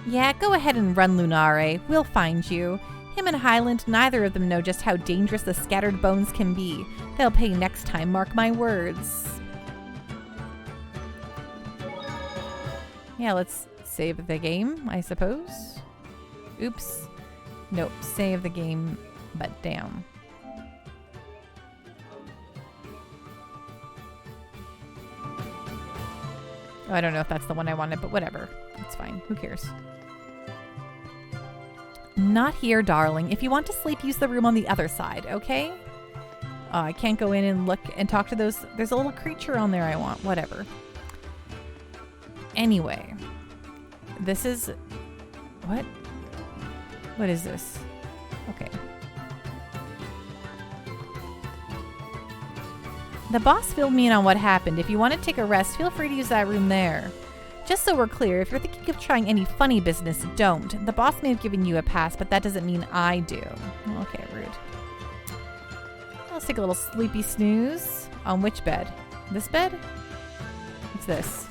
Yeah, go ahead and run, Lunare. We'll find you. Him and Highland, neither of them know just how dangerous the scattered bones can be. They'll pay next time, mark my words. Yeah, let's save the game, I suppose. Oops. Nope, save the game, but down. Oh, I don't know if that's the one I wanted, but whatever. It's fine. Who cares? Not here, darling. If you want to sleep, use the room on the other side, okay? I can't go in and look and talk to those. There's a little creature on there I want. Whatever. Anyway. This is... What? What is this? Okay. The boss filled me in on what happened. If you want to take a rest, feel free to use that room there. Just so we're clear, if you're thinking of trying any funny business, don't. The boss may have given you a pass, but that doesn't mean I do. Okay, rude. Let's take a little sleepy snooze. On which bed? This bed? What's this?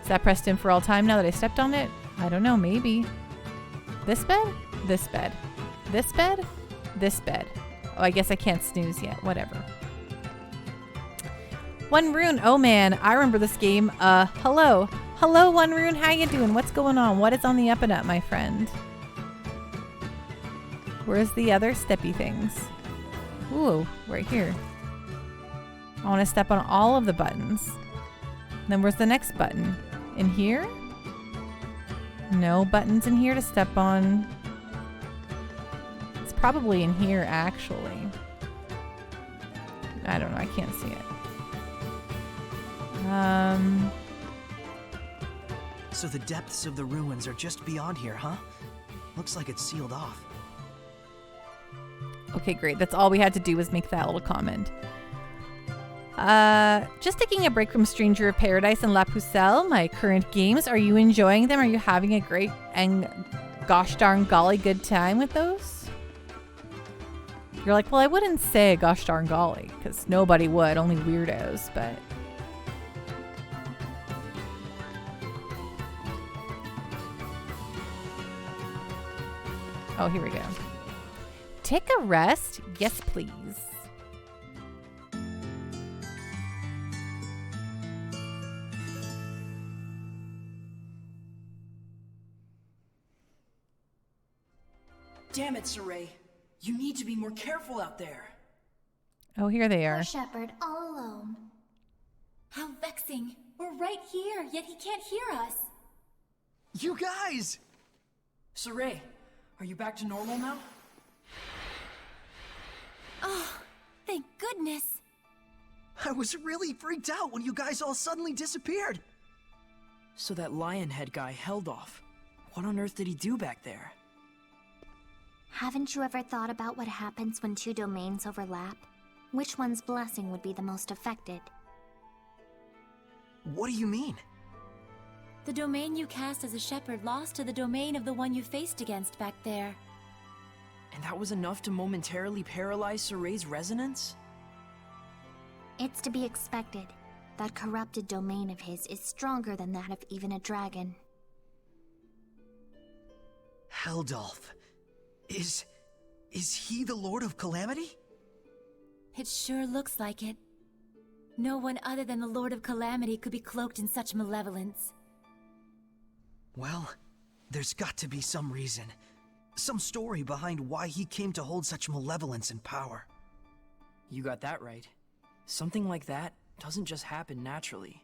Is that pressed in for all time now that I stepped on it? I don't know, maybe. This bed? This bed. This bed? This bed. Oh, I guess I can't snooze yet. Whatever. One Rune. Oh man, I remember this game. Hello. Hello, One Rune. How you doing? What's going on? What is on the up and up, my friend? Where's the other steppy things? Ooh, right here. I want to step on all of the buttons. Then where's the next button? In here? No buttons in here to step on. It's probably in here, actually. I don't know. I can't see it. So the depths of the ruins are just beyond here, huh? Looks like it's sealed off. Okay, great. That's all we had to do was make that little comment. Just taking a break from Stranger of Paradise and La Pucelle, my current games. Are you enjoying them? Are you having a great and gosh darn golly good time with those? You're like, well, I wouldn't say gosh darn golly, because nobody would, only weirdos, but... Oh, here we go. Take a rest? Yes, please. Damn it, Saray. You need to be more careful out there. Oh, here they are. Poor Shepherd, all alone. How vexing. We're right here, yet he can't hear us. You guys! Saray, are you back to normal now? Oh, thank goodness. I was really freaked out when you guys all suddenly disappeared. So that Lionhead guy held off. What on earth did he do back there? Haven't you ever thought about what happens when two domains overlap? Which one's blessing would be the most affected? What do you mean? The domain you cast as a shepherd lost to the domain of the one you faced against back there. And that was enough to momentarily paralyze Saray's resonance? It's to be expected. That corrupted domain of his is stronger than that of even a dragon. Heldolf. Is he the Lord of Calamity? It sure looks like it. No one other than the Lord of Calamity could be cloaked in such malevolence. Well, there's got to be some reason. Some story behind why he came to hold such malevolence and power. You got that right. Something like that doesn't just happen naturally.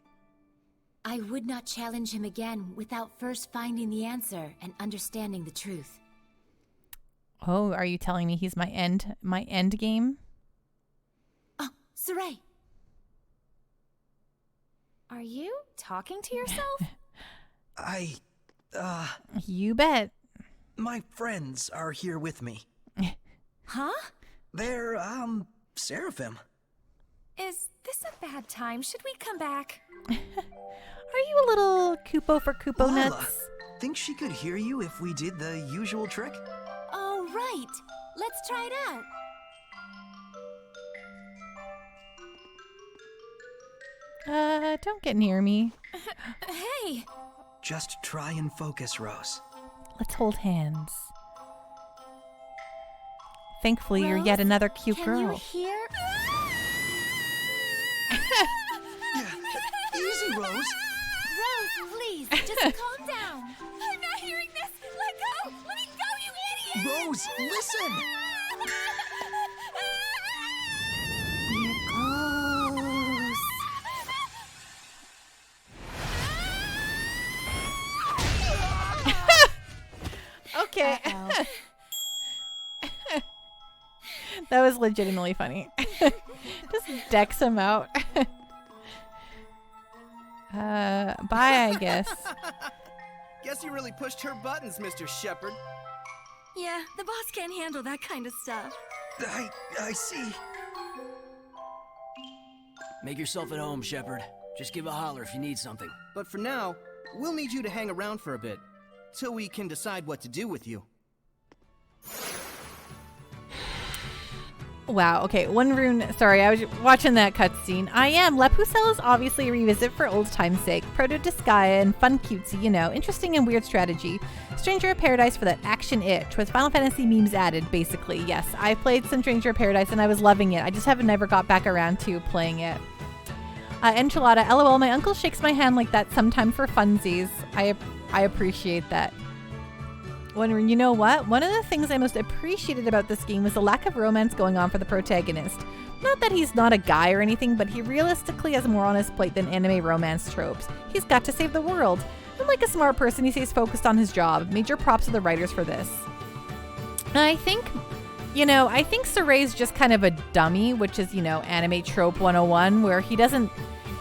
I would not challenge him again without first finding the answer and understanding the truth. Oh, are you telling me he's my end game? Oh, Saray! Are you talking to yourself? You bet. My friends are here with me. Huh? They're, Seraphim. Is this a bad time? Should we come back? Are you a little Koopo for Koopo Lila, nuts? think she could hear you if we did the usual trick? Oh, right. Let's try it out. Don't get near me. Hey! Just try and focus, Rose. Let's hold hands. Thankfully, you're Rose, yet another cute can girl. you hear? Easy, Rose. Rose, please, just calm down. I'm not hearing this. Let go! Let me go, you idiot! Rose, listen! Here goes. Okay. That was legitimately funny. Just decks him out. Bye, I guess. Guess you really pushed her buttons, Mr. Shepherd. Yeah, the boss can't handle that kind of stuff. I see. Make yourself at home, Shepard. Just give a holler if you need something. But for now, we'll need you to hang around for a bit, till we can decide what to do with you. Wow, okay, one rune. Sorry, I was watching that cutscene. I am. La Pucelle is obviously a revisit for old time's sake. Proto-Disgaea and fun cutesy, you know. Interesting and weird strategy. Stranger of Paradise for that action itch. With Final Fantasy memes added, basically. Yes, I played some Stranger of Paradise and I was loving it. I just haven't never got back around to playing it. Enchilada, LOL, my uncle shakes my hand like that sometimes for funsies. I appreciate that. Wondering, you know what? One of the things I most appreciated about this game was the lack of romance going on for the protagonist. Not that he's not a guy or anything, but he realistically has more on his plate than anime romance tropes. He's got to save the world. And like a smart person, he stays focused on his job. Major props to the writers for this. And I think Soray's just kind of a dummy, which is, anime trope 101, where he doesn't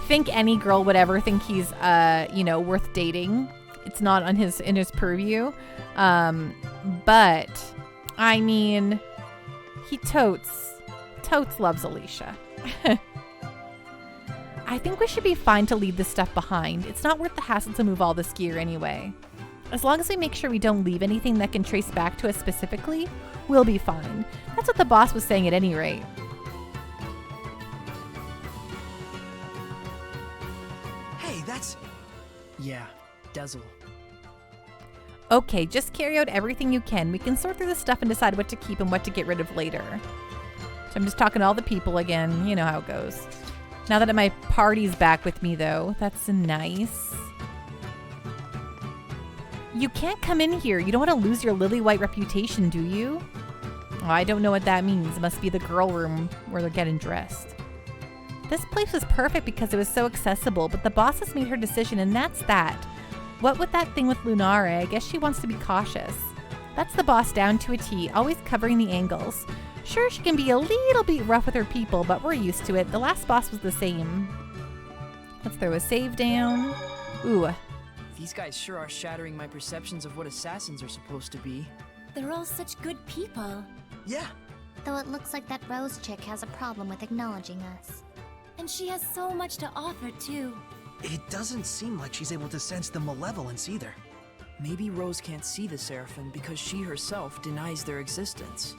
think any girl would ever think he's, worth dating. It's not in his purview. But I mean, he totes loves Alicia. I think we should be fine to leave this stuff behind. It's not worth the hassle to move all this gear anyway. As long as we make sure we don't leave anything that can trace back to us specifically, we'll be fine. That's what the boss was saying at any rate. Hey, that's... Yeah, Dazzle. Okay, just carry out everything you can. We can sort through the stuff and decide what to keep and what to get rid of later. So I'm just talking to all the people again. You know how it goes. Now that my party's back with me, though, that's nice. You can't come in here. You don't want to lose your lily white reputation, do you? Oh, I don't know what that means. It must be the girl room where they're getting dressed. This place was perfect because it was so accessible, but the boss has made her decision, and that's that. What with that thing with Lunare, I guess she wants to be cautious. That's the boss down to a T, always covering the angles. Sure, she can be a little bit rough with her people, but we're used to it. The last boss was the same. Let's throw a save down. Ooh. These guys sure are shattering my perceptions of what assassins are supposed to be. They're all such good people. Yeah. Though it looks like that Rose chick has a problem with acknowledging us. And she has so much to offer, too. It doesn't seem like she's able to sense the malevolence either. Maybe Rose can't see the Seraphim because she herself denies their existence.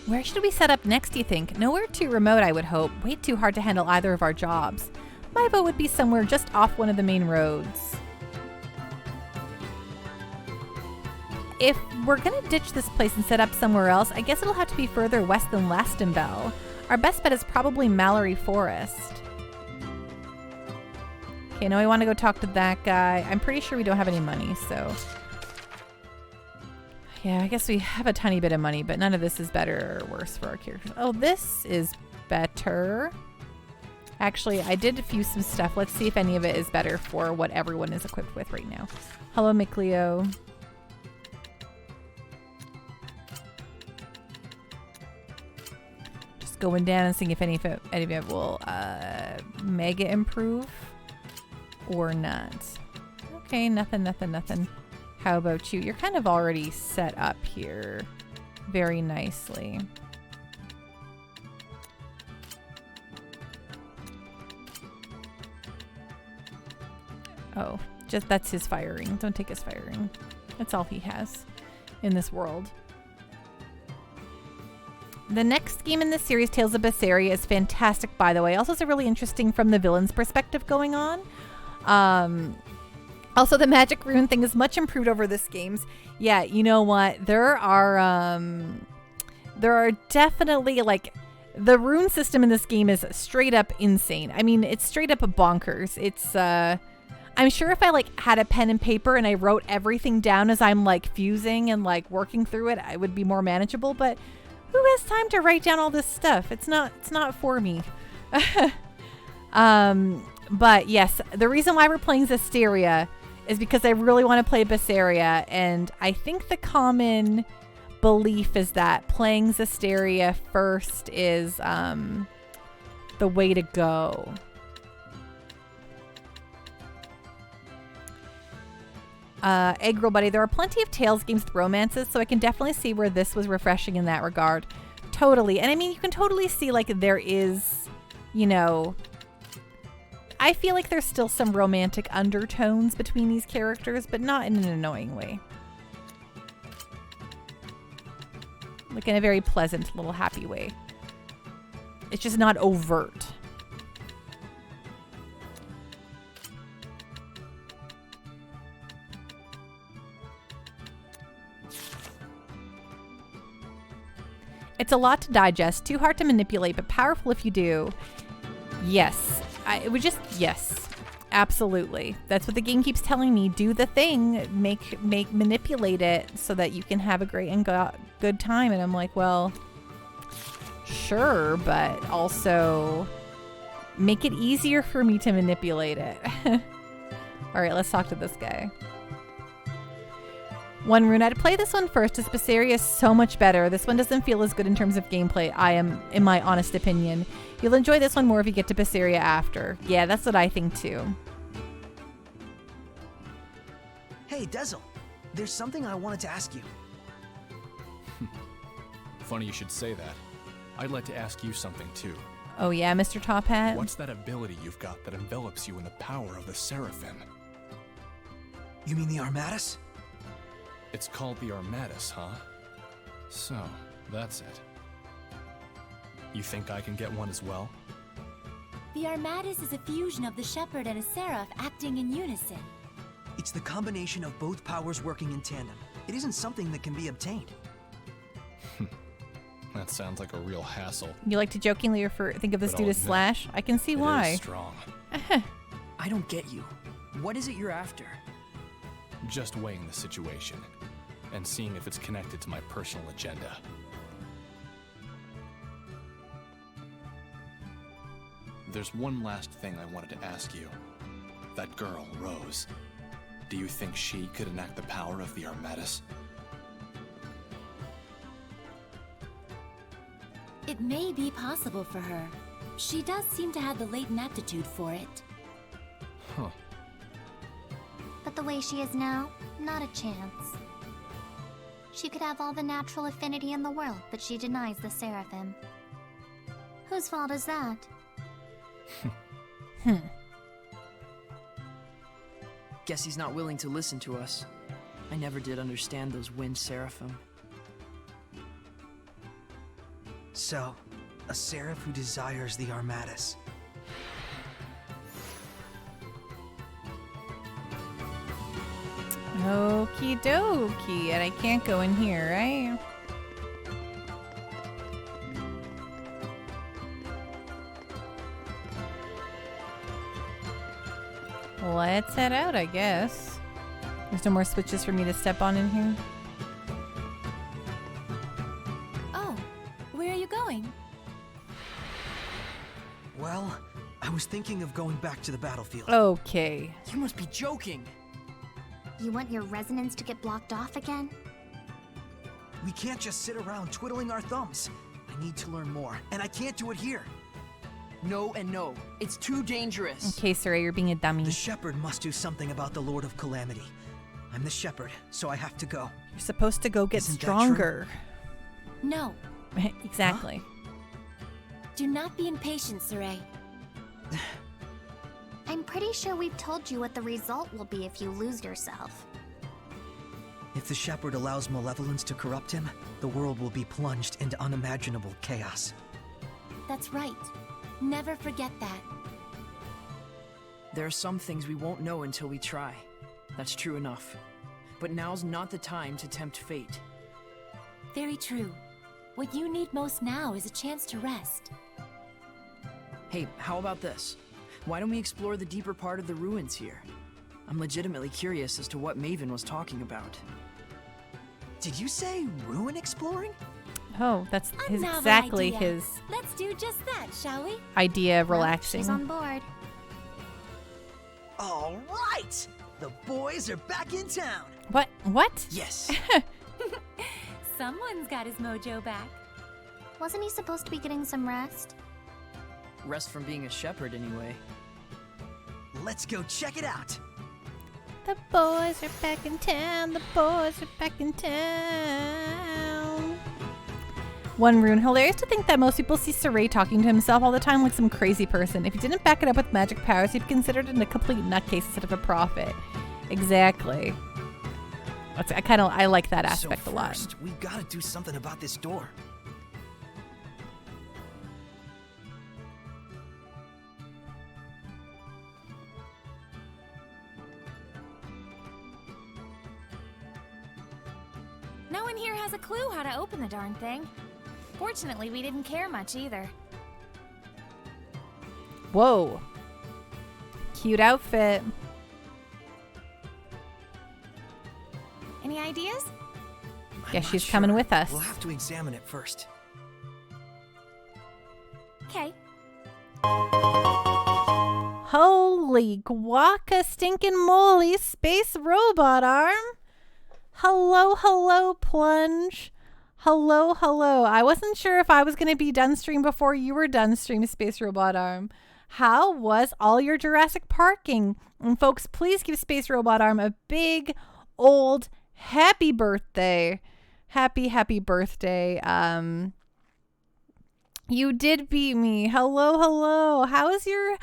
Where should we set up next, do you think? Nowhere too remote, I would hope. Way too hard to handle either of our jobs. My vote would be somewhere just off one of the main roads. If we're gonna ditch this place and set up somewhere else, I guess it'll have to be further west than Lastenbell. Our best bet is probably Mallory Forest. Okay, now I want to go talk to that guy. I'm pretty sure we don't have any money, so... Yeah, I guess we have a tiny bit of money, but none of this is better or worse for our characters. Oh, this is better. Actually, I did fuse some stuff. Let's see if any of it is better for what everyone is equipped with right now. Hello, Mikleo. Just going down and seeing if any of it will mega improve or not. Okay, nothing. How about you? You're kind of already set up here very nicely. Oh, just that's his firing. Don't take his firing. That's all he has in this world. The next game in this series, Tales of Zestiria, is fantastic, by the way. Also, it's really interesting from the villain's perspective going on. Also, the magic rune thing is much improved over this game's. Yeah, you know what? There are definitely, like, the rune system in this game is straight up insane. I mean, it's straight up bonkers. It's, I'm sure if I, like, had a pen and paper and I wrote everything down as I'm, like, fusing and, like, working through it, I would be more manageable. But who has time to write down all this stuff? It's not for me. But yes, the reason why we're playing Zestiria is because I really want to play Zestiria, and I think the common belief is that playing Zestiria first is the way to go. Egg Girl Buddy, there are plenty of Tales games with romances, so I can definitely see where this was refreshing in that regard. Totally. And I mean, you can totally see, like, there is, you know, I feel like there's still some romantic undertones between these characters, but not in an annoying way. Like in a very pleasant, little happy way. It's just not overt. It's a lot to digest, too hard to manipulate, but powerful if you do. Yes. Yes. Absolutely. That's what the game keeps telling me. Do the thing. Manipulate it so that you can have a great and good time. And I'm like, well, sure, but also make it easier for me to manipulate it. All right, let's talk to this guy. One rune, I'd play this one first, as Zestiria is so much better. This one doesn't feel as good in terms of gameplay, in my honest opinion. You'll enjoy this one more if you get to Zestiria after. Yeah, that's what I think too. Hey, Dezel. There's something I wanted to ask you. Funny you should say that. I'd like to ask you something too. Oh yeah, Mr. Top Hat? What's that ability you've got that envelops you in the power of the Seraphim? You mean the Armatus? It's called the Armatus, huh? So, that's it. You think I can get one as well? The Armatus is a fusion of the Shepherd and a Seraph acting in unison. It's the combination of both powers working in tandem. It isn't something that can be obtained. That sounds like a real hassle. You like to jokingly think of this dude as Slash? I can see why. It is strong. I don't get you. What is it you're after? Just weighing the situation and seeing if it's connected to my personal agenda. There's one last thing I wanted to ask you. That girl, Rose, do you think she could enact the power of the Armatus? It may be possible for her. She does seem to have the latent aptitude for it. Huh. But the way she is now, not a chance. She could have all the natural affinity in the world, but she denies the Seraphim. Whose fault is that? Guess he's not willing to listen to us. I never did understand those wind Seraphim. So, a seraph who desires the Armatus. Okie dokie. And I can't go in here, right? Let's head out, I guess. There's no more switches for me to step on in here. Oh, where are you going? Well, I was thinking of going back to the battlefield. Okay. You must be joking. You want your resonance to get blocked off again? We can't just sit around twiddling our thumbs. I need to learn more, and I can't do it here. No and no. It's too dangerous. Okay, Saray, you're being a dummy. The Shepherd must do something about the Lord of Calamity. I'm the Shepherd, so I have to go. You're supposed to go get Isn't stronger. No. Exactly. Huh? Do not be impatient, Saray. I'm pretty sure we've told you what the result will be if you lose yourself. If the Shepherd allows malevolence to corrupt him, the world will be plunged into unimaginable chaos. That's right. Never forget that. There are some things we won't know until we try. That's true enough. But now's not the time to tempt fate. Very true. What you need most now is a chance to rest. Hey, how about this? Why don't we explore the deeper part of the ruins here? I'm legitimately curious as to what Maven was talking about. Did you say ruin exploring? Oh, that's exactly his Let's do just that, shall we? idea of relaxing. She's on board. All right! The boys are back in town! What? What? Yes! Someone's got his mojo back. Wasn't he supposed to be getting some rest? Rest from being a shepherd, anyway. Let's go check it out! The boys are back in town. The boys are back in town. One rune. Hilarious to think that most people see Saray talking to himself all the time like some crazy person. If he didn't back it up with magic powers, he'd be considered a complete nutcase instead of a prophet. Exactly. I like that aspect a lot. First, we gotta do something about this door. No one here has a clue how to open the darn thing. Fortunately, we didn't care much either. Whoa. Cute outfit. Any ideas? Guess she's coming with us. We'll have to examine it first. Okay. Holy guaca stinking moly space robot arm. Hello, hello, Plunge. Hello, hello. I wasn't sure if I was going to be done stream before you were done stream, Space Robot Arm. How was all your Jurassic Parking? And folks, please give Space Robot Arm a big, old, happy birthday. Happy birthday. You did beat me. Hello, hello. How was the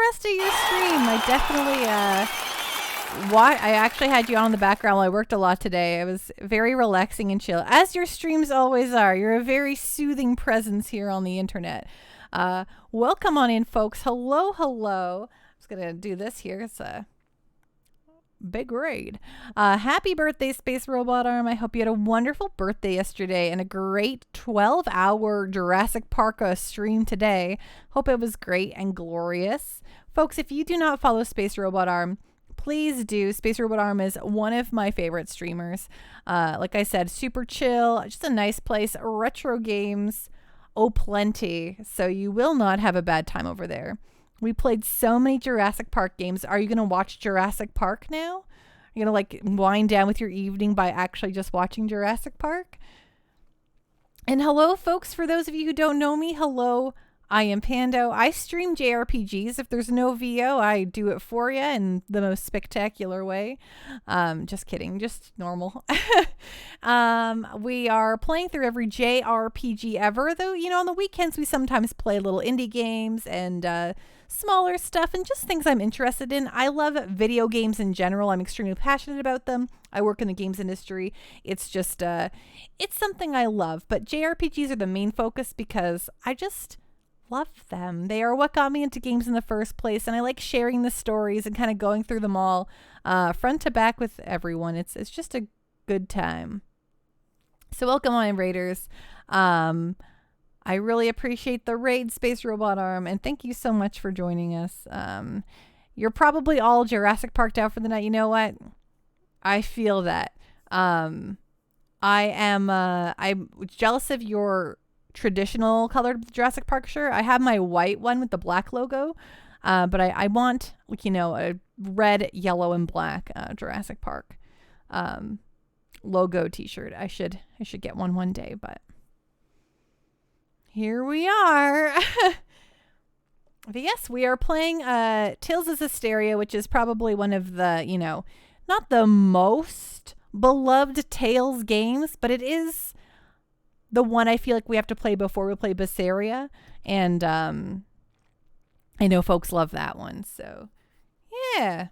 rest of your stream? I definitely, I actually had you on in the background while I worked a lot today. It was very relaxing and chill, as your streams always are. You're a very soothing presence here on the internet. Welcome on in, folks. Hello, hello. I was gonna do this here. It's a big raid. Happy birthday, Space Robot Arm. I hope you had a wonderful birthday yesterday and a great 12-hour Jurassic Park stream today. Hope it was great and glorious. Folks, if you do not follow Space Robot Arm, please do. Space Robot Arm is one of my favorite streamers. Like I said, super chill, just a nice place. Retro games, oh plenty. So you will not have a bad time over there. We played so many Jurassic Park games. Are you going to watch Jurassic Park now? Are you going to wind down with your evening by actually just watching Jurassic Park? And hello, folks. For those of you who don't know me, hello. I am Pando. I stream JRPGs. If there's no VO, I do it for you in the most spectacular way. Just kidding. Just normal. We are playing through every JRPG ever, though, on the weekends we sometimes play little indie games and smaller stuff and just things I'm interested in. I love video games in general. I'm extremely passionate about them. I work in the games industry. It's just, it's something I love. But JRPGs are the main focus because I just love them. They are what got me into games in the first place, and I like sharing the stories and kind of going through them all front to back with everyone. It's just a good time. So welcome on, Raiders. I really appreciate the raid, Space Robot Arm, and thank you so much for joining us. You're probably all Jurassic Parked out for the night. You know what? I feel that. I'm jealous of your traditional colored Jurassic Park shirt. I have my white one with the black logo, but I want a red, yellow, and black Jurassic Park logo t-shirt. I should get one day, but here we are. But yes, we are playing Tales of Zestiria, which is probably one of the, not the most beloved Tales games, but it is the one I feel like we have to play before we play Zestiria, and I know folks love that one, so yeah.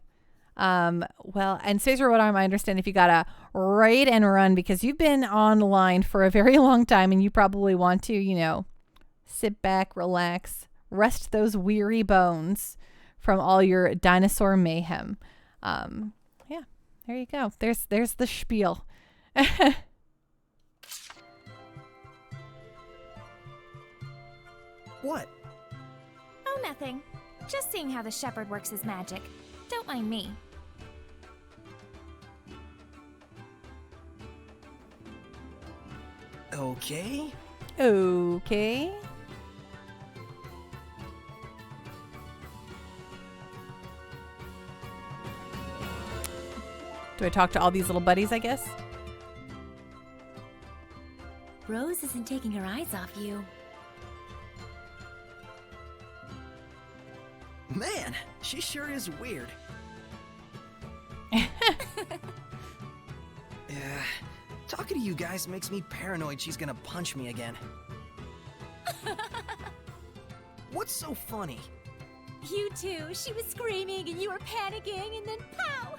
Well, and Space Robot Arm, I understand if you gotta raid and run because you've been online for a very long time and you probably want to, sit back, relax, rest those weary bones from all your dinosaur mayhem. Yeah, there you go. There's the spiel. What? Oh, nothing. Just seeing how the shepherd works his magic. Don't mind me. Okay. Okay. Do I talk to all these little buddies, I guess? Rose isn't taking her eyes off you. Man, she sure is weird. Talking to you guys makes me paranoid she's gonna punch me again. What's so funny? You too. She was screaming and you were panicking and then pow!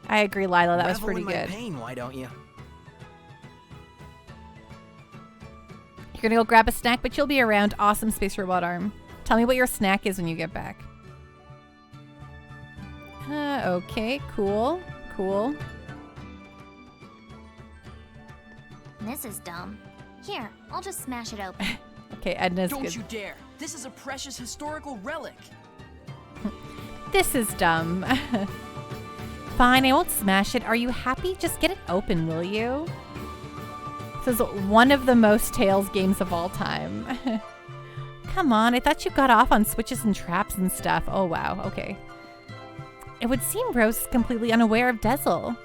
I agree, Lila. That was Revel pretty in my good. pain, why don't you? You're gonna go grab a snack, but you'll be around. Awesome, Space Robot Arm. Tell me what your snack is when you get back. Okay, cool. Cool. This is dumb. Here, I'll just smash it open. Okay, Edna's Don't good. you dare! This is a precious historical relic! This is dumb. Fine, I won't smash it. Are you happy? Just get it open, will you? This is one of the most Tales games of all time. Come on, I thought you got off on switches and traps and stuff. Oh, wow. Okay. It would seem Rose is completely unaware of Dezel.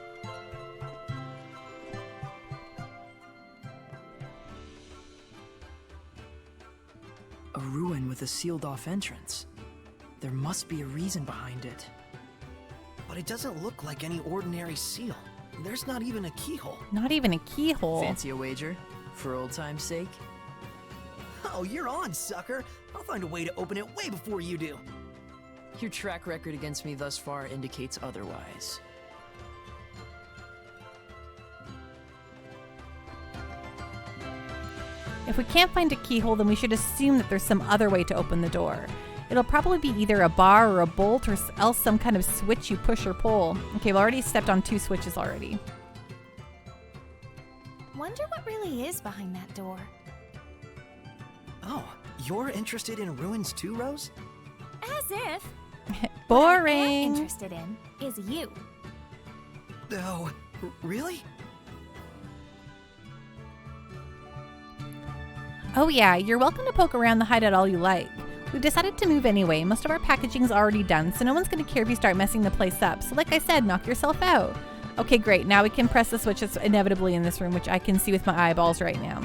A ruin with a sealed-off entrance. There must be a reason behind it. But it doesn't look like any ordinary seal. There's not even a keyhole. Not even a keyhole. Fancy a wager? For old time's sake? Oh, you're on, sucker. I'll find a way to open it way before you do. Your track record against me thus far indicates otherwise. If we can't find a keyhole, then we should assume that there's some other way to open the door. It'll probably be either a bar or a bolt or else some kind of switch you push or pull. Okay, I've already stepped on 2 switches already. Wonder what really is behind that door. Oh, you're interested in ruins too, Rose? As if. Boring. What I am interested in is you. Oh, really? Oh yeah, you're welcome to poke around the hideout all you like. We've decided to move anyway. Most of our packaging's already done, so no one's going to care if you start messing the place up. So like I said, knock yourself out. Okay, great. Now we can press the switch that's inevitably in this room, which I can see with my eyeballs right now.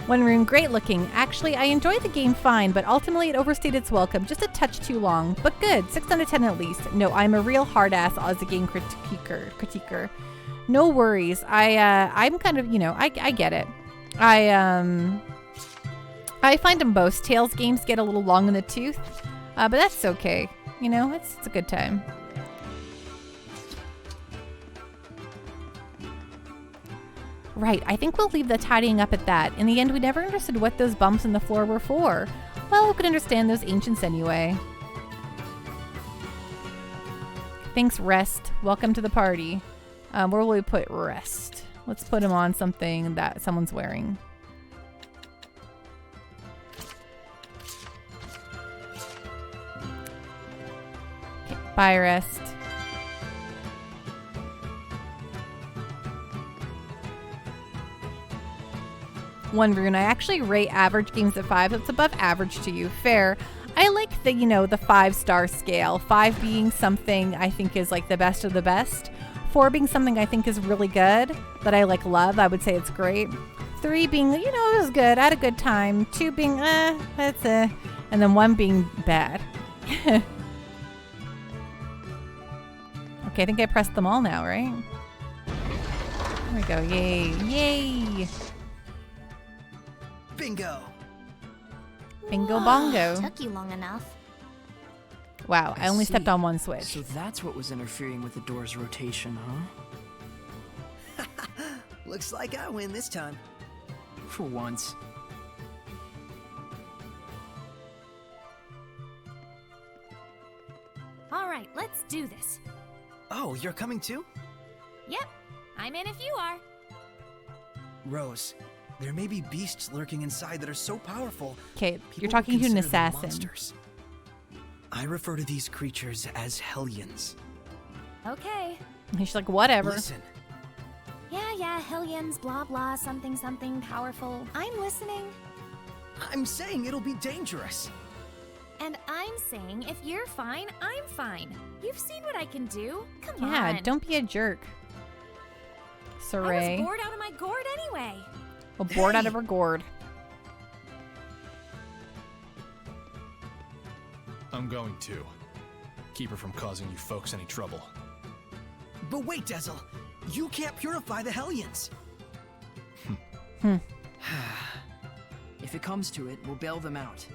One room, great looking. Actually, I enjoyed the game fine, but ultimately it overstayed its welcome. Just a touch too long, but good. 6 out of 10 at least. No, I'm a real hard ass as a game critiquer. No worries. I'm kind of, I get it. I find them both. Tales games get a little long in the tooth, but that's okay. It's a good time. Right, I think we'll leave the tidying up at that. In the end, we never understood what those bumps in the floor were for. Well, we could understand those ancients anyway. Thanks, Rest. Welcome to the party. Where will we put Rest? Let's put him on something that someone's wearing. Okay, bye, Rest. One rune. I actually rate average games at 5. That's above average to you. Fair. I like the, the 5-star scale. 5 being something I think is like the best of the best. 4 being something I think is really good, that I love. I would say it's great. 3 being, it was good. I had a good time. 2 being, that's And then 1 being bad. Okay, I think I pressed them all now, right? There we go. Yay. Yay. Bingo. Bingo bongo. Took you long enough. Wow, I only stepped on 1 switch. So that's what was interfering with the door's rotation, huh? Looks like I win this time. For once. All right, let's do this. Oh, you're coming too? Yep, I'm in if you are. Rose, there may be beasts lurking inside that are so powerful. Okay, people you're talking would to an consider them assassin. monsters. I refer to these creatures as Hellions. Okay. He's like, whatever. Listen. Yeah, Hellions, blah blah, something something powerful. I'm listening. I'm saying it'll be dangerous. And I'm saying if you're fine, I'm fine. You've seen what I can do. Come on. Yeah, don't be a jerk. Saray. I was bored out of my gourd anyway. Well, bored out of her gourd. I'm going to. Keep her from causing you folks any trouble. But wait, Dezel. You can't purify the Hellions. If it comes to it, we'll bail them out.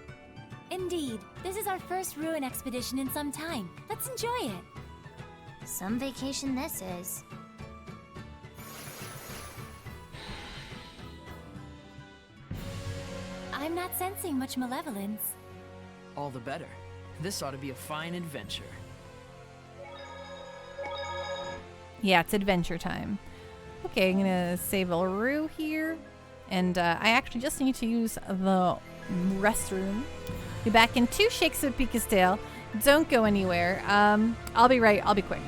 Indeed. This is our first ruin expedition in some time. Let's enjoy it. Some vacation this is. I'm not sensing much malevolence. All the better. This ought to be a fine adventure. Yeah, it's adventure time. Okay, I'm gonna save LaRue here. And I actually just need to use the restroom. Be back in 2 shakes of Pika's tail. Don't go anywhere. I'll be right. I'll be quick.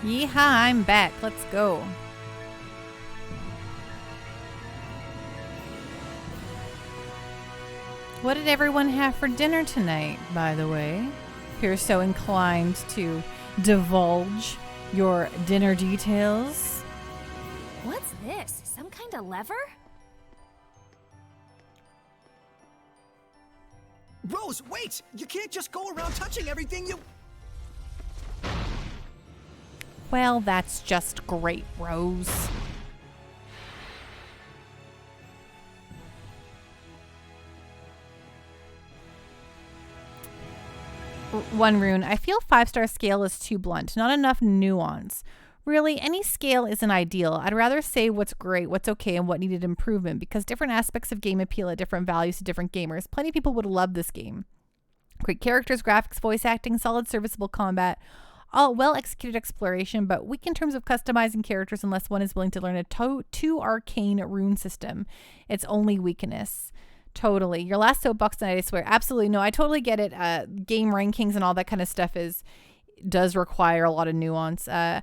Yeehaw, I'm back. Let's go. What did everyone have for dinner tonight, by the way? If you're so inclined to divulge your dinner details. What's this? Some kind of lever? Rose, wait! You can't just go around touching everything you... Well, that's just great, Rose. One rune. I feel 5-star scale is too blunt. Not enough nuance. Really, any scale isn't ideal. I'd rather say what's great, what's okay, and what needed improvement, because different aspects of game appeal at different values to different gamers. Plenty of people would love this game. Great characters, graphics, voice acting, solid serviceable combat, all well-executed exploration, but weak in terms of customizing characters unless one is willing to learn a too arcane rune system. Its only weakness. Totally. Your last soapbox tonight, I swear. Absolutely. No, I totally get it. Game rankings and all that kind of stuff does require a lot of nuance. I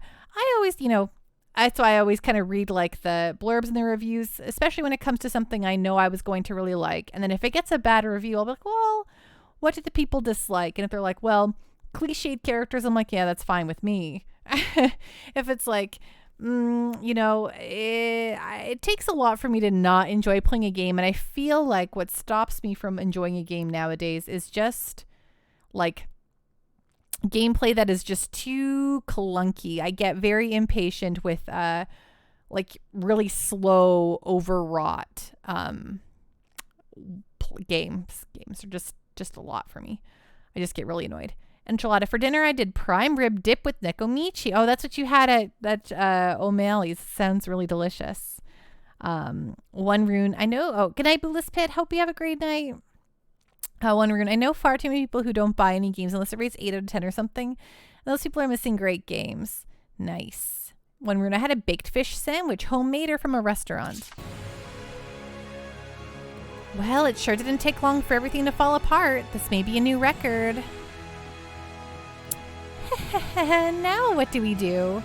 always, that's why I always kind of read like the blurbs and the reviews, especially when it comes to something I know I was going to really like. And then if it gets a bad review, I'll be like, well, what did the people dislike? And if they're like, well, cliched characters, I'm like, yeah, that's fine with me. If it's like, it takes a lot for me to not enjoy playing a game. And I feel like what stops me from enjoying a game nowadays is just like gameplay that is just too clunky. I get very impatient with like really slow, overwrought games. Games are just a lot for me. I just get really annoyed. Enchilada for dinner. I did prime rib dip with nekomichi. Oh, that's what you had at O'Malley's. Sounds really delicious. One rune. I know. Oh, good night, Bootless Pit. Hope you have a great night. One rune. I know far too many people who don't buy any games unless it rates 8 out of 10 or something. Those people are missing great games. Nice. One rune. I had a baked fish sandwich, homemade or from a restaurant. Well, it sure didn't take long for everything to fall apart. This may be a new record. Now what do we do?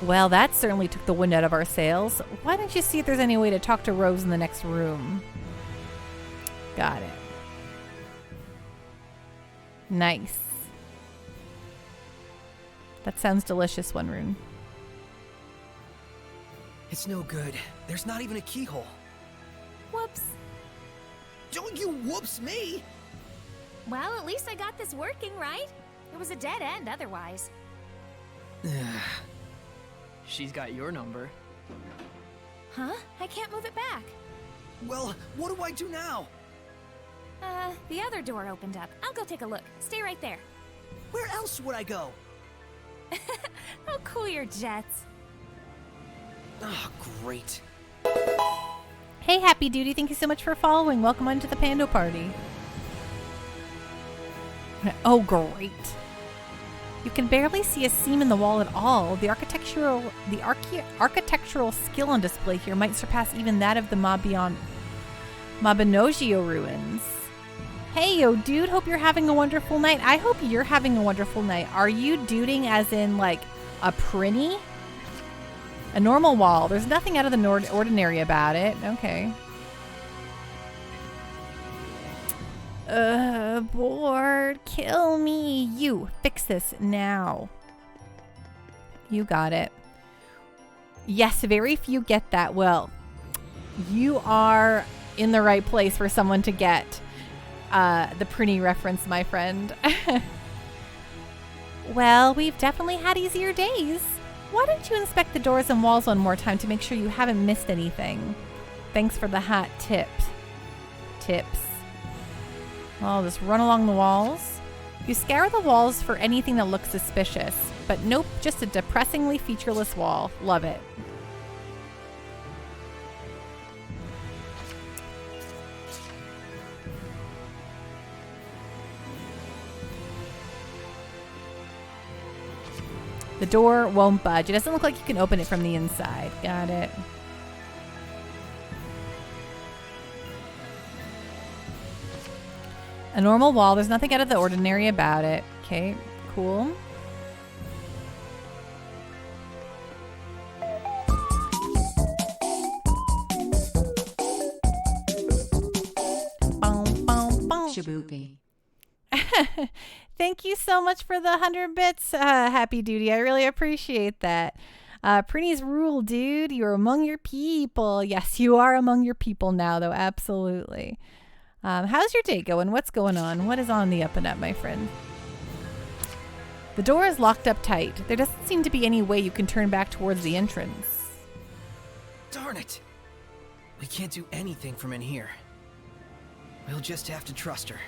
Well, that certainly took the wind out of our sails. Why don't you see if there's any way to talk to Rose in the next room? Got it. Nice. That sounds delicious, One Rune. It's no good. There's not even a keyhole. Whoops. Don't you whoops me! Well, at least I got this working, right? It was a dead end otherwise. She's got your number. Huh? I can't move it back. Well, what do I do now? The other door opened up. I'll go take a look. Stay right there. Where else would I go? Oh, cool your jets. Oh, great. Hey, Happy Duty. Thank you so much for following. Welcome onto the Pando Party. Oh, great. You can barely see a seam in the wall at all. The architectural skill on display here might surpass even that of the Mabinoggio ruins. Hey, yo, dude. Hope you're having a wonderful night. I hope you're having a wonderful night. Are you duding as in, like, a prinny? A normal wall. There's nothing out of the ordinary about it. Okay. Bored. Kill me. You. Fix this now. You got it. Yes, very few get that. Well, you are in the right place for someone to get the pretty reference, my friend. Well, we've definitely had easier days. Why don't you inspect the doors and walls one more time to make sure you haven't missed anything? Thanks for the hot tips. I'll just run along the walls. You scour the walls for anything that looks suspicious. But nope, just a depressingly featureless wall. Love it. The door won't budge. It doesn't look like you can open it from the inside. Got it. A normal wall. There's nothing out of the ordinary about it. Okay, cool. Shibuki. Thank you so much for the 100 bits, Happy Duty. I really appreciate that. Prinny's rule, dude. You're among your people. Yes, you are among your people now, though. Absolutely. How's your day going? What's going on? What is on the up and up, my friend? The door is locked up tight. There doesn't seem to be any way you can turn back towards the entrance. Darn it. We can't do anything from in here. We'll just have to trust her.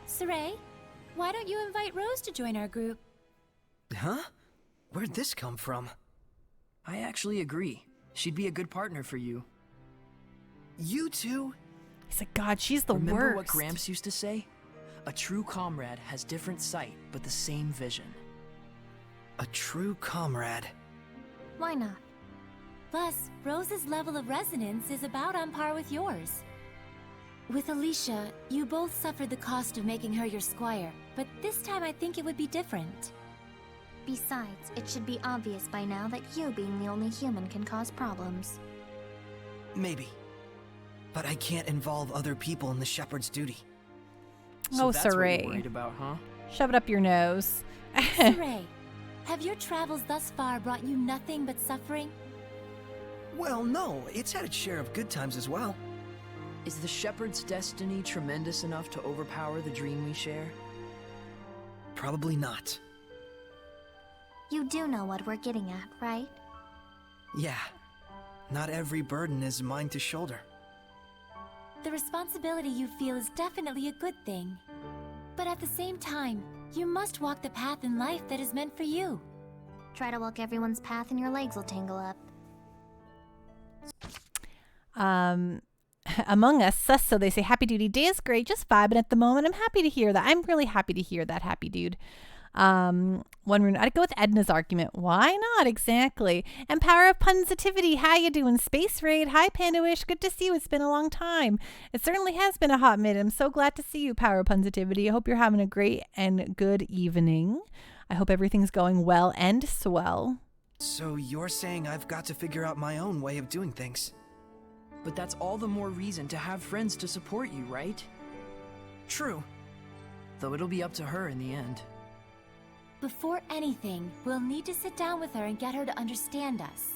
Saray, why don't you invite Rose to join our group? Huh? Where'd this come from? I actually agree. She'd be a good partner for you. You two? He's like, God, she's the worst. Remember what Gramps used to say? A true comrade has different sight, but the same vision. A true comrade. Why not? Plus, Rose's level of resonance is about on par with yours. With Alicia, you both suffered the cost of making her your squire, but this time I think it would be different. Besides, it should be obvious by now that you being the only human can cause problems. Maybe. But I can't involve other people in the shepherd's duty. So that's what Saray. you're worried about, huh? Shove it up your nose. Saray, have your travels thus far brought you nothing but suffering? Well, no. It's had its share of good times as well. Is the shepherd's destiny tremendous enough to overpower the dream we share? Probably not. You do know what we're getting at, right? Yeah. Not every burden is mine to shoulder. The responsibility you feel is definitely a good thing. But at the same time, you must walk the path in life that is meant for you. Try to walk everyone's path and your legs will tangle up. Among Us, sus, so they say, happy duty day is great, just vibing at the moment. I'm happy to hear that. I'm really happy to hear that, happy dude. One rune, I'd go with Edna's argument. Why not? Exactly. And Power of Positivity, how you doing? Space Raid, hi Pandawish, good to see you. It's been a long time. It certainly has been a hot minute. I'm so glad to see you, Power of Positivity. I hope you're having a great and good evening. I hope everything's going well and swell. So you're saying I've got to figure out my own way of doing things? But that's all the more reason to have friends to support you, right? True. Though it'll be up to her in the end. Before anything, we'll need to sit down with her and get her to understand us.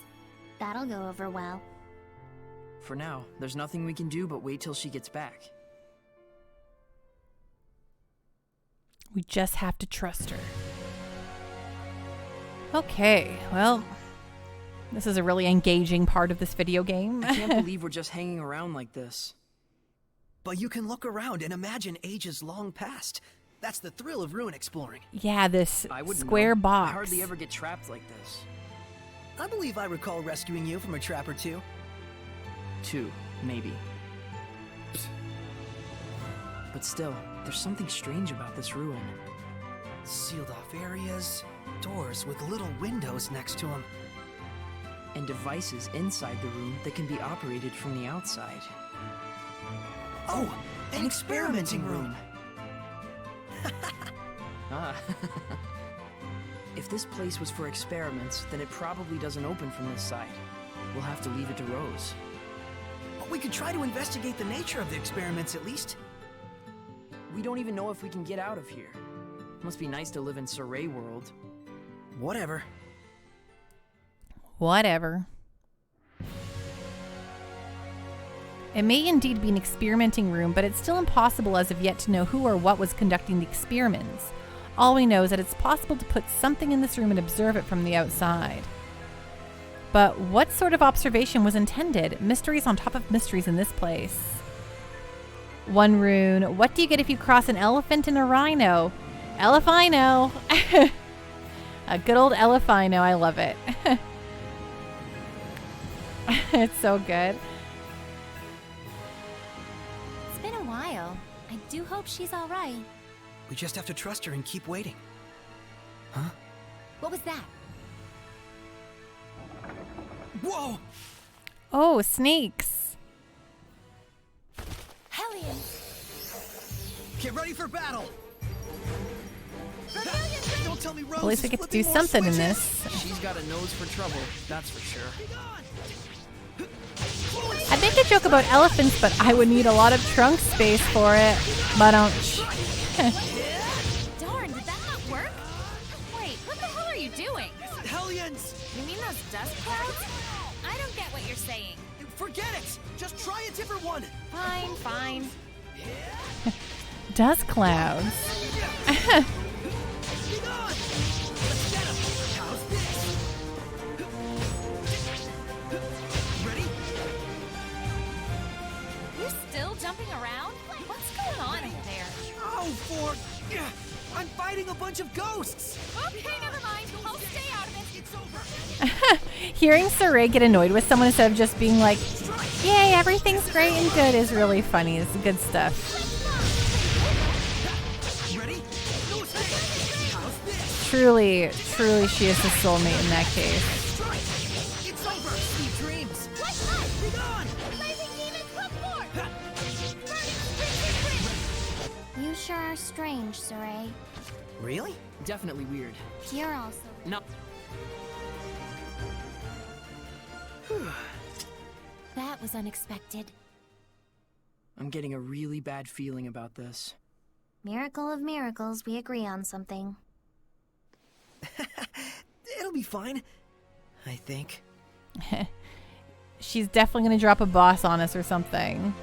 That'll go over well. For now, there's nothing we can do but wait till she gets back. We just have to trust her. Okay, well, this is a really engaging part of this video game. I can't believe we're just hanging around like this. But you can look around and imagine ages long past. That's the thrill of ruin exploring. Yeah, this I wouldn't square know. box. I hardly ever get trapped like this. I believe I recall rescuing you from a trap or two. 2, maybe. But still, there's something strange about this ruin. Sealed off areas, doors with little windows next to them. And devices inside the room that can be operated from the outside. Oh, an experimenting room. Ah. If this place was for experiments, then it probably doesn't open from this side. We'll have to leave it to Rose. But we could try to investigate the nature of the experiments at least. We don't even know if we can get out of here. Must be nice to live in Saray world. Whatever. Whatever. It may indeed be an experimenting room, but it's still impossible as of yet to know who or what was conducting the experiments. All we know is that it's possible to put something in this room and observe it from the outside. But what sort of observation was intended? Mysteries on top of mysteries in this place. One rune. What do you get if you cross an elephant and a rhino? Elephino. A good old Elephino. I love it. It's so good. It's been a while. I do hope she's all right. We just have to trust her and keep waiting. Huh? What was that? Whoa! Oh, snakes. Hellion! Get ready for battle! Don't tell me Rose At least we is get to flipping do more something in switches. this. She's got a nose for trouble, that's for sure. I'd make a joke about elephants, but I would need a lot of trunk space for it. But Darn, did that not work? Wait, what the hell are you doing? Hellions! You mean those dust clouds? I don't get what you're saying. Forget it! Just try a different one! Fine, fine. dust clouds. You're still jumping around? What's going on over there? Oh, I'm fighting a bunch of ghosts! Okay, never mind. I'll stay out of it. It's over. Hearing Saray get annoyed with someone instead of just being like, yay, everything's great and good is really funny. It's good stuff. Truly, truly she is the soulmate in that case. It's over! Sweet dreams! Be gone! You sure are strange, Saray. Really? Definitely weird. You're also... No. That was unexpected. I'm getting a really bad feeling about this. Miracle of miracles, we agree on something. It'll be fine. I think. She's definitely going to drop a boss on us or something.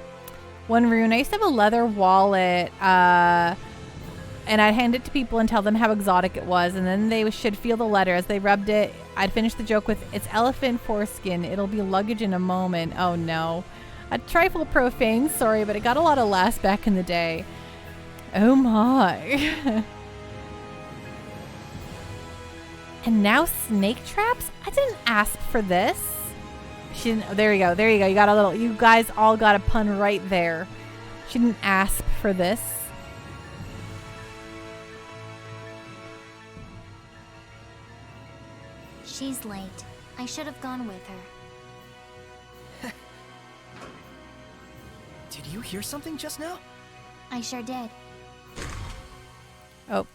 One rune. I used to have a leather wallet, and I'd hand it to people and tell them how exotic it was, and then they should feel the letter. As they rubbed it, I'd finish the joke with, "It's elephant foreskin. It'll be luggage in a moment." Oh no. A trifle profane, sorry, but it got a lot of laughs back in the day. Oh my. And now snake traps? I didn't ask for this. She didn't, there you go. There you go. You guys all got a pun right there. She didn't ask for this. She's late. I should have gone with her. Did you hear something just now? I sure did. Oh.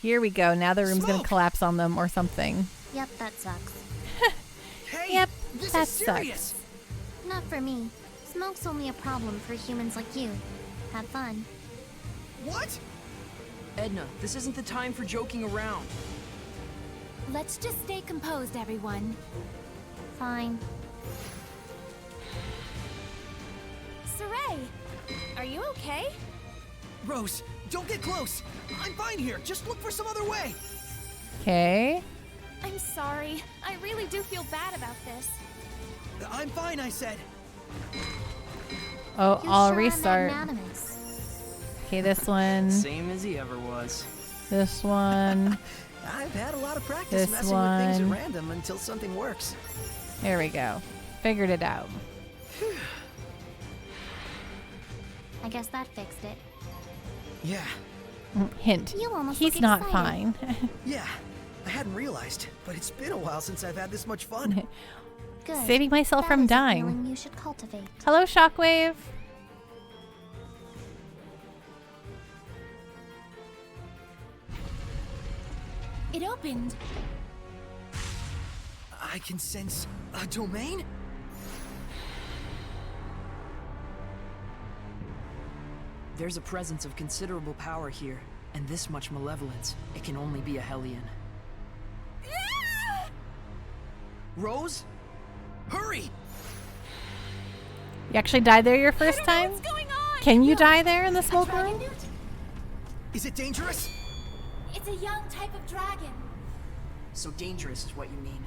Here we go. Now the room's going to collapse on them or something. Yep, that sucks. Hey, yep, this that is serious. sucks. Not for me. Smoke's only a problem for humans like you. Have fun. What? Edna, this isn't the time for joking around. Let's just stay composed, everyone. Fine. Saray, are you okay? Rose, don't get close. I'm fine here. Just look for some other way. Okay. I'm sorry. I really do feel bad about this. I'm fine, I said. Oh, You I'll sure are restart. magnanimous. Okay, this one. Same as he ever was. This one. I've had a lot of practice This messing with things at one. random until something works. There we go. Figured it out. I guess that fixed it. Yeah. Hint. You almost He's look not excited. fine. Yeah. I hadn't realized, but it's been a while since I've had this much fun. Good. Saving myself That from is a dying. feeling you should cultivate. Hello, Shockwave. It opened. I can sense a domain? There's a presence of considerable power here, and this much malevolence. It can only be a Hellion. Rose? Hurry! You actually died there your first time? What's going on? Can you die there in the smoke room? Is it dangerous? It's a young type of dragon. So dangerous is what you mean.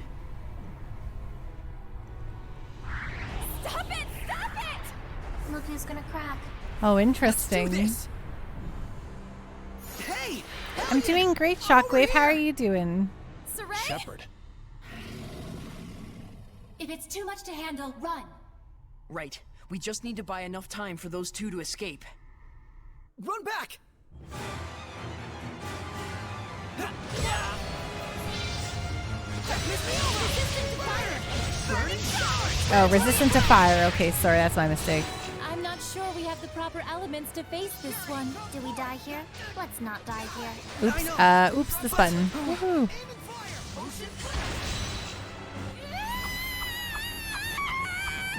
Stop it! Stop it! Look who's gonna crack. Oh, interesting. Let's do this. Hey! I'm doing great, Shockwave. How are you doing? Saray? Shepard. If it's too much to handle, run. Right. We just need to buy enough time for those two to escape. Run back! Oh, resistant to fire. Okay, sorry, that's my mistake. I'm not sure we have the proper elements to face this one. Do we die here? Let's not die here. Oops, this button. Woohoo.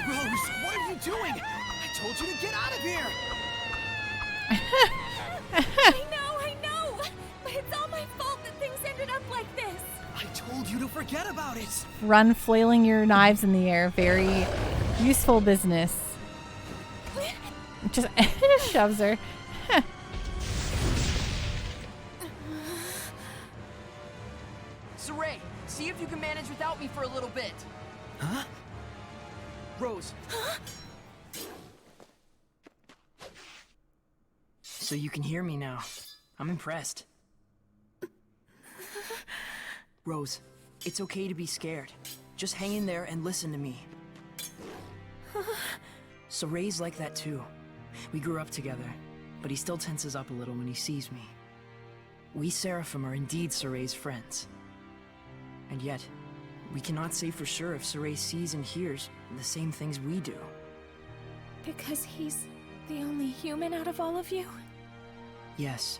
Rose, what are you doing? I told you to get out of here! I know! But it's all my fault that things ended up like this. I told you to forget about it! Run flailing your knives in the air. Very useful business. Just shoves her. Saray, see if you can manage without me for a little bit. Huh? Rose. So you can hear me now. I'm impressed. Rose, it's okay to be scared. Just hang in there and listen to me. Saray's like that too. We grew up together, but he still tenses up a little when he sees me. We Seraphim are indeed Saray's friends. And yet, we cannot say for sure if Saray sees and hears the same things we do. Because he's the only human out of all of you? Yes,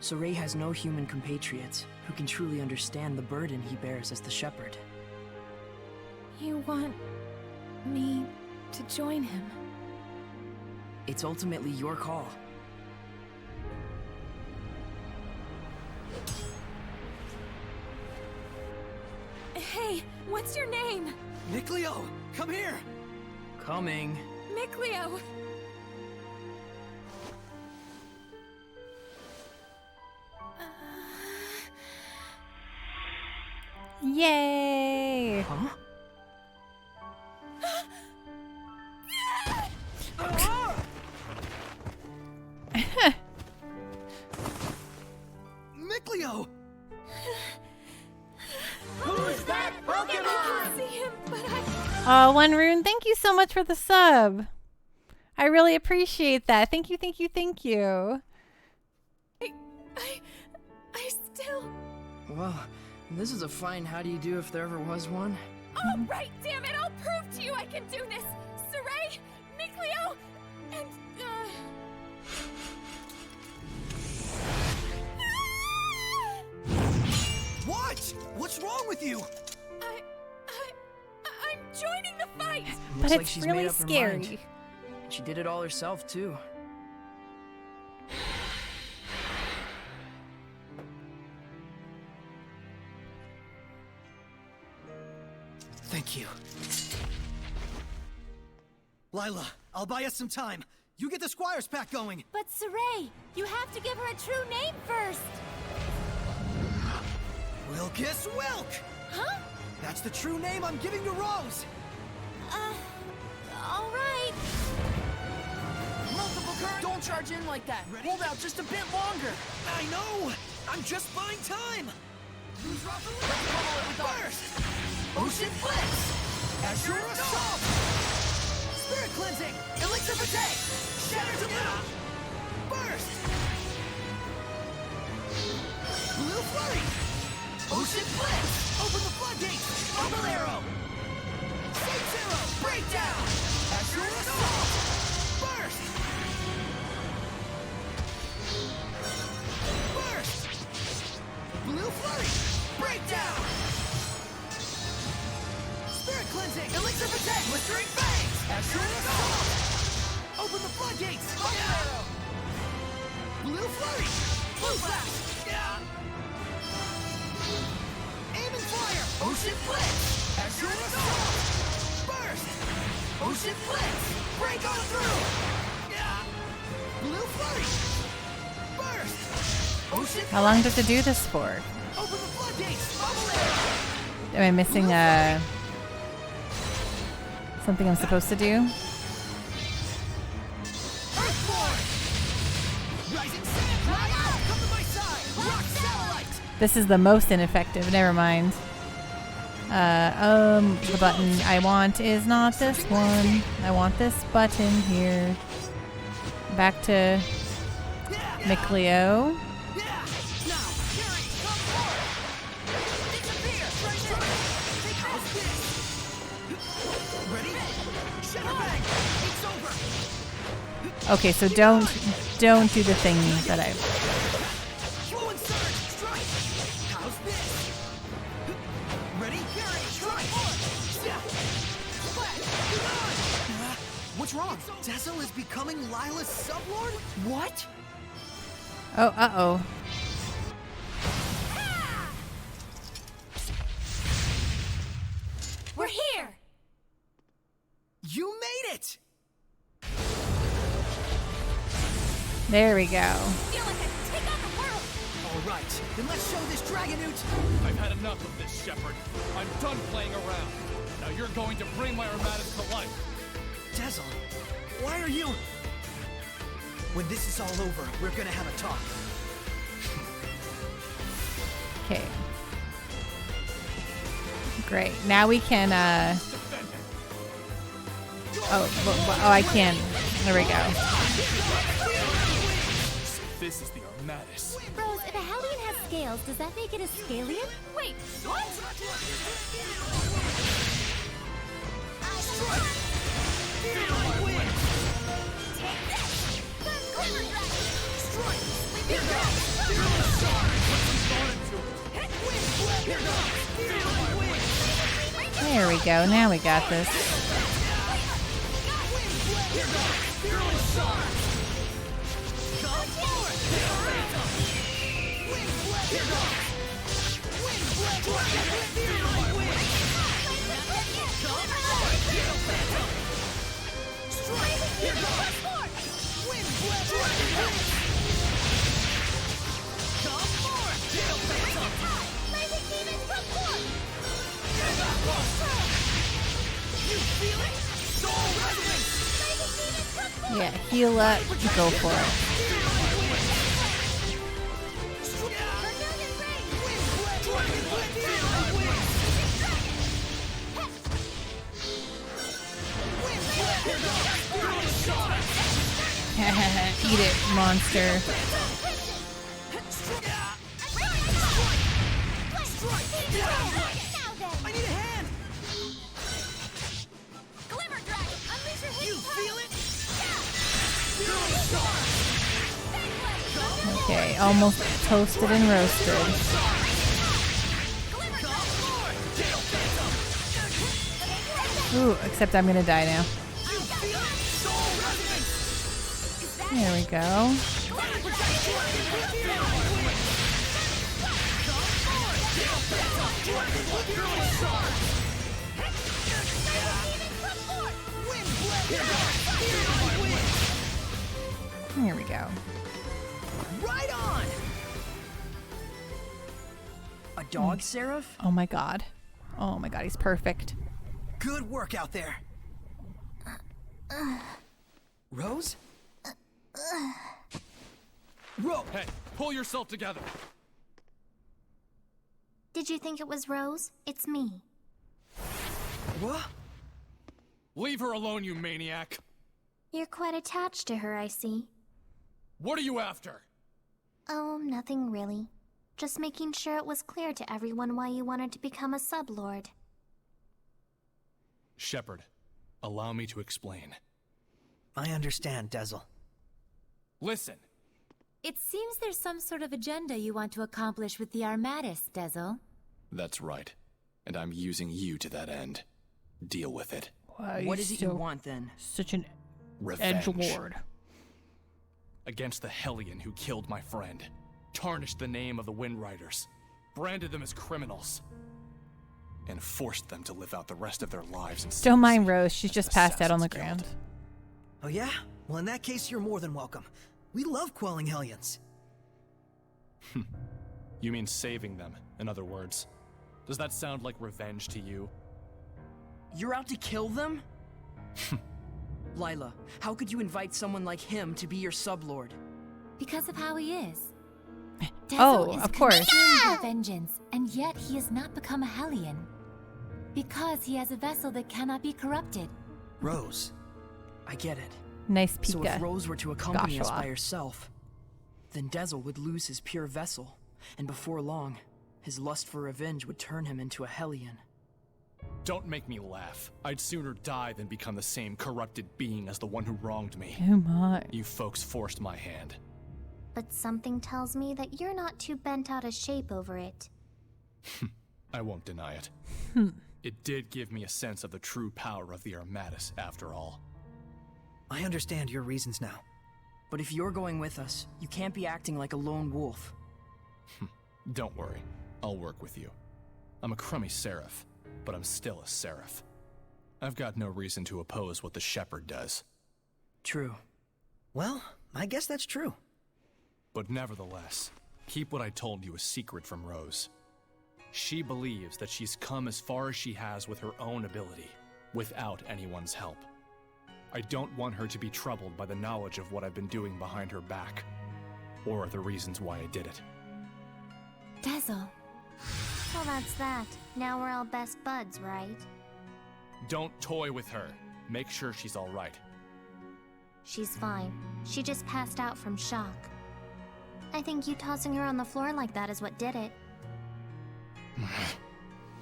Saray has no human compatriots who can truly understand the burden he bears as the shepherd. You want me to join him? It's ultimately your call. Hey, what's your name? Nicleo, come here! Coming. Nicleo! Yay! Huh? Miclio! Who's that Pokemon? I can see him, but Oh, One Rune, thank you so much for the sub. I really appreciate that. Thank you, thank you, thank you. I still... Well, this is a fine how do you do if there ever was one. Oh, right, damn it! I'll prove to you I can do this! Saray, Miclio, and, What? What's wrong with you? I'm joining the fight! But Looks like it's she's really made up her scary. mind. And she did it all herself, too. Thank you. Lila, I'll buy us some time. You get the Squire's pack going. But Saray, you have to give her a true name first. Wilkes Wilk! Huh? That's the true name I'm giving to Rose! All right. Multiple current! Don't charge in like that! Hold out just a bit longer! I know! I'm just buying time! Let's pummel it with Burst! Ocean Blitz! Azure Assault! Spirit Cleansing! Elixir for Day! Shatter to Mouth! Burst! Blue Flurry! Ocean Blitz! Open the floodgates! Bubble Arrow! Saint Zero! Breakdown! Azure Assault! Burst! Burst! Blue Flurry! Breakdown! Spirit Cleansing! Elixir for Day! Blistering Fangs! Azure Assault! Open the floodgates! Bubble Arrow! Blue Flurry! Blue Flash! Aim and Fire! Ocean Blitz! Azure Assault! Burst! Ocean Blitz! Break on through! Blue Flurry! Burst! Ocean How long does it do this for? Open the floodgates! Bubble Arrow! Am I missing something I'm supposed to do? Rising Sand! Right out! Come to my side! Rock Satellite! This is the most ineffective. Never mind. The button I want is not this one. I want this button here. Back to Miclio. Okay, so don't do the thing that I. What's wrong? Dazzle is becoming Lila's sublord? What? Oh, uh-oh. We're here! You made it! There we go. Feel like I can take on the world! All right, then let's show this Dragonute! I've had enough of this, Shepard. I'm done playing around. Now you're going to bring my Armadas to life. Dazzle, why are you... When this is all over, we're gonna have a talk. Okay. Great. Now we can, Oh, I can. There we go. This is the Armadas. Rose, if a Hellion has scales, does that make it a Scalian? Wait, what? There we go. Now we got this. Yeah, heal up, go for it. monster. I need a hand! You feel it? Okay, almost toasted and roasted. Ooh, except I'm gonna die now. There we go. Here we go. Right on! A dog, Seraph? Oh my god. Oh my god, he's perfect. Good work out there. Rose? Hey, pull yourself together. Did you think it was Rose? It's me. What? Leave her alone, you maniac. You're quite attached to her, I see. What are you after? Oh, nothing really. Just making sure it was clear to everyone why you wanted to become a sublord. Shepard, allow me to explain. I understand, Dezel. Listen. It seems there's some sort of agenda you want to accomplish with the Armatis, Dezel. That's right. And I'm using you to that end. Deal with it. What is it you want, then? Such an Revenge. edgelord. Against the Hellion who killed my friend. Tarnished the name of the Wind Riders. Branded them as criminals. And forced them to live out the rest of their lives in Don't mind Rose, she's just passed out on the ground. Oh yeah? Well, in that case, you're more than welcome. We love quelling Hellions. You mean saving them, in other words. Does that sound like revenge to you? You're out to kill them? Lila, how could you invite someone like him to be your sublord? Because of how he is. Oh, of course. Consumed with vengeance, and yet he has not become a Hellion. Because he has a vessel that cannot be corrupted. Rose. I get it. Nice pika. So if Rose were to accompany us Goshua. by herself, then Dezel would lose his pure vessel, and before long, his lust for revenge would turn him into a Hellion. Don't make me laugh. I'd sooner die than become the same corrupted being as the one who wronged me. Oh my. You folks forced my hand. But something tells me that you're not too bent out of shape over it. I won't deny it. It did give me a sense of the true power of the Armatis, after all. I understand your reasons now. But if you're going with us, you can't be acting like a lone wolf. Don't worry. I'll work with you. I'm a crummy seraph, but I'm still a seraph. I've got no reason to oppose what the Shepherd does. True. Well, I guess that's true. But nevertheless, keep what I told you a secret from Rose. She believes that she's come as far as she has with her own ability, without anyone's help. I don't want her to be troubled by the knowledge of what I've been doing behind her back, or the reasons why I did it. Dezel. Well, that's that. Now we're all best buds, right? Don't toy with her. Make sure she's all right. She's fine. She just passed out from shock. I think you tossing her on the floor like that is what did it.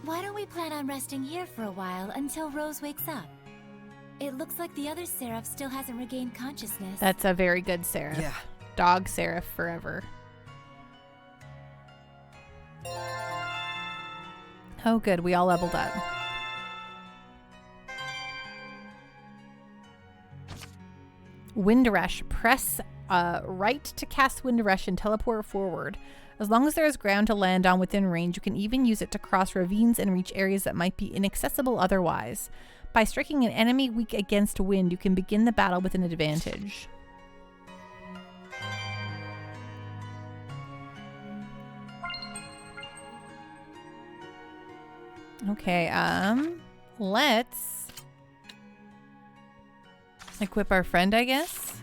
Why don't we plan on resting here for a while until Rose wakes up? It looks like the other Seraph still hasn't regained consciousness. That's a very good Seraph. Yeah. Dog Seraph forever. Oh good, we all leveled up. Wind Rush. Press right to cast Wind Rush and teleport forward. As long as there is ground to land on within range, you can even use it to cross ravines and reach areas that might be inaccessible otherwise. By striking an enemy weak against wind, you can begin the battle with an advantage. Okay, let's equip our friend, I guess.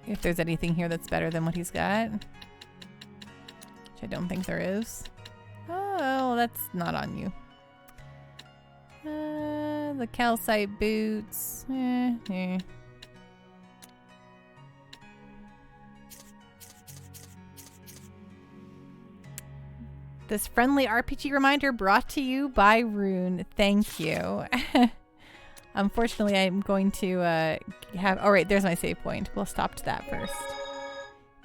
If there's anything here that's better than what he's got. Which I don't think there is. Well, that's not on you. The calcite boots. This friendly RPG reminder brought to you by Rune. Thank you. Unfortunately, I'm going to have... Oh, right, there's my save point. We'll stop to that first.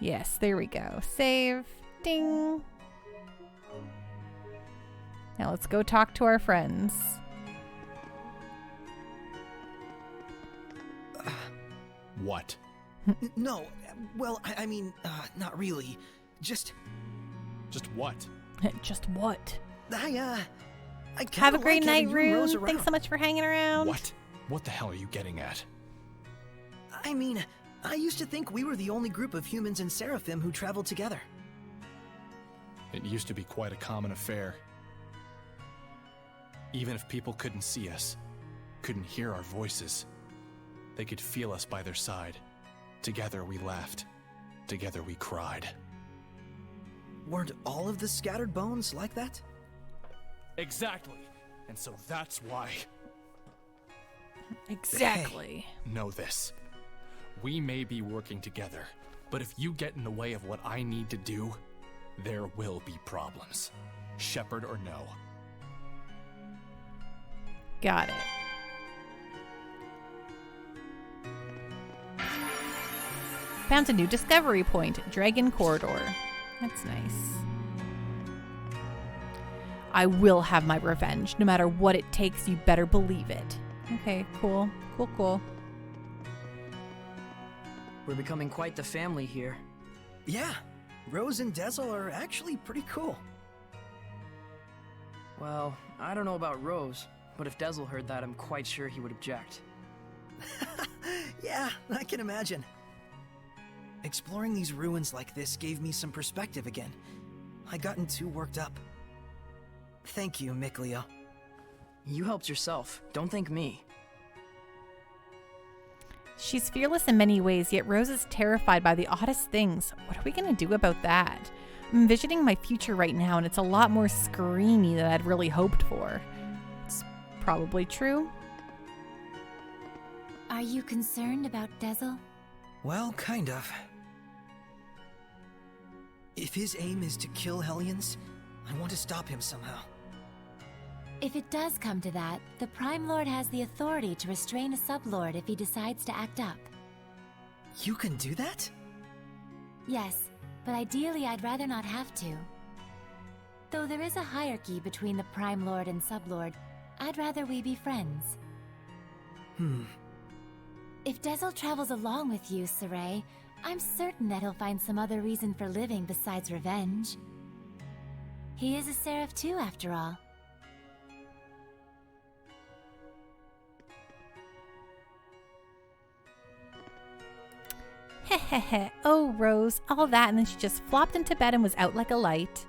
Yes, there we go. Save. Ding. Now let's go talk to our friends. What? No, well, I mean, not really. Just what? Just what? I Have a great like night, having you and Rose Rune. Thanks around. so much for hanging around. What? What the hell are you getting at? I mean, I used to think we were the only group of humans in Seraphim who traveled together. It used to be quite a common affair. Even if people couldn't see us, couldn't hear our voices, they could feel us by their side. Together we laughed. Together we cried. Weren't all of the scattered bones like that? Exactly. And so that's why. Exactly. Know this. We may be working together, but if you get in the way of what I need to do, there will be problems. Shepherd or no. Got it. Found a new discovery point, Dragon Corridor. That's nice. I will have my revenge, no matter what it takes, you better believe it. Okay, cool. Cool. We're becoming quite the family here. Yeah, Rose and Dezel are actually pretty cool. Well, I don't know about Rose, but if Dezel heard that, I'm quite sure he would object. Yeah, I can imagine. Exploring these ruins like this gave me some perspective again. I'd gotten too worked up. Thank you, Mikleo. You helped yourself. Don't thank me. She's fearless in many ways, yet Rose is terrified by the oddest things. What are we going to do about that? I'm envisioning my future right now, and it's a lot more screamy than I'd really hoped for. It's probably true. Are you concerned about Dezel? Well, kind of. If his aim is to kill Hellions, I want to stop him somehow. If it does come to that, the Prime Lord has the authority to restrain a sublord if he decides to act up. You can do that? Yes, but ideally I'd rather not have to. Though there is a hierarchy between the Prime Lord and Sublord, I'd rather we be friends. If Dezel travels along with you, Saray, I'm certain that he'll find some other reason for living besides revenge. He is a Seraph too, after all. Hehehe. Oh, Rose, all that, and then she just flopped into bed and was out like a light.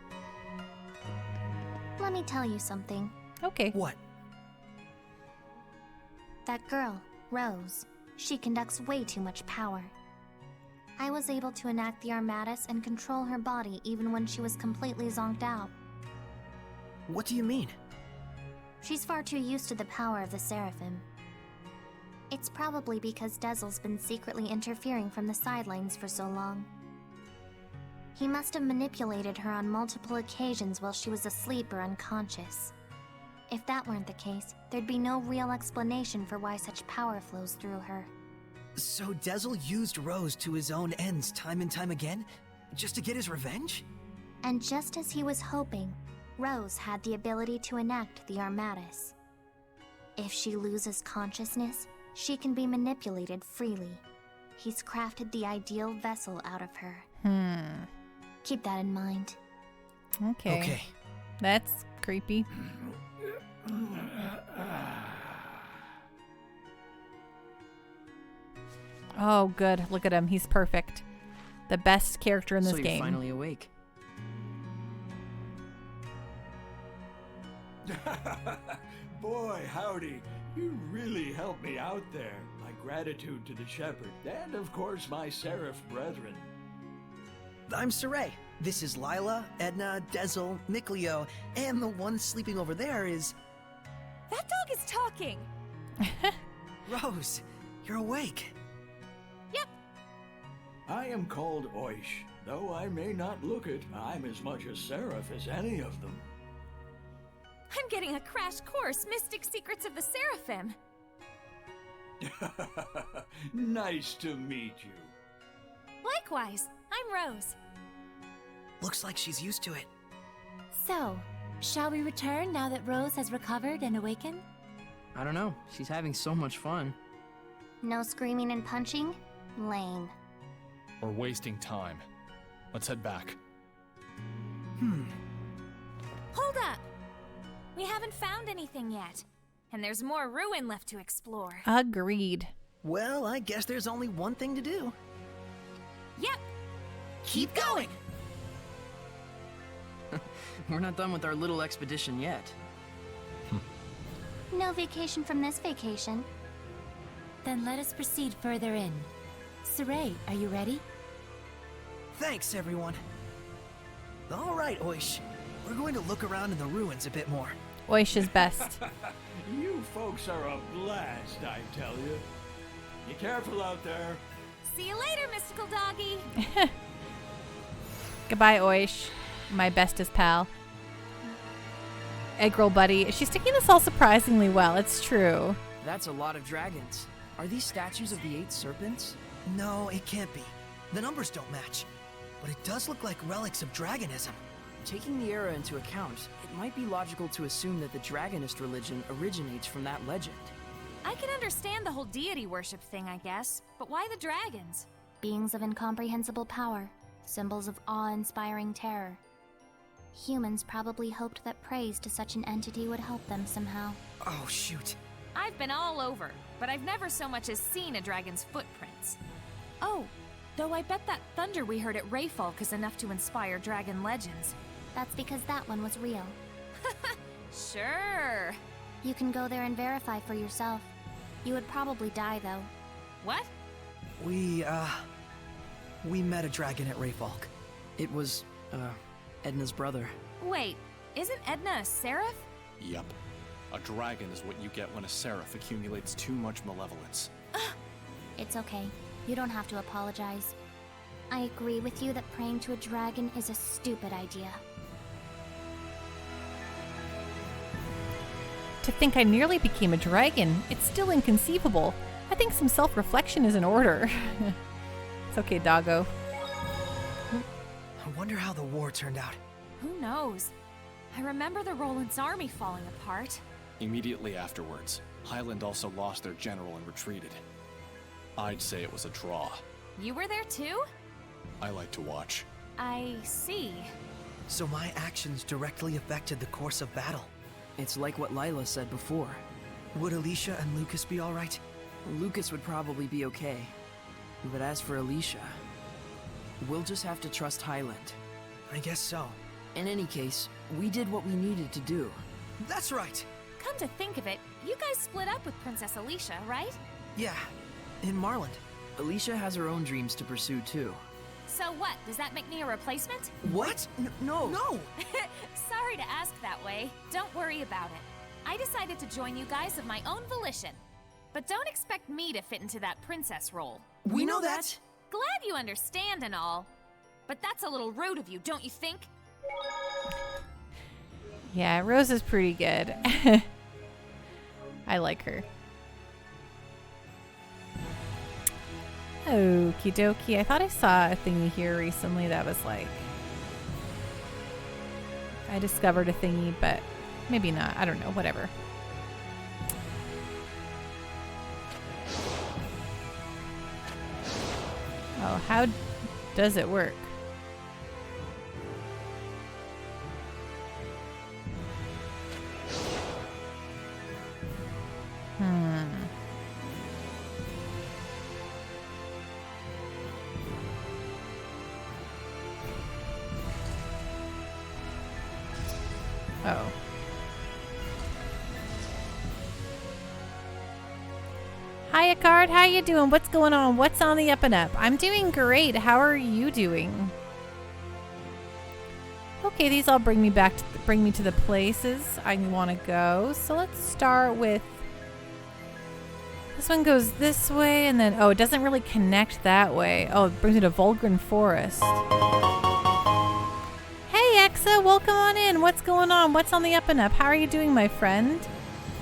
Let me tell you something. Okay. What? That girl, Rose, she conducts way too much power. I was able to enact the Armatus and control her body even when she was completely zonked out. What do you mean? She's far too used to the power of the Seraphim. It's probably because Dezel's been secretly interfering from the sidelines for so long. He must have manipulated her on multiple occasions while she was asleep or unconscious. If that weren't the case, there'd be no real explanation for why such power flows through her. So Dezel used Rose to his own ends time and time again? Just to get his revenge? And just as he was hoping, Rose had the ability to enact the Armatus. If she loses consciousness, she can be manipulated freely. He's crafted the ideal vessel out of her. Keep that in mind. Okay. That's creepy. Oh, good. Look at him. He's perfect. The best character in this game. So you're finally awake. Boy, howdy. You really helped me out there. My gratitude to the Shepherd, and of course my Seraph brethren. I'm Saray. This is Lila, Edna, Dezel, Mikleo, and the one sleeping over there is... That dog is talking! Rose, you're awake. Yep. I am called Oish. Though I may not look it, I'm as much a seraph as any of them. I'm getting a crash course, Mystic Secrets of the Seraphim. Nice to meet you. Likewise, I'm Rose. Looks like she's used to it. So, shall we return now that Rose has recovered and awakened? I don't know. She's having so much fun. No screaming and punching? Lame. We're wasting time. Let's head back. Hold up! We haven't found anything yet. And there's more ruin left to explore. Agreed. Well, I guess there's only one thing to do. Yep! Keep going! We're not done with our little expedition yet. No vacation from this vacation. Then let us proceed further in. Saray, are you ready? Thanks, everyone. All right, Oish. We're going to look around in the ruins a bit more. Oish is best. You folks are a blast, I tell you. Be careful out there. See you later, mystical doggy. Goodbye, Oish. My bestest pal. Egg roll buddy. She's taking this all surprisingly well. It's true. That's a lot of dragons. Are these statues of the 8 serpents? No, it can't be. The numbers don't match. But it does look like relics of dragonism. Taking the era into account, it might be logical to assume that the Dragonist religion originates from that legend. I can understand the whole deity worship thing, I guess. But why the dragons? Beings of incomprehensible power. Symbols of awe-inspiring terror. Humans probably hoped that praise to such an entity would help them somehow. Oh, shoot. I've been all over, but I've never so much as seen a dragon's footprints. Oh, though I bet that thunder we heard at Rayfalk is enough to inspire dragon legends. That's because that one was real. Sure. You can go there and verify for yourself. You would probably die, though. What? We met a dragon at Rayfalk. It was, Edna's brother. Wait, isn't Edna a seraph? Yep. A dragon is what you get when a seraph accumulates too much malevolence. It's okay. You don't have to apologize. I agree with you that praying to a dragon is a stupid idea. To think I nearly became a dragon, it's still inconceivable. I think some self-reflection is in order. It's okay, doggo. I wonder how the war turned out. Who knows? I remember the Roland's army falling apart. Immediately afterwards, Highland also lost their general and retreated. I'd say it was a draw. You were there too? I like to watch. I see. So my actions directly affected the course of battle. It's like what Lila said before. Would Alicia and Lucas be alright? Lucas would probably be okay. But as for Alicia, we'll just have to trust Highland. I guess so. In any case, we did what we needed to do. That's right. Come to think of it, you guys split up with Princess Alicia, right? Yeah, in Marland. Alicia has her own dreams to pursue too. So what, does that make me a replacement? What? No. No! Sorry to ask that way. Don't worry about it. I decided to join you guys of my own volition. But don't expect me to fit into that princess role. We know that! Glad you understand and all. But that's a little rude of you, don't you think? Yeah, Rose is pretty good. I like her. Okie dokie. I thought I saw a thingy here recently that was like... I discovered a thingy, but maybe not. I don't know. Whatever. Oh, how does it work? Oh. Hiya, Card. How you doing? What's going on? What's on the up and up? I'm doing great. How are you doing? Okay, these all bring me to the places I want to go. So let's start with this one. Goes this way, and then it doesn't really connect that way. Oh, it brings me to Volgren Forest. Hey Exa, welcome on in. What's going on? What's on the up and up? How are you doing, my friend?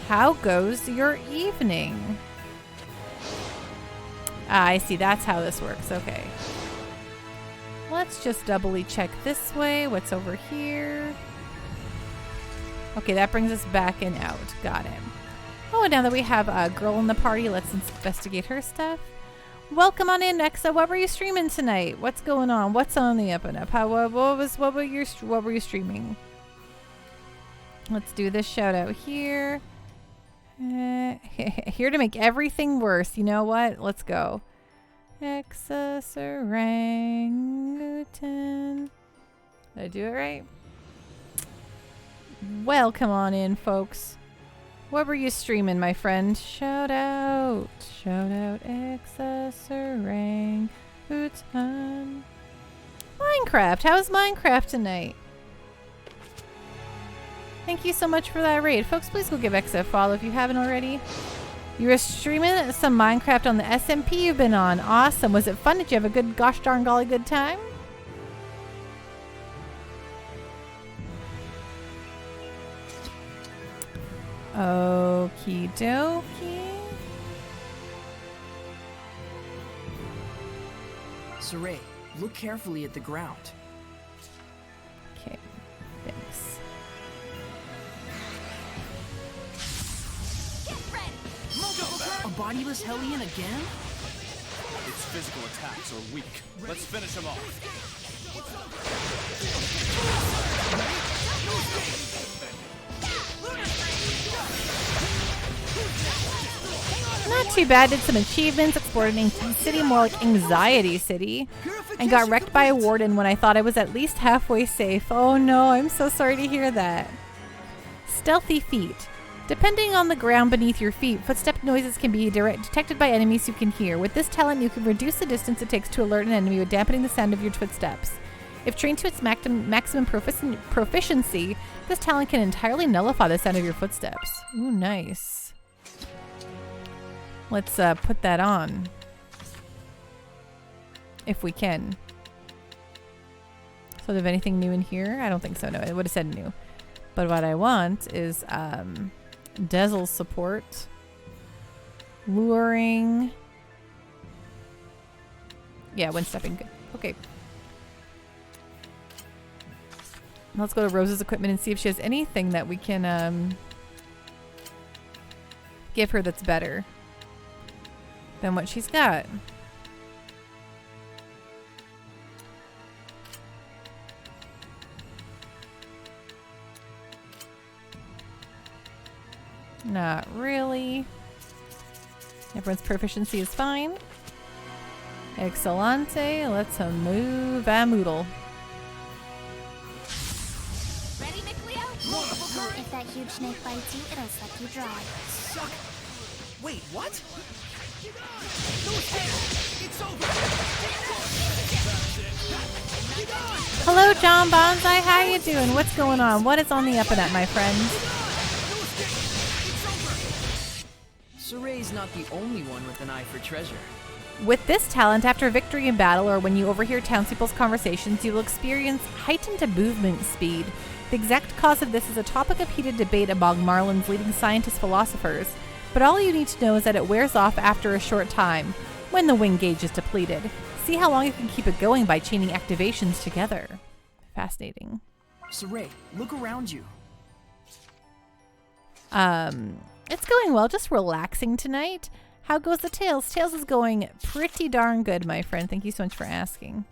How goes your evening? I see. That's how this works. Okay. Let's just doubly check this way. What's over here? Okay, that brings us back and out. Got it. Oh, and now that we have a girl in the party, let's investigate her stuff. Welcome on in, Nexa. What were you streaming tonight? What's going on? What's on the up and up? What were you streaming? Let's do this shout out here. Here to make everything worse. You know what? Let's go. Excess orangutan. Did I do it right? Well, come on in, folks. What were you streaming, my friend? Shout out. Shout out excess orangutan. Minecraft. How was Minecraft tonight? Thank you so much for that raid. Folks, please go give X a follow if you haven't already. You were streaming some Minecraft on the SMP you've been on. Awesome. Was it fun? Did you have a good, gosh darn golly good time? Okie dokie. Saray, look carefully at the ground. Okay, thanks. A bodiless Hellion again? Its physical attacks are weak. Let's finish him off. Not too bad. Did some achievements, explored an ancient city, more like Anxiety City, and got wrecked by a warden when I thought I was at least halfway safe. Oh no, I'm so sorry to hear that. Stealthy feet. Depending on the ground beneath your feet, footstep noises can be detected by enemies you can hear. With this talent, you can reduce the distance it takes to alert an enemy with dampening the sound of your footsteps. If trained to its maximum proficiency, this talent can entirely nullify the sound of your footsteps. Ooh, nice. Let's put that on. If we can. So, do we have anything new in here? I don't think so. No, it would have said new. But what I want is Dezel support. Luring. Yeah, one stepping. Good. Okay. Let's go to Rose's equipment and see if she has anything that we can give her that's better than what she's got. Not really. Everyone's proficiency is fine. Excellente. Let's move a moodle. Ready, Micleo? If that huge snake bites you, it'll suck you dry. Suck. Wait, what? It's over. Hello, John Bonsai. How you doing? What's going on? What is on the up and up, my friends? Saray's not the only one with an eye for treasure. With this talent, after victory in battle or when you overhear townspeople's conversations, you will experience heightened movement speed. The exact cause of this is a topic of heated debate among Marlin's leading scientist-philosophers, but all you need to know is that it wears off after a short time, when the wing gauge is depleted. See how long you can keep it going by chaining activations together. Fascinating. Saray, look around you. It's going well, just relaxing tonight. How goes the Tails? Tails is going pretty darn good, my friend. Thank you so much for asking.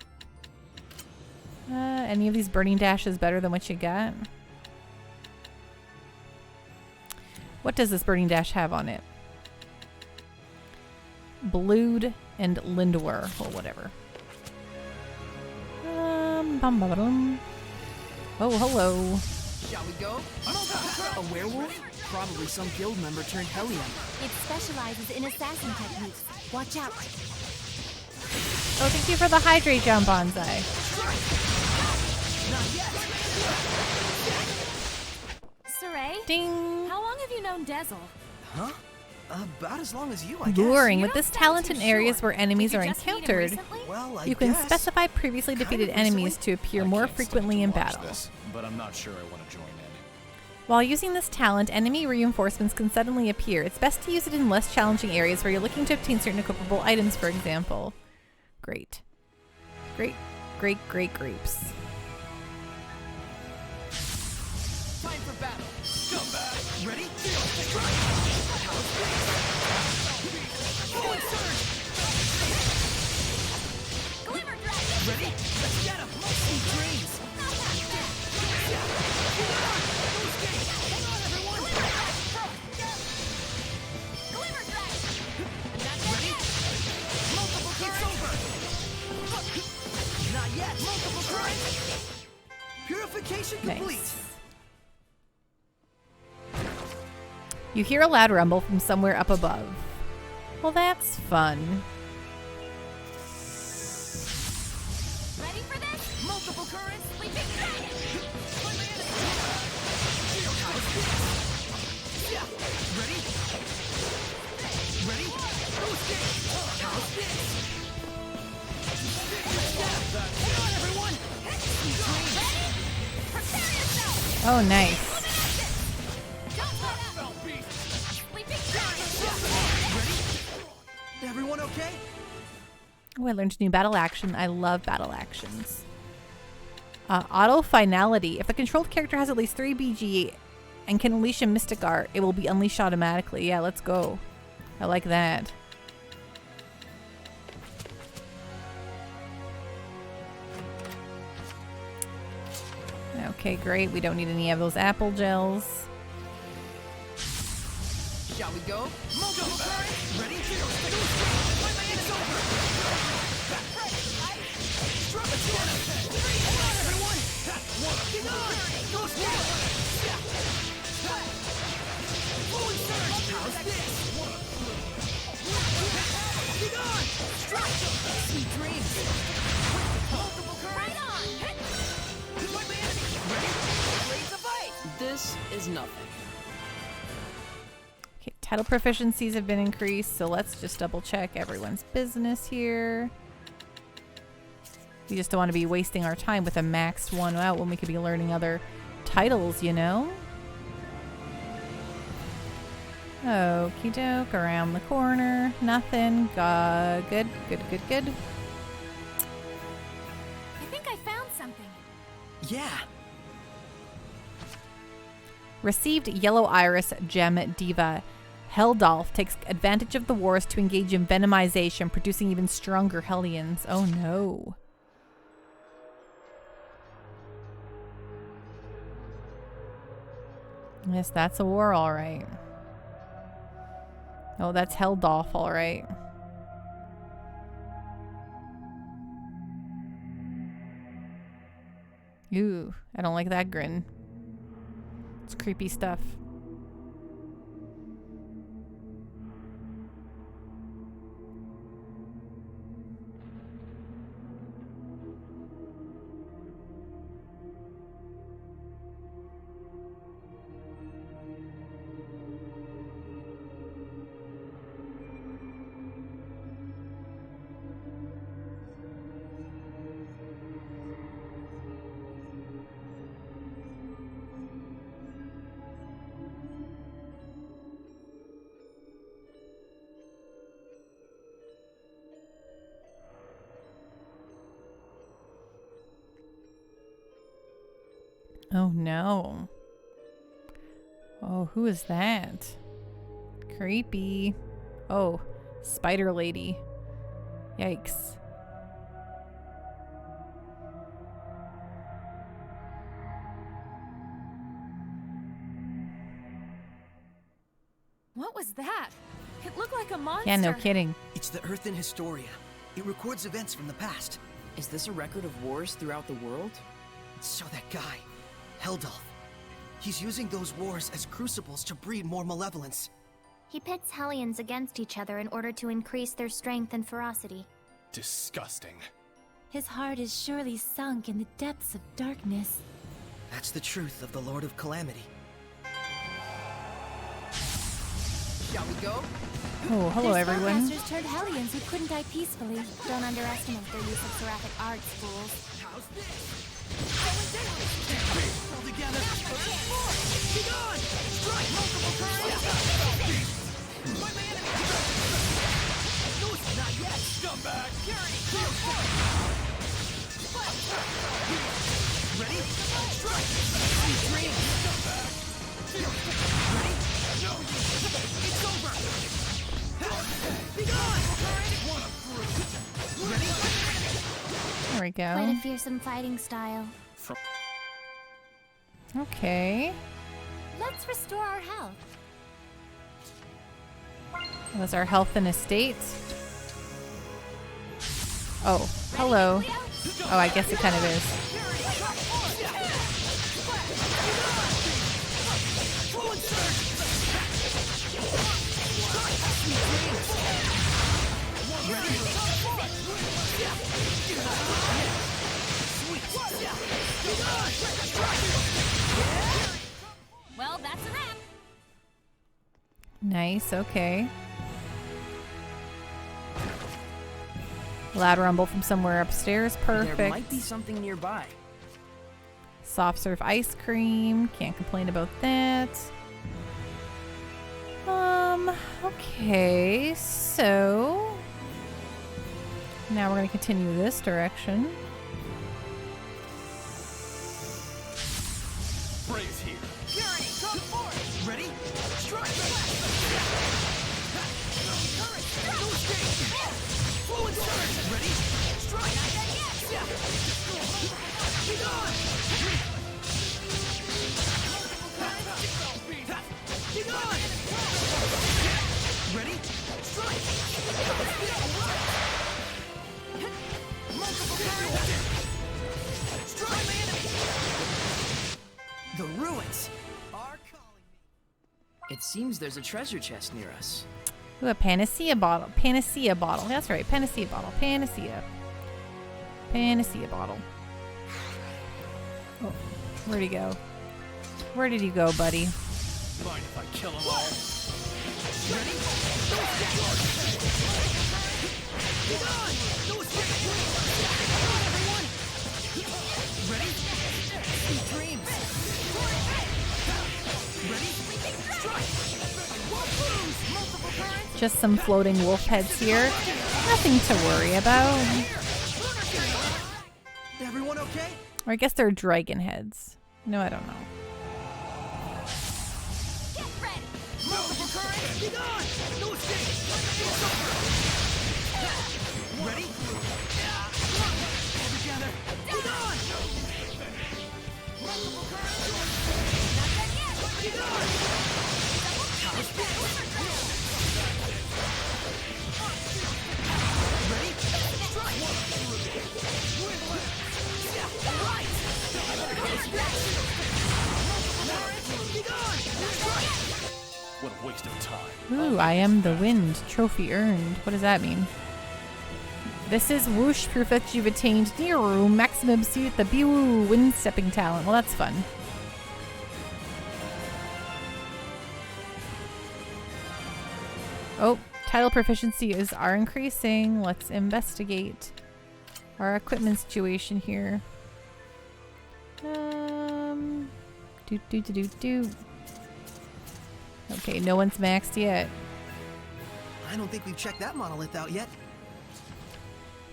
Any of these burning dashes better than what you got? What does this burning dash have on it? Blued and Lindwer, or whatever. Oh, hello. Shall we go? A werewolf? Probably some guild member turned Hellion. It specializes in assassin techniques. Watch out. Oh, thank you for the hydrate, John Bonsai. Not yet. Saray? Ding! How long have you known Dezel? Huh? About as long as you, I guess. Luring with this talent in areas where enemies are encountered. Well, I You can guess. specify previously defeated enemies to appear more frequently in battle. But I'm not sure I want to join in. While using this talent, enemy reinforcements can suddenly appear. It's best to use it in less challenging areas where you're looking to obtain certain equipable items, for example. Great. Great, great, great grapes. Time for battle. Scumbag. Ready? Strike. Forward surge. Glimmer Dragon! Ready? Let's get him. Sweet dreams. Hang on, everyone. Glimmer Dragon! Ready? Multiple it's over. Not yet. Multiple currents. Purification complete. Nice. You hear a loud rumble from somewhere up above. Well, that's fun. Ready for this? Multiple currents. Sleeping Dragon! Ready? Ready? How's this? Hang on, everyone! Ready? Prepare yourself! Oh, nice. Don't let up! Sleeping Dragon! Everyone okay? Oh, I learned a new battle action. I love battle actions. Auto finality. If a controlled character has at least 3 BG and can unleash a mystic art, it will be unleashed automatically. Yeah, let's go. I like that. Okay, great. We don't need any of those apple gels. Shall we go? Multiple currents. Ready? It's over. Drop it, Come on, everyone. Get on. Go Forward surge. How's this? Get on. Strike. Sweet dreams. Multiple currents. Right on! Fight my enemy. Ready? Raise the fight. This is nothing. Okay, title proficiencies have been increased, so let's just double check everyone's business here. We just don't want to be wasting our time with a maxed one out when we could be learning other titles, you know? Okie doke, around the corner, nothing. Good, good, good, good. I think I found something. Yeah. Received Yellow Iris Gem Diva. Heldolf takes advantage of the wars to engage in venomization, producing even stronger Hellions. Oh no. Yes, that's a war, alright. Oh, that's Heldolf, alright. Ooh, I don't like that grin. It's creepy stuff. Oh no. Oh, who is that? Creepy. Oh, Spider Lady. Yikes. What was that? It looked like a monster. Yeah, no kidding. It's the Earthen Historia. It records events from the past. Is this a record of wars throughout the world? So that guy, Heldolf, he's using those wars as crucibles to breed more malevolence. He pits Hellions against each other in order to increase their strength and ferocity. Disgusting. His heart is surely sunk in the depths of darkness. That's the truth of the Lord of Calamity. Shall we go? Oh, hello everyone. Spellcasters turned Hellions who couldn't die peacefully. Don't underestimate their use of seraphic arts, fools. How's this? All together. Be gone! Strike multiple currents! Fight my enemy! No, it's not yet! Scumbag! Ready? Strike! Dream! Scumbag! Ready? No! It's over! Be gone! One of fruit! Ready? There we go. Quite a fearsome fighting style. Okay. Let's restore our health. That's our health and estate. Oh, hello. Oh, I guess it kind of is. Well, that's a wrap. Nice, okay. Loud rumble from somewhere upstairs, perfect. There might be something nearby. Soft serve ice cream, can't complain about that. Okay, so now we're gonna continue this direction. Braves here. Purity, come forth! Ready? Strike! No escape! Fluid surge! Ready? Strike! Be gone! Be gone! Ready? Strike! Multiple currents! Strike my enemy! The ruins are calling me. It seems there's a treasure chest near us. Ooh, a panacea bottle. Panacea bottle. That's right. Panacea bottle. Panacea. Panacea bottle. Oh, where'd he go? Where did he go, buddy? Mind if I kill them all? Ready? Be gone! No escape! Everyone! Ready? Sweet dreams! Ready? Strike! Wolf blues! Multiple currents! Just some floating wolf heads here. Nothing to worry about. Everyone okay? Or I guess they're dragon heads. No, I don't know. Get ready. Multiple currents! Be gone! No escape! Ready? All together! Be gone! Multiple currents! Not done yet. Be gone! Ready? Strike! Right! Be gone! Strike! What a waste of time. Ooh, I am the wind. Trophy earned. What does that mean? This is whoosh, proof that you've attained Niru maximum suit the Biwu wind stepping talent. Well, that's fun. Oh, title proficiencies are increasing. Let's investigate our equipment situation here. Do. Okay, no one's maxed yet. I don't think we've checked that monolith out yet.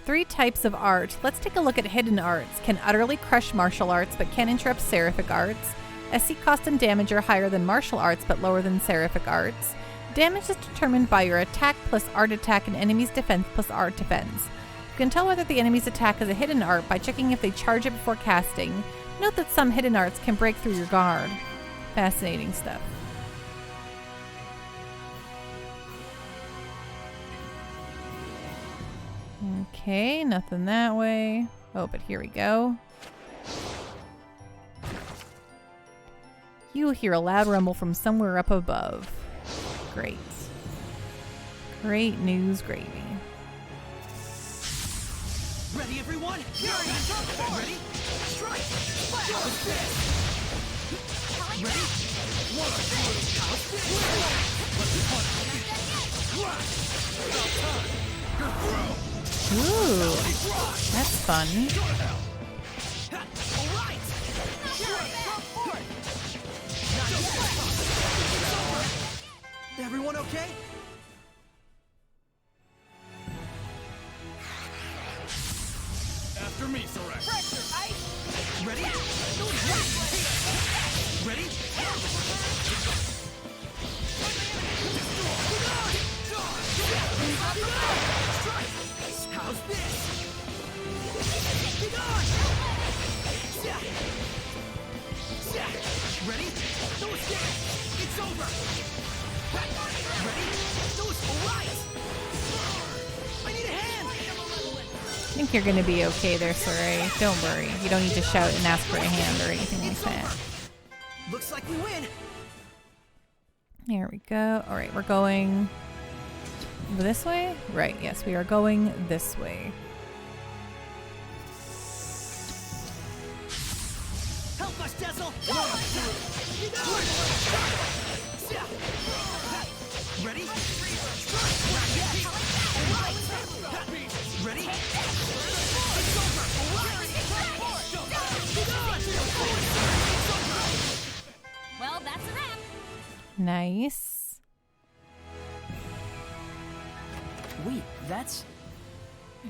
3 types of art. Let's take a look at hidden arts. Can utterly crush martial arts, but can interrupt seraphic arts. SC cost and damage are higher than martial arts, but lower than seraphic arts. Damage is determined by your attack plus art attack and enemy's defense plus art defense. You can tell whether the enemy's attack is a hidden art by checking if they charge it before casting. Note that some hidden arts can break through your guard. Fascinating stuff. Okay, nothing that way. Oh, but here we go. You hear a loud rumble from somewhere up above. Great. Great news gravy. Ready, everyone? Ready? Strike! Fire! Ooh, that's fun. Everyone okay? After me, Sarai. Ready? Ready? How's this? Ready? No escape! It's over! Ready? Alright! I need a hand! I think you're gonna be okay there, Sarai. Don't worry. You don't need to shout and ask for a hand or anything like that. Looks like we win. There we go. All right, we're going this way? Right, yes, we are going this way. Help us, Dazzle! Ready? Ready? It's over! Well, that's a wrap. Nice. Wait, that's...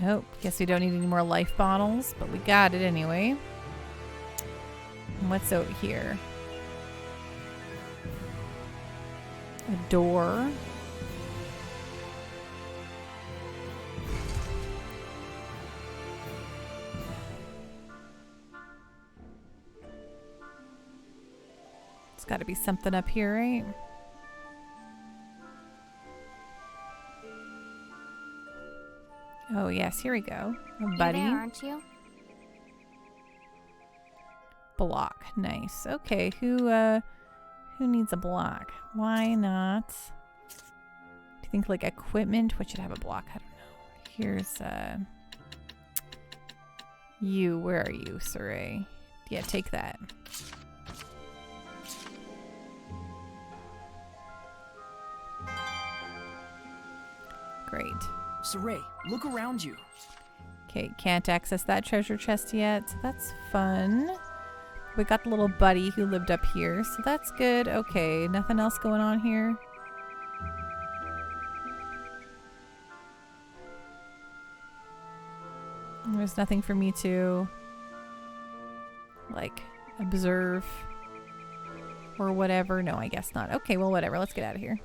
Oh, guess we don't need any more life bottles, but we got it anyway. And what's out here? A door. It's got to be something up here, right? Oh, yes, here we go. A buddy. You're there, aren't you? Block. Nice. Okay, who needs a block? Why not? Do you think like equipment? What should have a block? I don't know. Here's you. Where are you, Sarai? Yeah, take that. Great. Sarai, look around you. Okay, can't access that treasure chest yet, so that's fun. We got the little buddy who lived up here, so that's good. Okay, nothing else going on here. There's nothing for me to, like, observe or whatever. No, I guess not. Okay, well, whatever. Let's get out of here.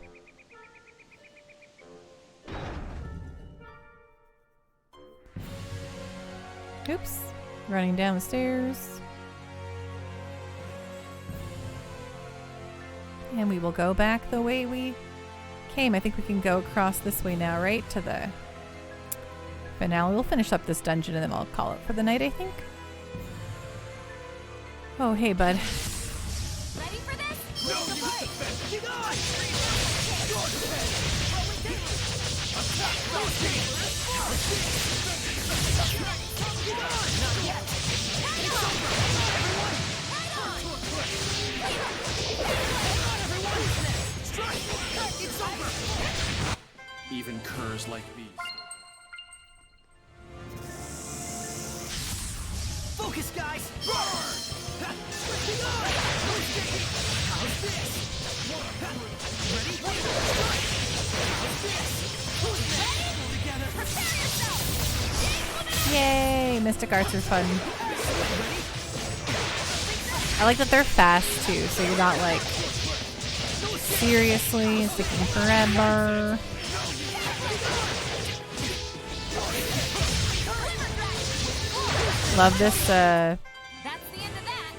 Oops. Running down the stairs. And we will go back the way we came. I think we can go across this way now, right? To the finale. We'll finish up this dungeon and then I'll call it for the night, I think. Oh, hey, bud. Ready for this? No, you defend! Get on! Your defense! Attack! No escape! Get on! Not yet! It's over! Everyone! Come on, everyone! Strike! It's over! Even curs like these. Focus, guys! Burn! Get on! No escape! How's this? Ready? Strike! How's this? Who's next? Pull together! Prepare yourself! Yay! Mystic arts are fun. I like that they're fast too, so you're not like seriously sticking forever. Love this That's the end of that.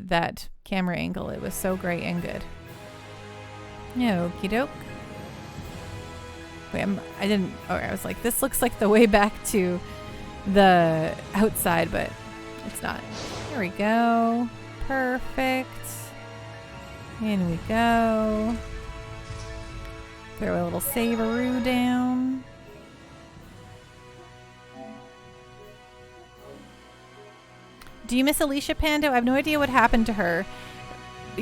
that camera angle. It was so great and good. Okie doke. Wait, I didn't. Oh, I was like, this looks like the way back to the outside, but it's not. Here we go. Perfect. In we go. Throw a little saveroo down. Do you miss Alicia, Pando? I have no idea what happened to her.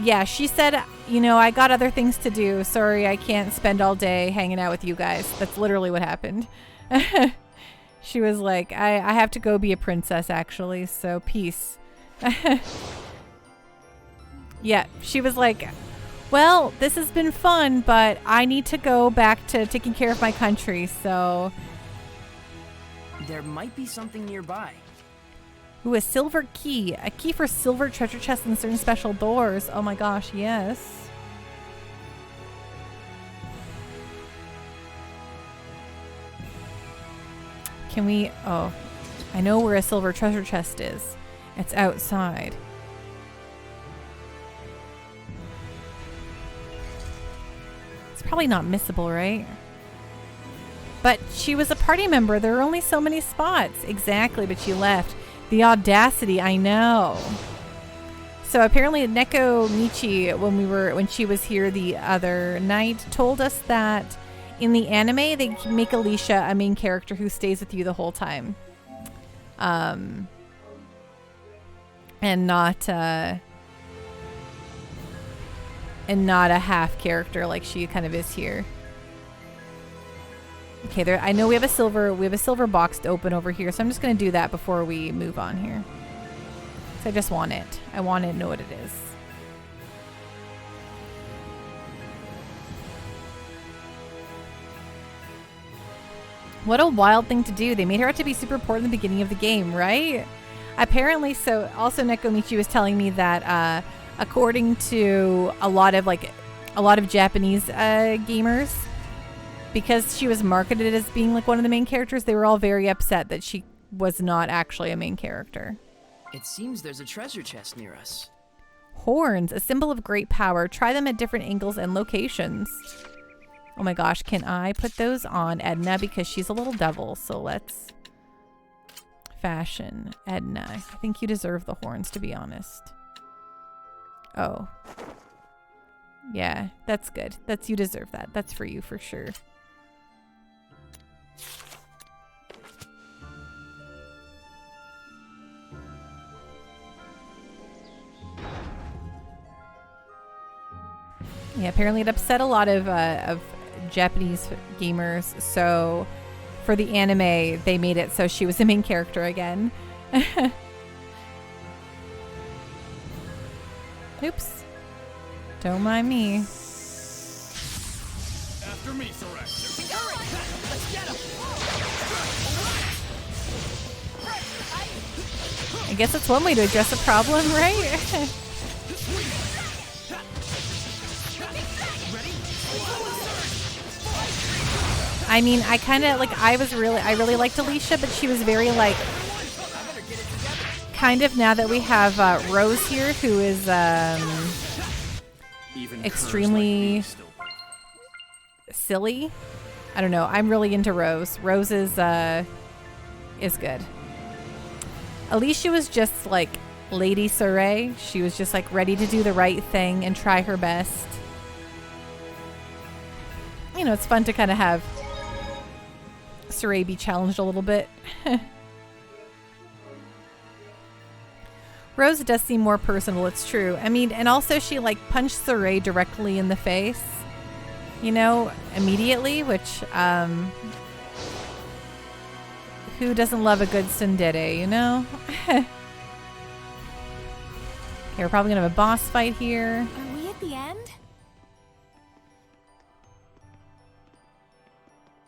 yeah, she said, you know, I got other things to do. Sorry, I can't spend all day hanging out with you guys. That's literally what happened. She was like, I have to go be a princess, actually, so peace. Yeah, she was like, well, this has been fun, but I need to go back to taking care of my country, so... There might be something nearby. Ooh, a silver key. A key for silver treasure chests and certain special doors. Oh my gosh, yes. Can we... Oh, I know where a silver treasure chest is. It's outside. It's probably not missable, right? But she was a party member. There are only so many spots. Exactly, but she left. The audacity, I know. So apparently Neko Michi, when she was here the other night, told us that in the anime they make Alicia a main character who stays with you the whole time. And not a half character like she kind of is here. Okay, there. I know we have a silver box to open over here, so I'm just gonna do that before we move on here. So I just want it. I want to know what it is. What a wild thing to do. They made her out to be super important in the beginning of the game, right? Apparently, so also Nekomichi was telling me that according to a lot of Japanese gamers, because she was marketed as being like one of the main characters, they were all very upset that she was not actually a main character. It seems there's a treasure chest near us. Horns, a symbol of great power. Try them at different angles and locations. Oh my gosh, can I put those on Edna because she's a little devil? So let's fashion Edna. I think you deserve the horns, to be honest. Oh. Yeah, that's good. You deserve that. That's for you for sure. Yeah, apparently it upset a lot of Japanese gamers, so for the anime they made it so she was the main character again. Oops. Don't mind me. After me, Surrect. Let's get him. I guess it's one way to address a problem, right? I mean, I really liked Alicia, but she was very kind of, now that we have Rose here, who is extremely silly. I don't know. I'm really into Rose. Rose is good. Alicia was just like Lady Saray. She was just like ready to do the right thing and try her best. You know, it's fun to kind of have Saray be challenged a little bit. Rose does seem more personal, it's true. I mean, and also she punched Saray directly in the face, you know, immediately, which who doesn't love a good tsundere, you know? Okay, we're probably gonna have a boss fight here. Are we at the end?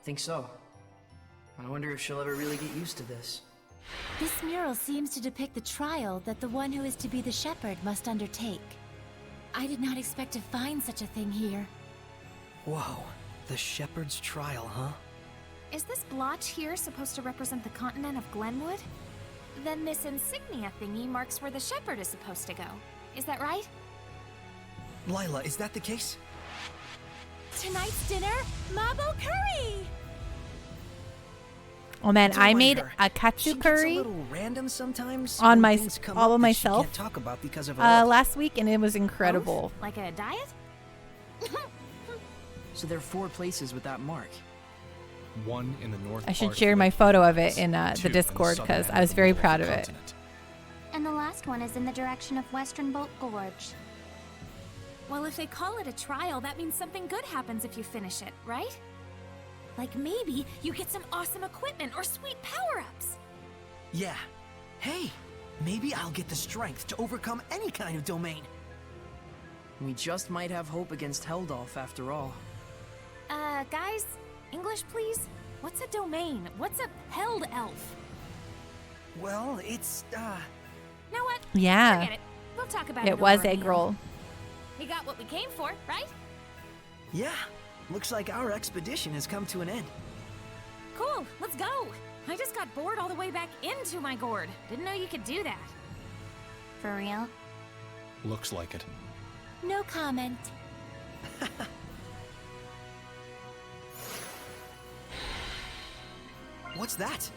Think so. I wonder if she'll ever really get used to this. This mural seems to depict the trial that the one who is to be the shepherd must undertake. I did not expect to find such a thing here. Whoa, the shepherd's trial, huh? Is this blotch here supposed to represent the continent of Glenwood? Then this insignia thingy marks where the shepherd is supposed to go. Is that right? Lila, is that the case? Tonight's dinner, Mabo curry! Oh man, Don't I mind made her. a katsu She gets curry a little random sometimes on when things come all up of that she myself can't talk about because of her last week, and it was incredible. Like a diet? So there are 4 places with that mark. One in the north. I should part share of my the photo of it in two the Discord southern because end I was of the very northern proud of it. continent. And the last one is in the direction of Western Bolt Gorge. Well, if they call it a trial, that means something good happens if you finish it, right? Like maybe you get some awesome equipment or sweet power-ups. Yeah. Hey, maybe I'll get the strength to overcome any kind of domain. We just might have hope against Heldolf after all. Guys, English please? What's a domain? What's a held elf? Well, it's, Know what? Yeah. Forget it. We'll talk about it. It was over a egg meal. roll. We got what we came for, right? Yeah. Looks like our expedition has come to an end. Cool, let's go. I just got bored all the way back into my gourd. Didn't know you could do that. For real? Looks like it. No comment. What's that?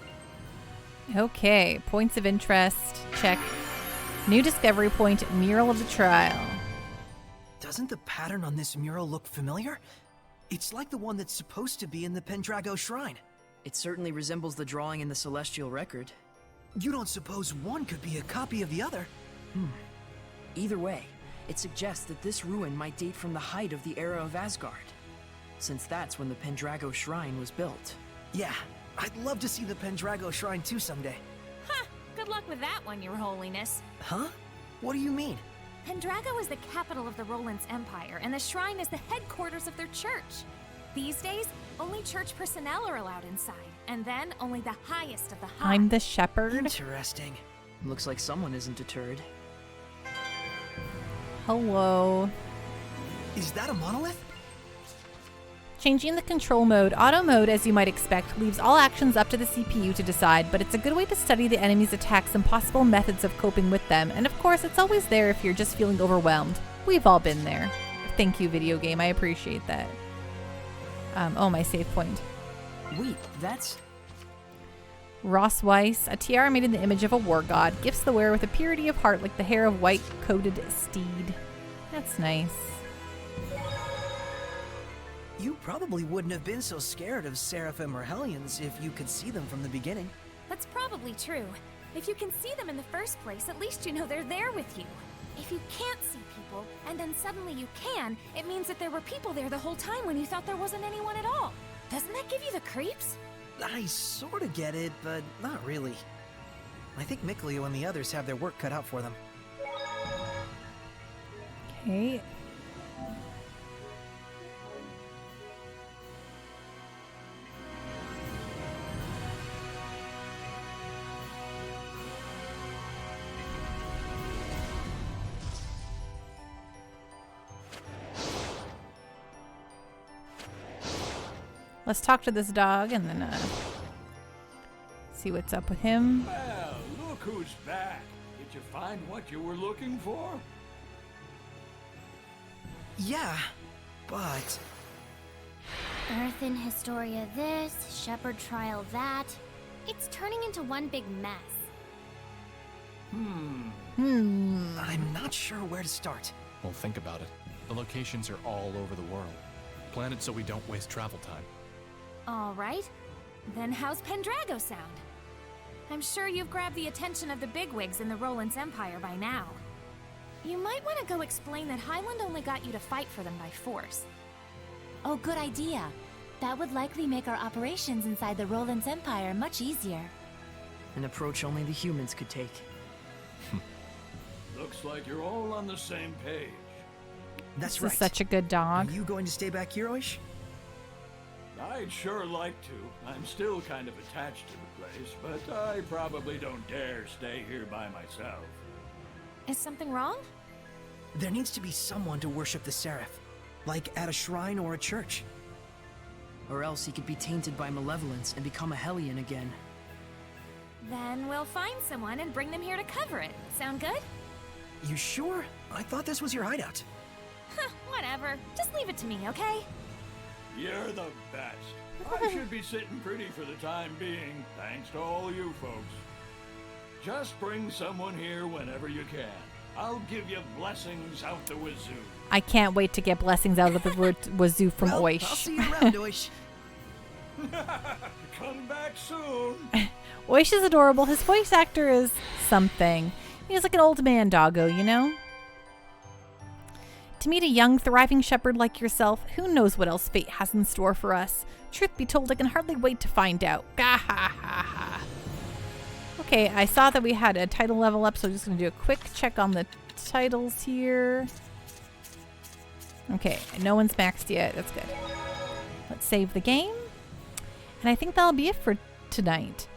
Okay, points of interest. Check. New discovery point, mural of the trial. Doesn't the pattern on this mural look familiar? It's like the one that's supposed to be in the Pendrago Shrine. It certainly resembles the drawing in the Celestial Record. You don't suppose one could be a copy of the other? Either way, it suggests that this ruin might date from the height of the era of Asgard, since that's when the Pendrago Shrine was built. Yeah, I'd love to see the Pendrago Shrine too someday. Huh, good luck with that one, Your Holiness. Huh? What do you mean? Pendrago is the capital of the Roland's Empire, and the shrine is the headquarters of their church. These days, only church personnel are allowed inside, and then only the highest of the high. I'm the shepherd. Interesting. Looks like someone isn't deterred. Hello. Is that a monolith? Changing the control mode, auto mode, as you might expect, leaves all actions up to the CPU to decide, but it's a good way to study the enemy's attacks and possible methods of coping with them, and of course, it's always there if you're just feeling overwhelmed. We've all been there. Thank you, video game, I appreciate that. Oh, my save point. Wait, that's... Ross Weiss, a tiara made in the image of a war god, gifts the wearer with a purity of heart like the hair of white-coated steed. That's nice. You probably wouldn't have been so scared of Seraphim or Hellions if you could see them from the beginning. That's probably true. If you can see them in the first place, at least you know they're there with you. If you can't see people, and then suddenly you can, it means that there were people there the whole time when you thought there wasn't anyone at all. Doesn't that give you the creeps? I sort of get it, but not really. I think Mikleo and the others have their work cut out for them. Okay. Let's talk to this dog and then see what's up with him. Well, look who's back. Did you find what you were looking for? Yeah, but... Earthen Historia this, Shepherd Trial that. It's turning into one big mess. I'm not sure where to start. Well, think about it. The locations are all over the world. Plan it so we don't waste travel time. All right. Then how's Pendrago sound? I'm sure you've grabbed the attention of the bigwigs in the Roland's Empire by now. You might want to go explain that Highland only got you to fight for them by force. Oh, good idea. That would likely make our operations inside the Roland's Empire much easier. An approach only the humans could take. Looks like you're all on the same page. That's This right. is such a good dog. Are you going to stay back here, Oish? I'd sure like to. I'm still kind of attached to the place, but I probably don't dare stay here by myself. Is something wrong? There needs to be someone to worship the Seraph. Like at a shrine or a church. Or else he could be tainted by malevolence and become a Hellion again. Then we'll find someone and bring them here to cover it. Sound good? You sure? I thought this was your hideout. Huh, whatever. Just leave it to me, okay? You're the best. I should be sitting pretty for the time being, thanks to all you folks. Just bring someone here whenever you can. I'll give you blessings out the wazoo. I can't wait to get blessings out of the wazoo from Oish. I'll see you around, Oish. Come back soon. Oish is adorable. His voice actor is something. He's like an old man doggo, you know? To meet a young, thriving shepherd like yourself, who knows what else fate has in store for us? Truth be told, I can hardly wait to find out. Okay, I saw that we had a title level up, so I'm just going to do a quick check on the titles here. Okay, no one's maxed yet. That's good. Let's save the game. And I think that'll be it for tonight.